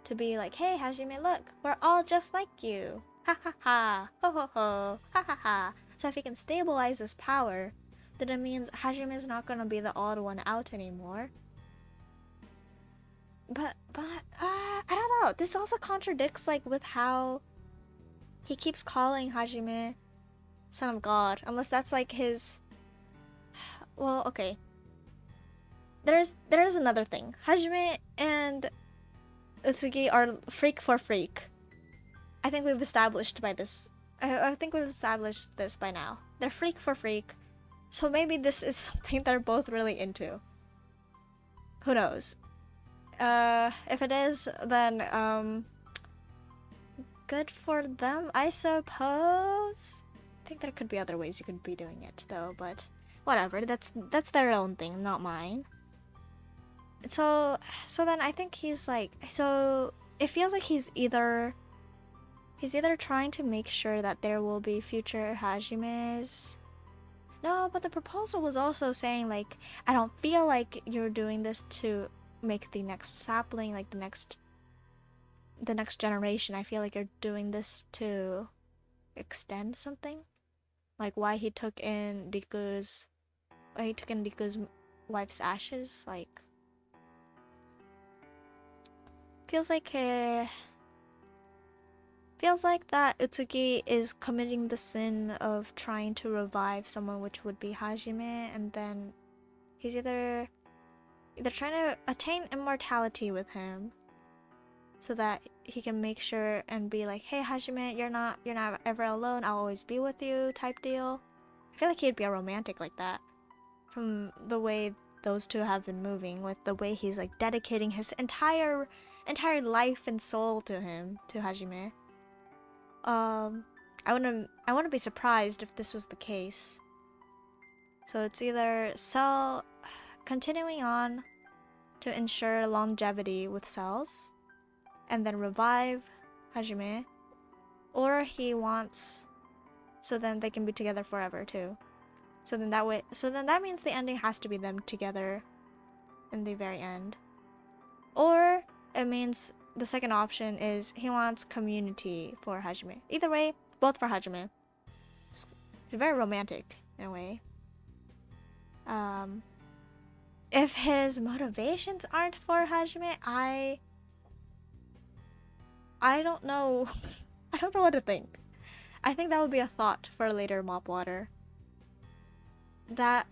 to be like, "Hey Hajime, look, we're all just like you. Ha ha ha. Ho ho ho. Ha ha ha." So if he can stabilize this power, then it means Hajime is not gonna be the odd one out anymore. But I don't know. This also contradicts like with how he keeps calling Hajime son of God, unless that's like his. Well, okay. There's another thing. Hajime and Utsugi are freak for freak. I think we've established by this. I think we've established this by now. They're freak for freak, so maybe this is something they're both really into. Who knows? If it is, then good for them, I suppose. I think there could be other ways you could be doing it though, but whatever. That's their own thing, not mine. So then I think he's like, so it feels like he's either trying to make sure that there will be future Hajimes. No, but the proposal was also saying like, I don't feel like you're doing this to make the next sapling, like the next generation. I feel like you're doing this to extend something, like why he took in Riku's wife's ashes. Like, feels like that Utsugi is committing the sin of trying to revive someone, which would be Hajime, and then he's either trying to attain immortality with him so that he can make sure and be like, "Hey Hajime, you're not ever alone, I'll always be with you," type deal. I feel like he'd be a romantic like that, from the way those two have been moving, with the way he's like dedicating his entire life and soul to Hajime. I wouldn't be surprised if this was the case. So it's either Cell continuing on to ensure longevity with cells and then revive Hajime, or he wants so then they can be together forever too. So then that means the ending has to be them together in the very end. Or it means the second option is he wants community for Hajime. Either way, both for Hajime. It's very romantic in a way. If his motivations aren't for Hajime, I don't know. I don't know what to think. I think that would be a thought for later Mopwater. That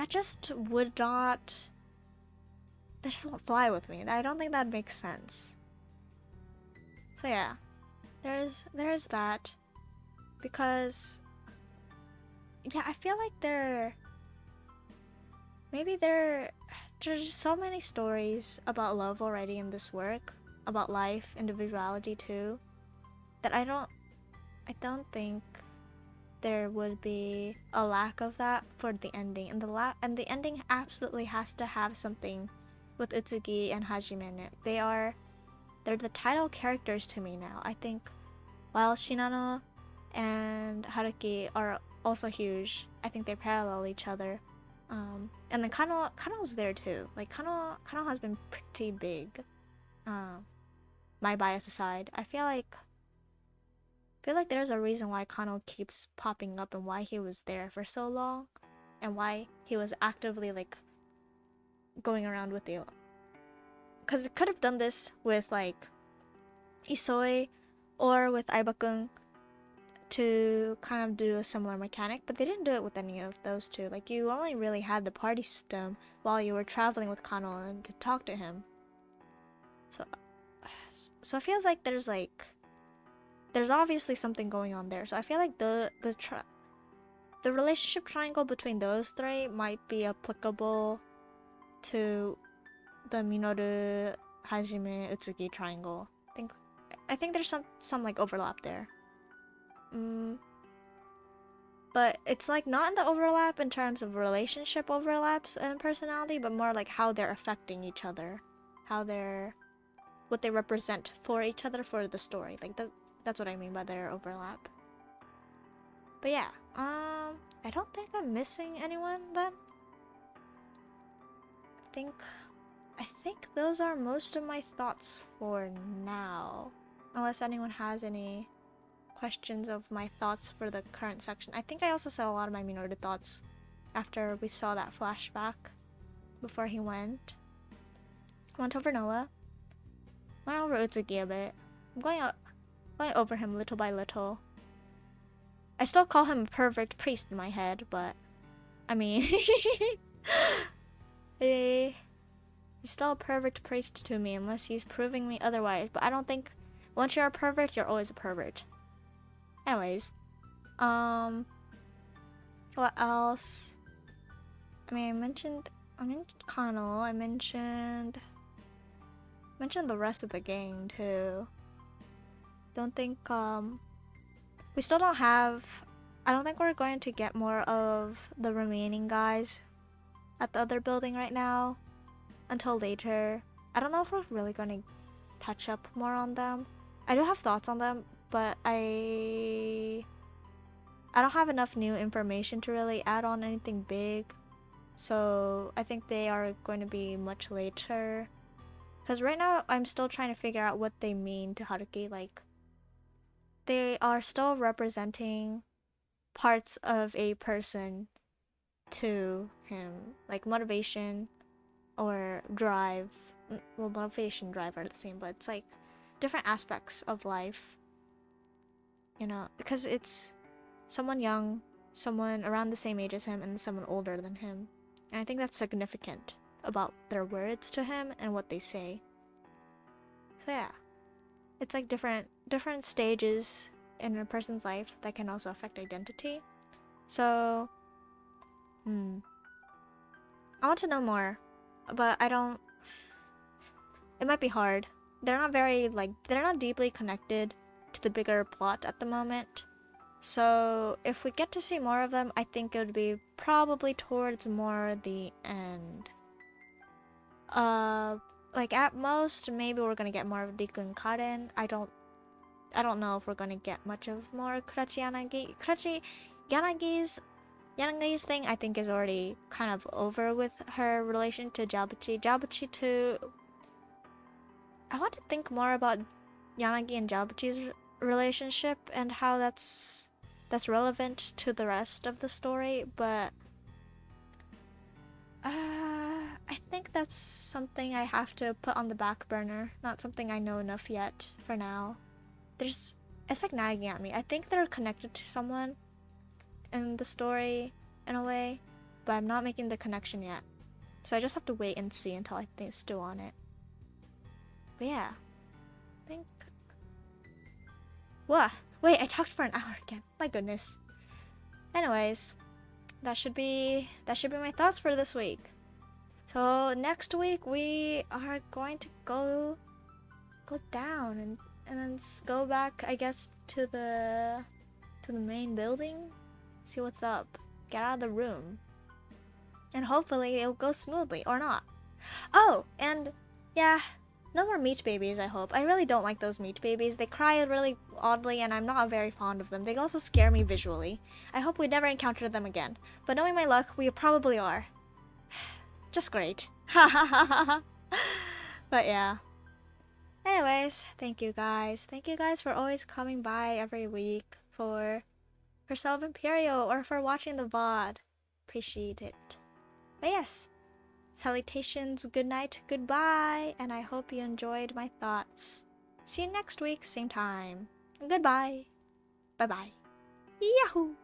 just would not. That just won't fly with me. I don't think that makes sense. So yeah, there's that, because yeah, I feel like there's just so many stories about love already in this work, about life, individuality too, that I don't think there would be a lack of that for the ending, and the ending absolutely has to have something with Utsugi and Hajime in it. They're the title characters to me now. I think while Shinano and Haruki are also huge, I think they parallel each other. And then Kano's there too. Like Kano has been pretty big. My bias aside, I feel like there's a reason why Kano keeps popping up and why he was there for so long, and why he was actively like going around with you. Because they could have done this with like Isoi or with Aiba-kun to kind of do a similar mechanic, but they didn't do it with any of those two. Like, you only really had the party system while you were traveling with Kano and could talk to him. So it feels like there's obviously something going on there. So I feel like the relationship triangle between those three might be applicable to the Minoru, Hajime, Utsugi triangle. I think there's some like overlap there. But it's like not in the overlap in terms of relationship overlaps and personality, but more like how they're affecting each other, what they represent for each other for the story. Like that's what I mean by their overlap. But yeah, I don't think I'm missing anyone then. I think those are most of my thoughts for now, unless anyone has any questions of my thoughts for the current section. I think I also said a lot of my Minoru thoughts after we saw that flashback before he went over Noah, went over Utsugi a bit. I'm going over him little by little. I still call him a perfect priest in my head, but I mean he's still a perfect priest to me unless he's proving me otherwise. But I don't think once you're a pervert, you're always a pervert. Anyways, what else? I mean, I mentioned Kano. I mentioned the rest of the gang too. Don't think we still don't have. I don't think we're going to get more of the remaining guys at the other building right now until later. I don't know if we're really going to touch up more on them. I do have thoughts on them, but I don't have enough new information to really add on anything big. So I think they are going to be much later. Because right now I'm still trying to figure out what they mean to Haruki. Like, they are still representing parts of a person to him. Like motivation or drive. Well, motivation, drive are the same, but it's like different aspects of life. You know, because it's someone young, someone around the same age as him, and someone older than him. And I think that's significant about their words to him and what they say. So yeah, it's like different stages in a person's life that can also affect identity. So, I want to know more, but I don't. It might be hard. They're not deeply connected to the bigger plot at the moment. So if we get to see more of them, I think it would be probably towards more the end. Like at most, maybe we're gonna get more of Riku and Karen. I don't know if we're gonna get much of more Kurachi Yanagi. Yanagi's thing, I think, is already kind of over with her relation to Jabuchi too. I want to think more about Yanagi and Jabuchi's relationship and how that's relevant to the rest of the story, but I think that's something I have to put on the back burner. Not something I know enough yet for now. It's like nagging at me. I think they're connected to someone in the story in a way, but I'm not making the connection yet. So I just have to wait and see until I think stew on it. But yeah, I think. What? Wait, I talked for an hour again. My goodness. Anyways, that should be my thoughts for this week. So next week we are going to go down and then go back, I guess, to the main building. See what's up. Get out of the room. And hopefully it'll go smoothly or not. Oh, and yeah. No more meat babies, I hope. I really don't like those meat babies. They cry really oddly and I'm not very fond of them. They also scare me visually. I hope we never encounter them again. But knowing my luck, we probably are. just great. But yeah. Anyways, thank you guys. Thank you guys for always coming by every week for Cell of Empireo or for watching the VOD. Appreciate it. But yes, salutations, good night, goodbye, and I hope you enjoyed my thoughts. See you next week, same time. Goodbye. Bye-bye. Yahoo!